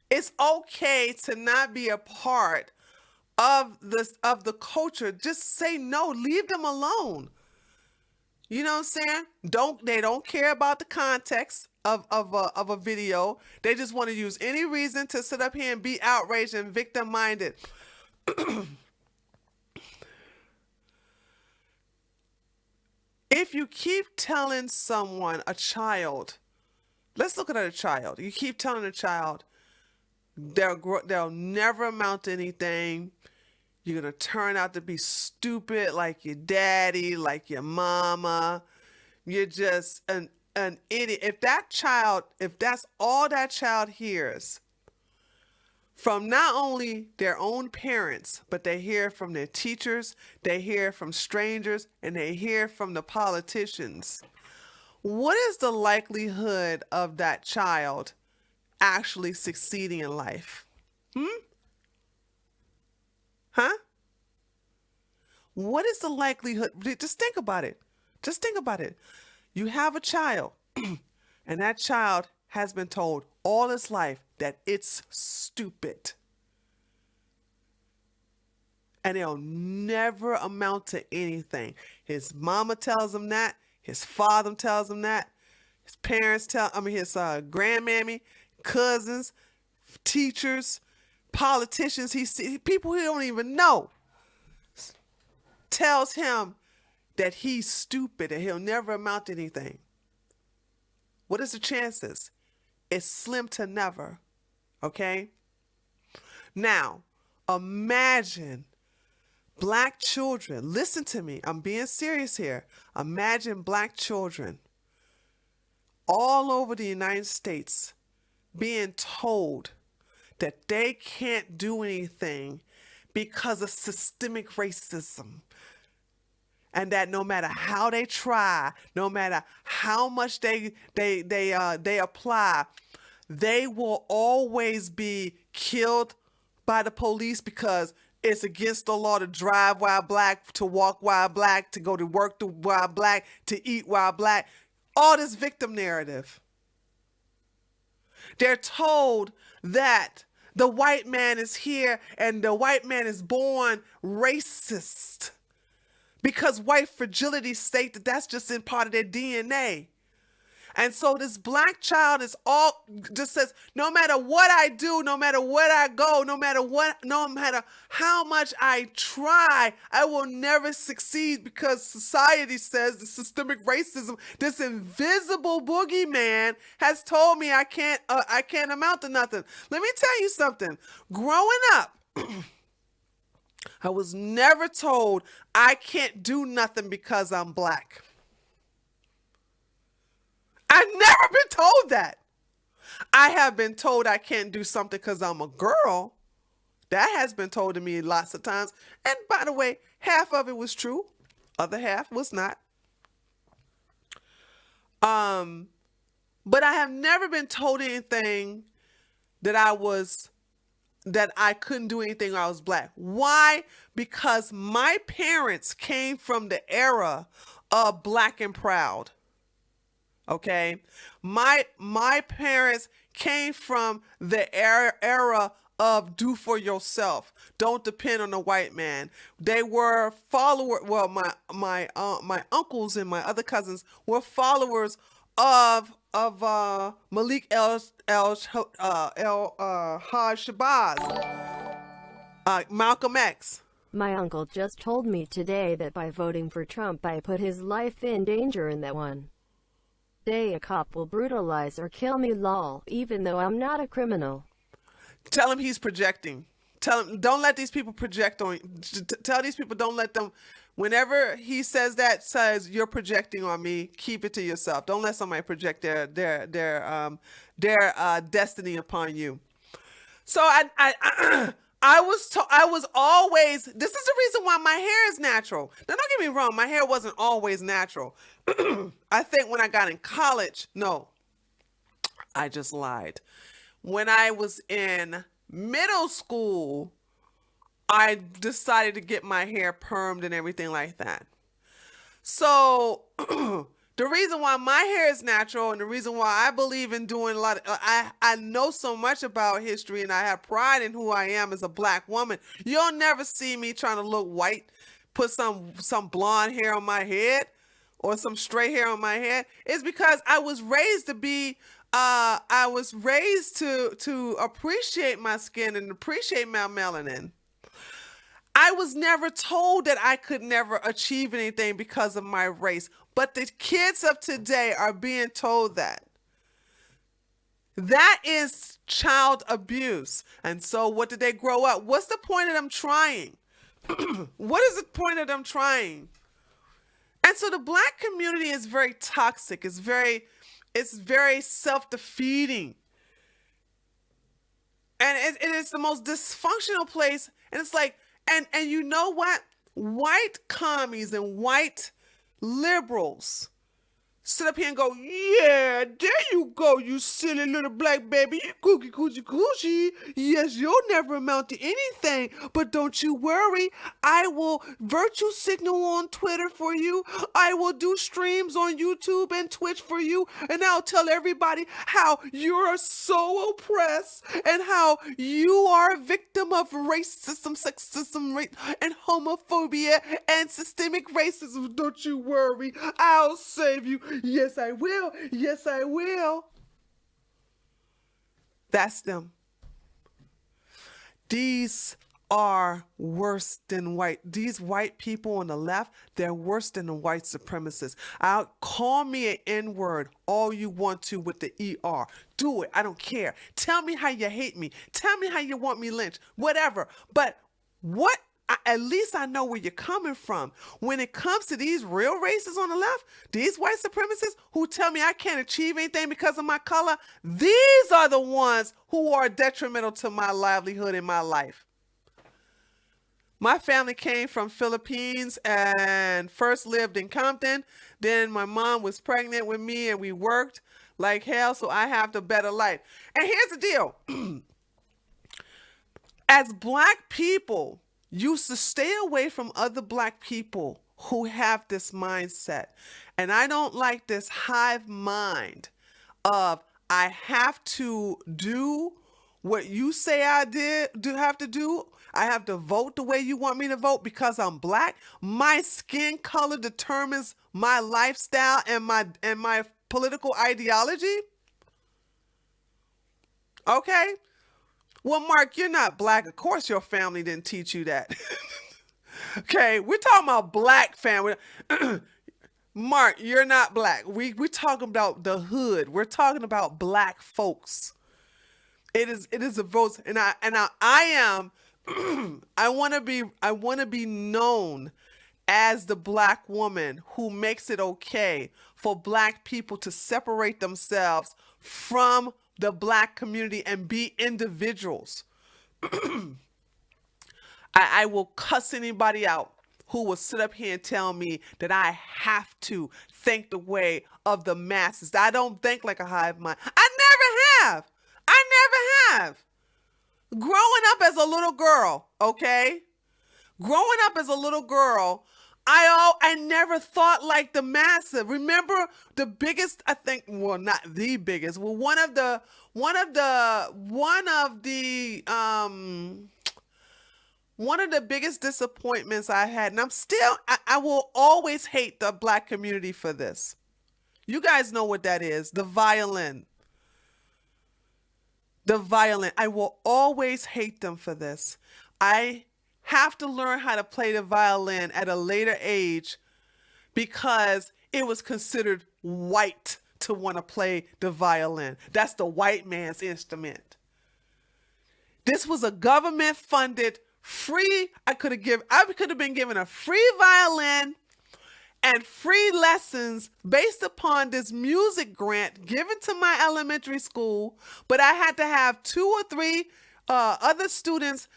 It's okay to not be a part of the culture. Just say no, leave them alone. You know what I'm saying? They don't care about the context of a video. They just want to use any reason to sit up here and be outraged and victim-minded. If you keep telling someone, a child, let's look at a child. You keep telling a child they'll never amount to anything. You're going to turn out to be stupid like your daddy, like your mama. You're just an idiot. If that's all that child hears from not only their own parents, but they hear from their teachers, they hear from strangers, and they hear from the politicians, what is the likelihood of that child actually succeeding in life? Huh? What is the likelihood? Just think about it. Just think about it. You have a child, and that child has been told all his life that it's stupid. And it'll never amount to anything. His mama tells him that. His father tells him that. His parents his grandmammy, cousins, teachers, politicians he sees, people he don't even know, tells him that he's stupid and he'll never amount to anything. What is the chances? It's slim to never. Okay? Now, imagine black children. Listen to me. I'm being serious here. Imagine black children all over the United States being told that they can't do anything because of systemic racism. and that no matter how they try, no matter how much they apply, they will always be killed by the police because it's against the law to drive while black, to walk while black, to go to work while black, to eat while black. All this victim narrative. They're told that the white man is here and the white man is born racist because white fragility state that that's just in part of their DNA. And so this black child is all just says, no matter what I do, no matter what I go, no matter how much I try, I will never succeed because society says the systemic racism, this invisible boogeyman has told me I can't amount to nothing. Let me tell you something. Growing up, I was never told I can't do nothing because I'm black. I've never been told that. I have been told I can't do something because I'm a girl. That has been told to me lots of times. And by the way, half of it was true. Other half was not. But I have never been told anything that I couldn't do anything when I was black. Why? Because my parents came from the era of black and proud. Okay, my parents came from the era of do for yourself. Don't depend on a white man. They were followers. Well, my uncles and my other cousins were followers of Malik Haj Shabazz, Malcolm X. My uncle just told me today that by voting for Trump, I put his life in danger in that one day a cop will brutalize or kill me, lol, even though I'm not a criminal. Tell him he's projecting. Tell him, don't let these people project on you. Tell these people, don't let them, whenever he says you're projecting on me, keep it to yourself. Don't let somebody project their destiny upon you. So I was always, this is the reason why my hair is natural. Now, don't get me wrong, my hair wasn't always natural. I think when I got in college, no, I just lied. When I was in middle school, I decided to get my hair permed and everything like that. So the reason why my hair is natural and the reason why I believe in doing a lot of, I know so much about history and I have pride in who I am as a black woman. You'll never see me trying to look white, put some blonde hair on my head or some straight hair on my head. It's because I was raised to be, I was raised to appreciate my skin and appreciate my melanin. I was never told that I could never achieve anything because of my race. But the kids of today are being told that. That is child abuse. And so what did they grow up? What's the point of them trying? What is the point of them trying? And so the black community is very toxic. It's very self-defeating. And it is the most dysfunctional place. And it's like, and you know what? White commies and white liberals sit up here and go, yeah, there you go, you silly little black baby, you cookie coochie coochie. Yes, you'll never amount to anything, but don't you worry. I will virtue signal on Twitter for you. I will do streams on YouTube and Twitch for you, and I'll tell everybody how you're so oppressed and how you are a victim of racism, sexism, and homophobia and systemic racism. Don't you worry. I'll save you. Yes, I will. Yes, I will. That's them. These are worse than white. These white people on the left, they're worse than the white supremacists. Call me an N-word all you want to with the ER. Do it. I don't care. Tell me how you hate me. Tell me how you want me lynched. Whatever. But at least I know where you're coming from. When it comes to these real racists on the left, these white supremacists who tell me I can't achieve anything because of my color, these are the ones who are detrimental to my livelihood in my life. My family came from Philippines and first lived in Compton. Then my mom was pregnant with me and we worked like hell, so I have the better life. And here's the deal. As black people, used to stay away from other black people who have this mindset. And I don't like this hive mind of I have to do what you say I have to do. I have to vote the way you want me to vote because I'm black. My skin color determines my lifestyle and my political ideology. Okay? Well, Mark, you're not black. Of course your family didn't teach you that. Okay, we're talking about black family. Mark, you're not black. We're talking about the hood. We're talking about black folks. It is a vote, and I am I want to be known as the black woman who makes it okay for black people to separate themselves from the black community and be individuals. I will cuss anybody out who will sit up here and tell me that I have to think the way of the masses. I don't think like a hive mind. I never have. Growing up as a little girl, okay? Growing up as a little girl, I never thought like the masses. Remember the biggest, I think, well, not the biggest, well, one of the biggest disappointments I had, and I will always hate the black community for this. You guys know what that is, the violin. The violin. I will always hate them for this. I have to learn how to play the violin at a later age because it was considered white to want to play the violin. That's the white man's instrument. This was a government funded free. I could have been given a free violin and free lessons based upon this music grant given to my elementary school, but I had to have 2 or 3 other students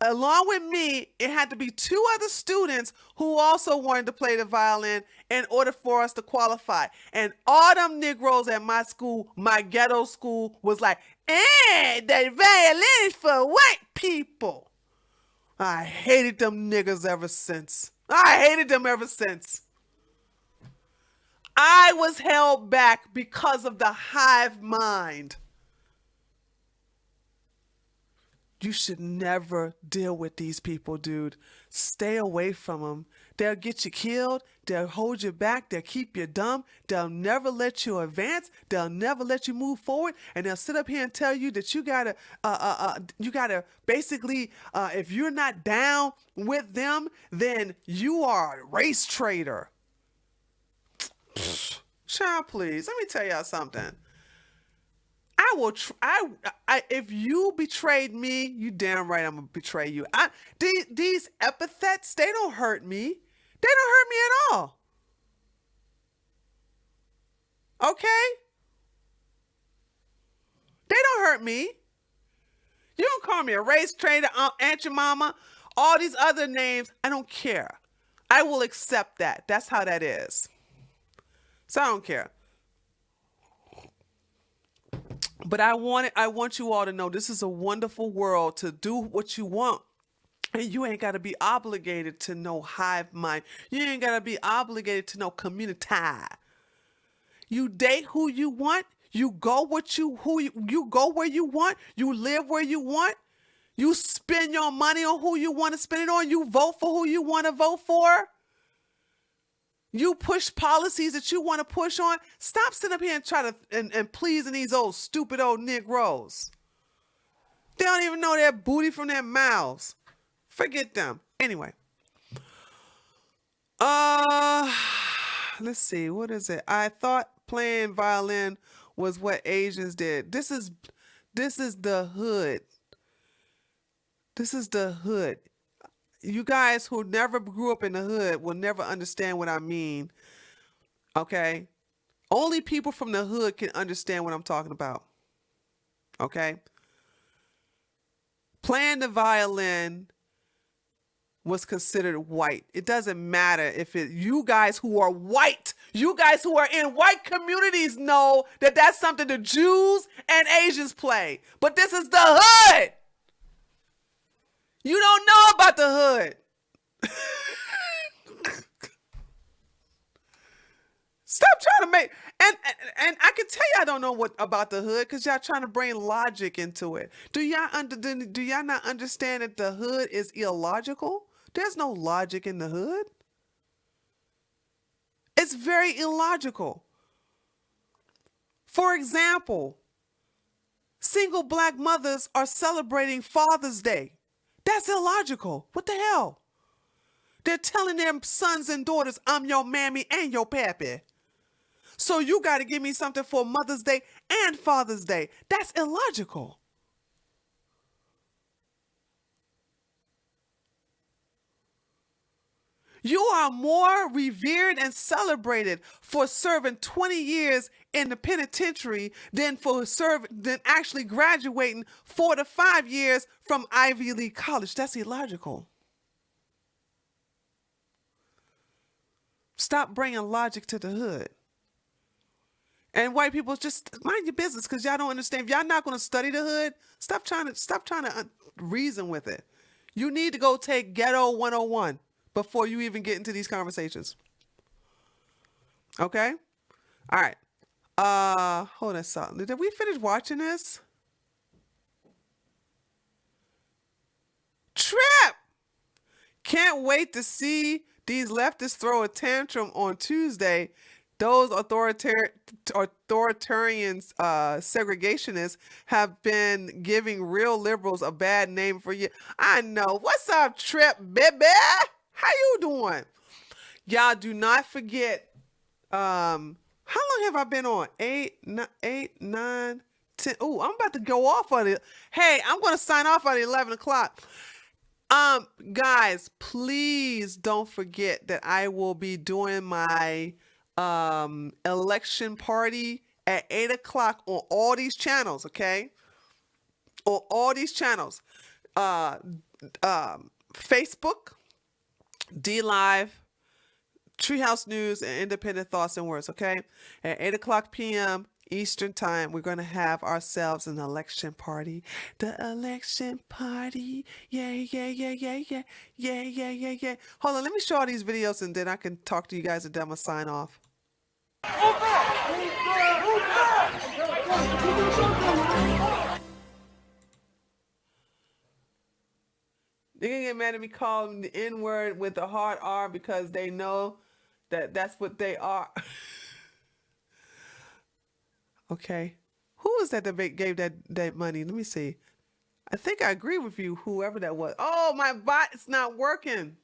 along with me. It had to be 2 other students who also wanted to play the violin in order for us to qualify. And all them Negroes at my school, my ghetto school, was like, the violin is for white people. I hated them niggas ever since. I was held back because of the hive mind. You should never deal with these people, dude. Stay away from them. They'll get you killed. They'll hold you back. They'll keep you dumb. They'll never let you advance. They'll never let you move forward. And they'll sit up here and tell you that you gotta basically, if you're not down with them, then you are a race traitor. Child, please. Let me tell y'all something. If you betrayed me, you damn right I'm gonna betray you. These epithets, they don't hurt me. They don't hurt me at all. Okay? They don't hurt me. You don't call me a race traitor, Aunt your mama, all these other names. I don't care. I will accept that. That's how that is. So I don't care. But I want you all to know this is a wonderful world to do what you want. And you ain't got to be obligated to no hive mind. You ain't got to be obligated to no community. You date who you want. You go you go where you want. You live where you want. You spend your money on who you want to spend it on. You vote for who you want to vote for. You push policies that you want to push on. Stop sitting up here and try to and pleasing these old stupid old Negroes. They don't even know their booty from their mouths. Forget them. Anyway. Let's see. What is it? I thought playing violin was what Asians did. This is the hood. This is the hood. You guys who never grew up in the hood will never understand what I mean. Okay? Only people from the hood can understand what I'm talking about. Okay? Playing the violin was considered white. It doesn't matter if you guys who are white, you guys who are in white communities know that that's something the Jews and Asians play. But this is the hood. You don't know about the hood. Stop trying to make, and I can tell y'all don't know what about the hood because y'all trying to bring logic into it. Do y'all not understand that the hood is illogical? There's no logic in the hood. It's very illogical. For example, single black mothers are celebrating Father's Day. That's illogical. What the hell? They're telling their sons and daughters, I'm your mammy and your pappy. So you got to give me something for Mother's Day and Father's Day. That's illogical. You are more revered and celebrated for serving 20 years in the penitentiary than actually graduating 4 to 5 years from Ivy League college. That's illogical. Stop bringing logic to the hood. And white people, just mind your business because y'all don't understand. If y'all not going to study the hood, stop trying to reason with it. You need to go take Ghetto 101 before you even get into these conversations. Okay? All right. Hold on a second. Did we finish watching this? Trip! Can't wait to see these leftists throw a tantrum on Tuesday. Those authoritarian segregationists have been giving real liberals a bad name for years. I know. What's up, Trip, baby? How you doing? Y'all do not forget. How long have I been on? 8, 9, 10. Oh, I'm about to go off on it. Hey, I'm going to sign off at 11 o'clock. Guys, please don't forget that I will be doing my election party at 8 o'clock on all these channels, okay? On all these channels. Facebook, DLive, Treehouse News, and Independent Thoughts and Words, okay? At 8 o'clock p.m. Eastern Time, we're going to have ourselves an election party. The election party. Yeah, yeah, yeah, yeah, yeah. Yeah, yeah, yeah, yeah. Hold on, let me show all these videos and then I can talk to you guys and then I'm going to sign off. They're going to get mad at me calling the N-word with a hard R because they know that that's what they are. Okay. Who was that gave that money? Let me see. I think I agree with you, whoever that was. Oh, my bot is not working.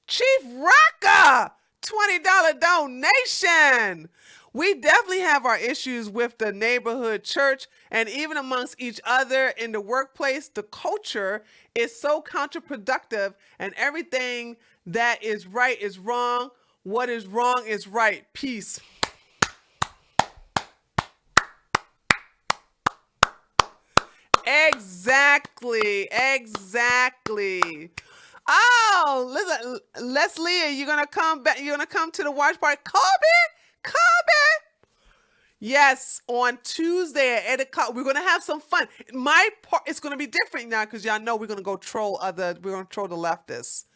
Chief Rocka, $20 donation. We definitely have our issues with the neighborhood church and even amongst each other in the workplace. The culture is so counterproductive and everything that is right is wrong. What is wrong is right. Peace. Exactly. Oh, listen, Leslie, you're gonna come back. You're gonna come to the watch party. Kobe. Yes, on Tuesday at 8 o'clock, we're gonna have some fun. My part, it's gonna be different now because y'all know we're gonna go troll we're gonna troll the leftists.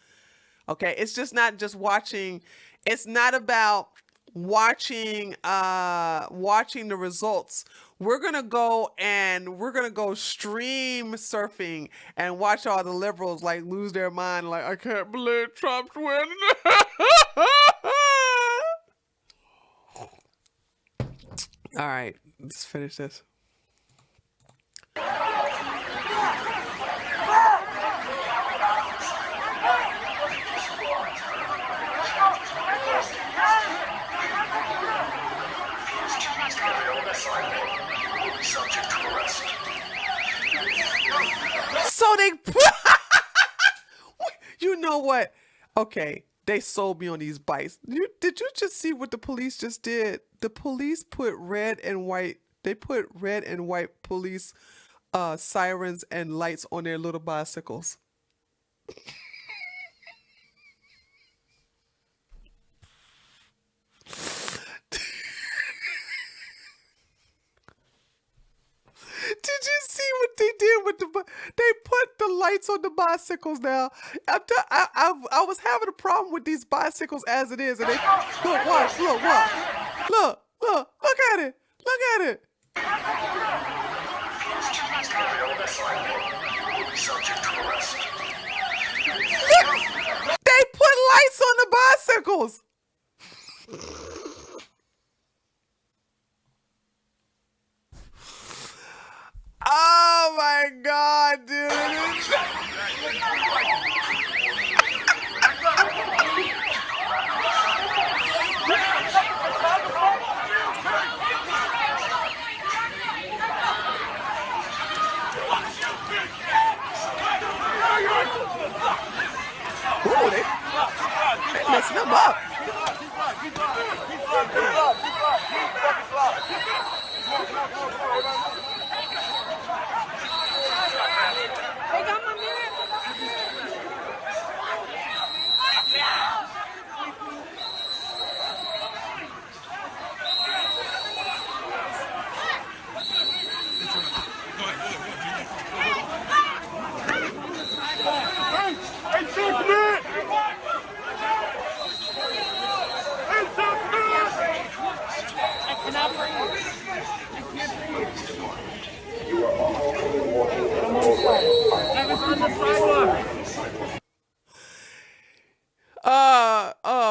Okay, it's just not just watching. It's not about watching the results. We're gonna go stream surfing and watch all the liberals like lose their mind. Like, I can't believe Trump's winning. All right, let's finish this. So they, you know what? Okay, they sold me on these bikes. Did you just see what the police just did? The police put red and white. They put red and white police sirens and lights on their little bicycles. Did you see what they did with they put the lights on the bicycles now? I was having a problem with these bicycles as it is, and they look, watch, look at it, look at it. They put lights on the bicycles. Oh my God, dude. Ooh, they messing them up.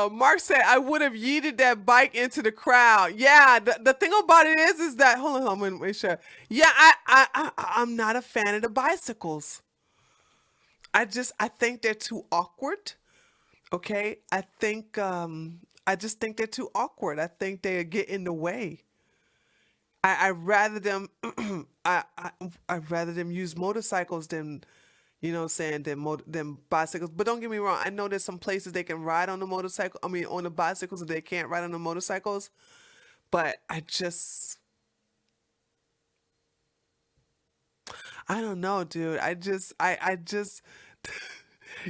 Mark said I would have yeeted that bike into the crowd. Yeah, the thing about it is that hold on, let me make sure. Yeah, I'm not a fan of the bicycles. I think they're too awkward. Okay, I just think they're too awkward. I think they get in the way. I rather them I'd rather them use motorcycles than, you know what I'm saying, than bicycles. But don't get me wrong, I know there's some places they can ride on the motorcycle, on the bicycles, and they can't ride on the motorcycles. But I don't know, dude. I just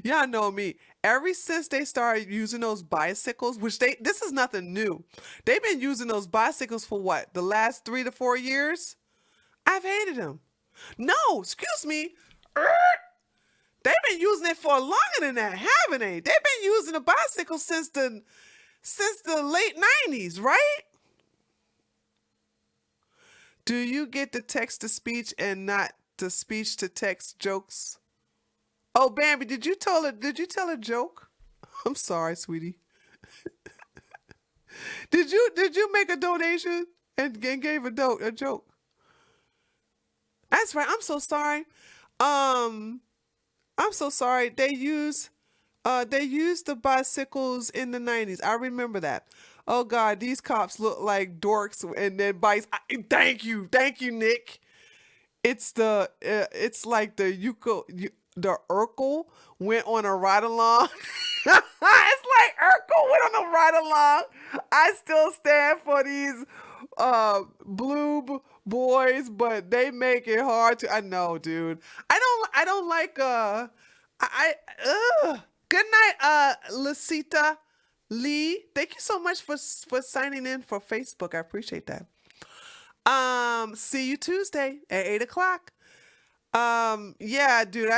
y'all know me. Ever since they started using those bicycles, which this is nothing new. They've been using those bicycles for what? The last 3 to 4 years? I've hated them. No, excuse me. They've been using it for longer than that, haven't they? They've been using a bicycle since the late 90s, right? Do you get the text to speech and not the speech to text jokes? Oh, Bambi, did you tell a joke? I'm sorry, sweetie. Did you make a donation and gave a joke? That's right. I'm so sorry. I'm so sorry. They used the bicycles in the 90s. I remember that. Oh God, these cops look like dorks and then bikes. Thank you, Nick. It's like the Urkel went on a ride along. It's like Urkel went on a ride along. I still stand for these blue boys, but they make it hard to. I know, dude. I don't like. Good night, Lasita Lee. Thank you so much for signing in for Facebook. I appreciate that. See you Tuesday at 8 o'clock. Yeah, dude,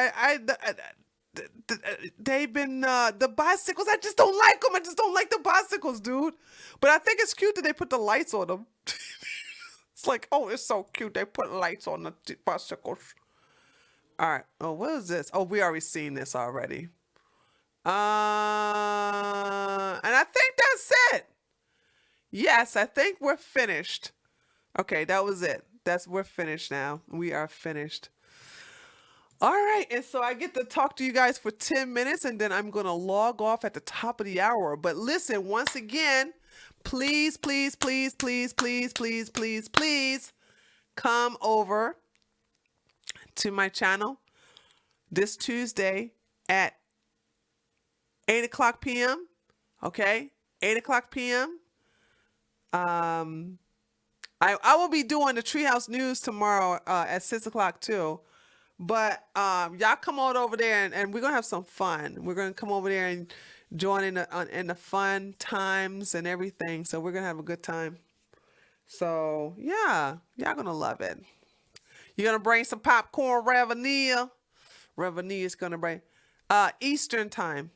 they've been, the bicycles, I just don't like them. I just don't like the bicycles, dude. But I think it's cute that they put the lights on them. It's like, oh, it's so cute. They put lights on the bicycles. All right. Oh, what is this? Oh, we already seen this already. And I think that's it. Yes, I think we're finished. Okay, that was it. We're finished now. We are finished. All right, and so I get to talk to you guys for 10 minutes, and then I'm going to log off at the top of the hour. But listen, once again, please, please, please, please, please, please, please, please come over to my channel this Tuesday at 8 o'clock p.m., okay? 8 o'clock p.m. I will be doing the Treehouse News tomorrow at 6 o'clock too. But y'all come on over there and we're going to have some fun. We're going to come over there and join in the fun times and everything. So we're going to have a good time. So, yeah, y'all going to love it. You're going to bring some popcorn, Ravenille. Ravenille is going to bring Eastern time.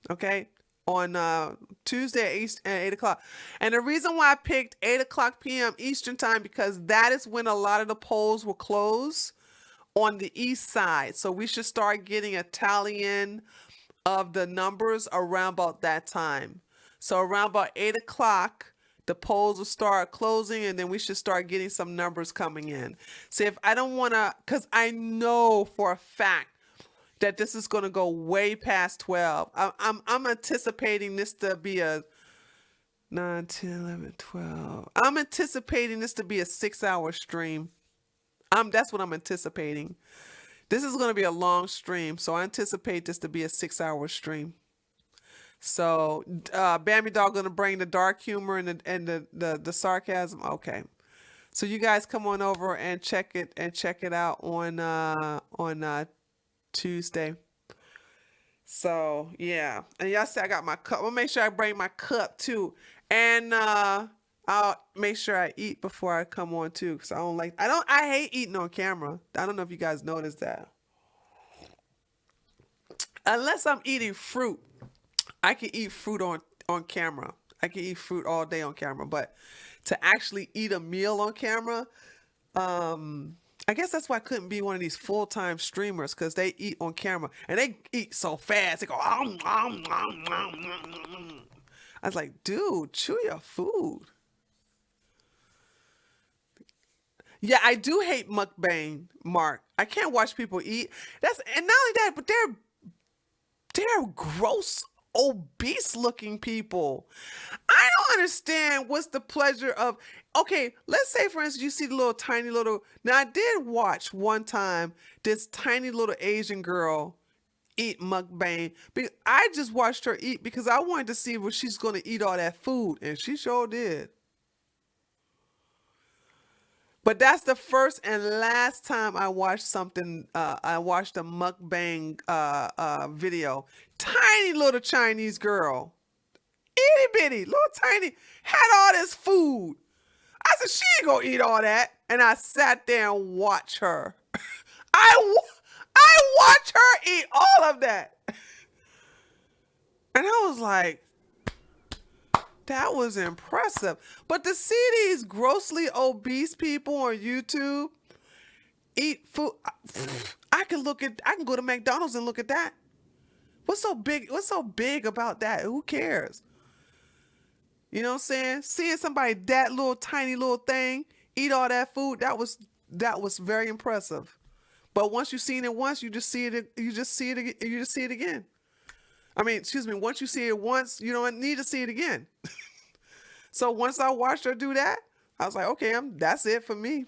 Okay? On Tuesday at 8 o'clock. And the reason why I picked 8 o'clock p.m. Eastern time, because that is when a lot of the polls will close on the east side. So we should start getting a tally in of the numbers around about that time. So around about 8 o'clock, the polls will start closing, and then we should start getting some numbers coming in. See, if I don't want to, because I know for a fact that this is going to go way past 12. I'm anticipating this to be a 9, 10, 11, 12. I'm anticipating this to be a 6-hour stream. That's what I'm anticipating. This is going to be a long stream, so I anticipate this to be a 6-hour stream. So, Bambi Dog going to bring the dark humor and the sarcasm. Okay, so you guys come on over and check it out on Tuesday. So yeah, and y'all see I got my cup. I'll make sure I bring my cup too, and I'll make sure I eat before I come on too, because I hate eating on camera. I don't know if you guys noticed that. Unless I'm eating fruit, I can eat fruit on camera. I can eat fruit all day on camera, but to actually eat a meal on camera, I guess that's why I couldn't be one of these full-time streamers, because they eat on camera and they eat so fast. They go, I was like, dude, chew your food. Yeah, I do hate mukbang, Mark. I can't watch people eat. And not only that, but they're gross, obese looking people. I don't understand what's the pleasure of, okay, let's say for instance you see the now I did watch one time this tiny little Asian girl eat mukbang. I just watched her eat because I wanted to see if she's going to eat all that food, and she sure did. But that's the first and last time I watched something. I watched a mukbang video. Tiny little Chinese girl, itty bitty, little tiny, had all this food. I said, she ain't gonna eat all that. And I sat there and watched her. I watched her eat all of that. And I was like, that was impressive. But to see these grossly obese people on YouTube eat food, I can go to McDonald's and look at that. What's so big about that? Who cares? You know what I'm saying? Seeing somebody that little tiny little thing eat all that food, that was very impressive. But once you've seen it once, you just see it again. I mean, excuse me, once you see it once, you don't need to see it again. So once I watched her do that, I was like, okay, that's it for me.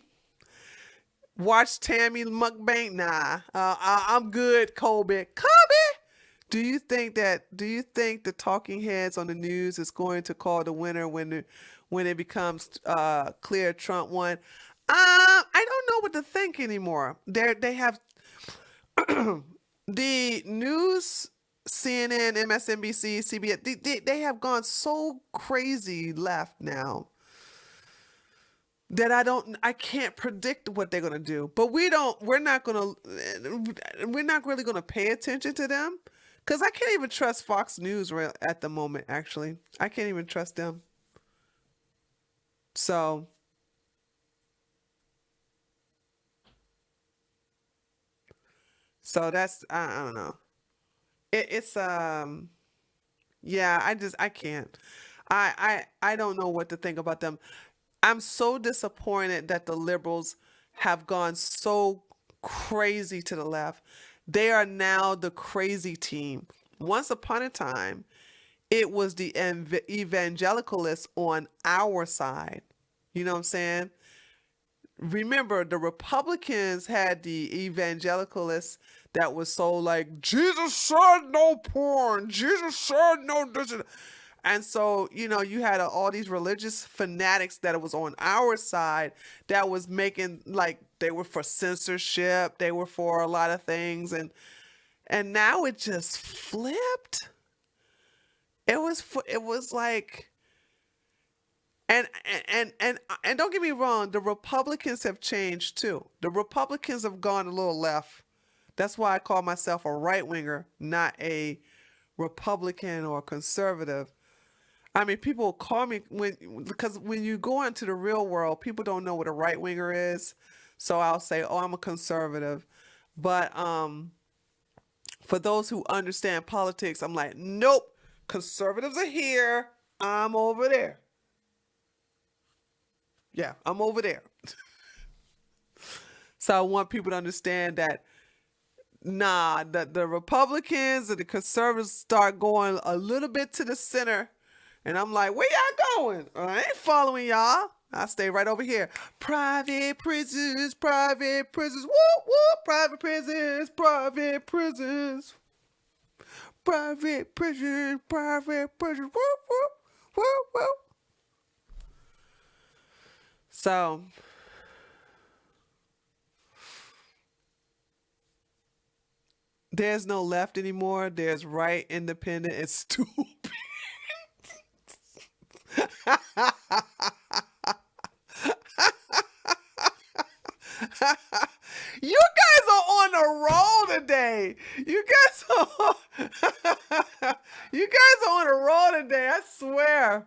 Watch Tammy mukbang? Nah, I'm good, Colby. Do you think the talking heads on the news is going to call the winner when it becomes clear Trump won? I don't know what to think anymore. They have the news, CNN, MSNBC, CBS. They have gone so crazy left now that I can't predict what they're gonna do. But we're not really gonna pay attention to them. Because I can't even trust Fox News at the moment, actually. I can't even trust them. So that's, I don't know. Yeah, I can't. I don't know what to think about them. I'm so disappointed that the liberals have gone so crazy to the left. They are now the crazy team. Once upon a time, it was the evangelicalists on our side. You know what I'm saying? Remember, the Republicans had the evangelicalists that was so like, Jesus said no porn. Jesus said no this. And so, you know, you had all these religious fanatics that was on our side that was making, like, they were for censorship, they were for a lot of things, and now it just flipped. It was like, and don't get me wrong, the Republicans have changed too. The Republicans have gone a little left. That's why I call myself a right-winger, not a Republican or conservative. I mean, people call me because when you go into the real world, people don't know what a right-winger is. So I'll say, oh, I'm a conservative. But for those who understand politics, I'm like, nope, conservatives are here. I'm over there. Yeah, I'm over there. So I want people to understand that, nah, the Republicans and the conservatives start going a little bit to the center. And I'm like, where y'all going? I ain't following y'all. I stay right over here. Private prisons, whoop, whoop, private prisons, private prisons. Private prisons, whoop, whoop, whoop, whoop. So, there's no left anymore. There's right, independent, and stupid. You guys are on a roll today. You guys are on a roll today. I swear.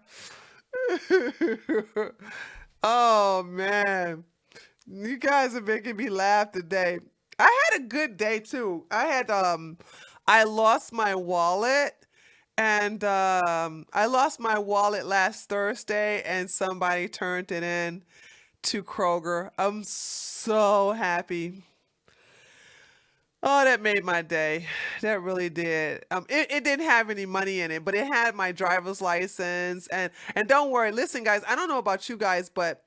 Oh man, you guys are making me laugh today. I had a good day too. I lost my wallet. And I lost my wallet last Thursday, and somebody turned it in to Kroger. I'm so happy. Oh, that made my day. That really did. It didn't have any money in it, but it had my driver's license. And don't worry, listen, guys. I don't know about you guys, but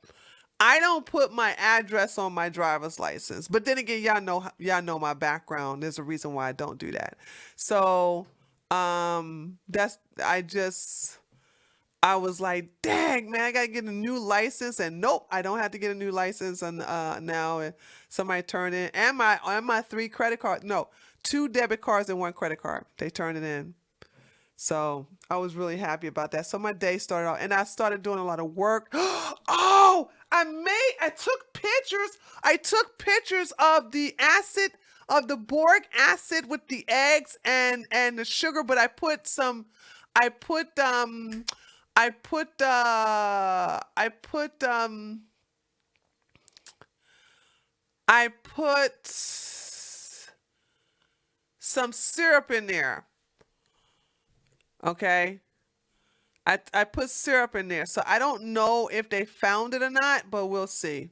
I don't put my address on my driver's license. But then again, y'all know my background. There's a reason why I don't do that. So. I was like, dang, man, I gotta get a new license, and nope, I don't have to get a new license. And now somebody turned in, and my 3 credit cards, no, 2 debit cards and 1 credit card. They turned it in. So I was really happy about that. So my day started out, and I started doing a lot of work. Oh, I took pictures. I took pictures of the acid, of the boric acid with the eggs and the sugar, but I put some syrup in there. Okay. I put syrup in there. So I don't know if they found it or not, but we'll see.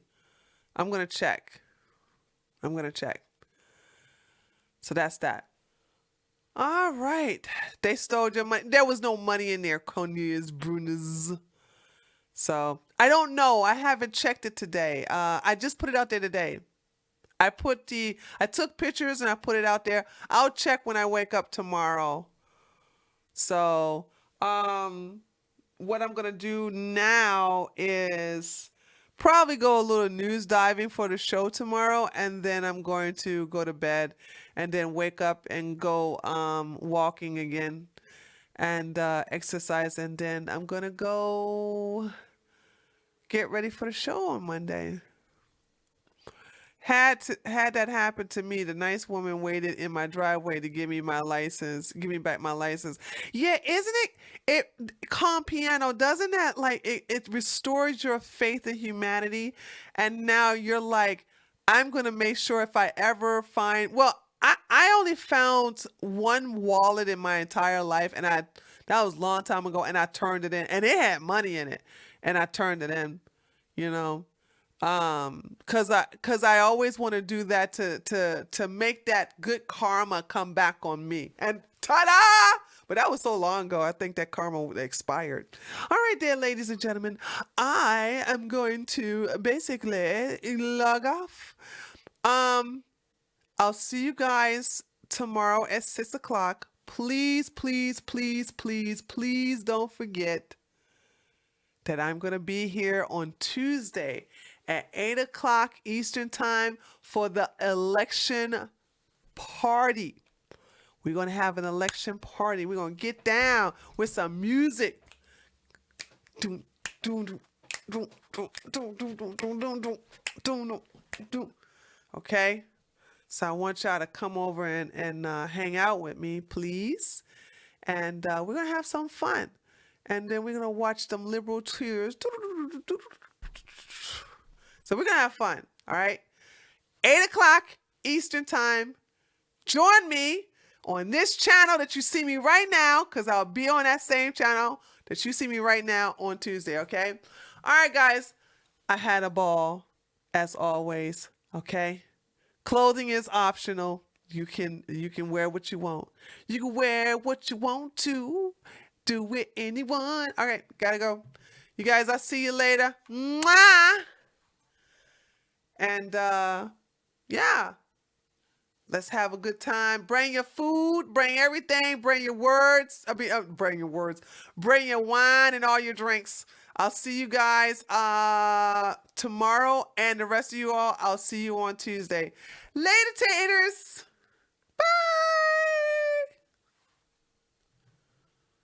I'm going to check. So that's that. All right. They stole your money. There was no money in there, Cornelius Brunes. So I don't know. I haven't checked it today. I just put it out there today. I took pictures and I put it out there. I'll check when I wake up tomorrow. So, what I'm going to do now is probably go a little news diving for the show tomorrow, and then I'm going to go to bed and then wake up and go walking again and exercise, and then I'm going to go get ready for the show on Monday. Had that happen to me, the nice woman waited in my driveway to give me my license, give me back my license. Yeah, isn't it Calm Piano, doesn't that like it restores your faith in humanity? And now you're like, I'm gonna make sure if I ever find, well, I only found 1 wallet in my entire life, and that was a long time ago, and I turned it in, and it had money in it, and I turned it in, you know. Cause I always want to do that to make that good karma come back on me. And ta-da! But that was so long ago. I think that karma expired. All right, there, ladies and gentlemen, I am going to basically log off. I'll see you guys tomorrow at 6 o'clock. please, please, please, please, please don't forget that I'm going to be here on Tuesday at 8 o'clock Eastern Time for the election party. We're going to have an election party. We're going to get down with some music. Okay? So I want y'all to come over and hang out with me, please. And we're going to have some fun. And then we're going to watch them liberal tears. So we're going to have fun, all right? 8 o'clock Eastern Time. Join me on this channel that you see me right now, because I'll be on that same channel that you see me right now on Tuesday, okay? All right, guys. I had a ball, as always, okay? Clothing is optional. You can wear what you want. You can wear what you want to. Do with anyone. All right, gotta go. You guys, I'll see you later. Mwah! And yeah, let's have a good time. Bring your food, bring everything, bring your words. Bring your words. Bring your wine and all your drinks. I'll see you guys tomorrow, and the rest of you all, I'll see you on Tuesday. Later, taters. Bye.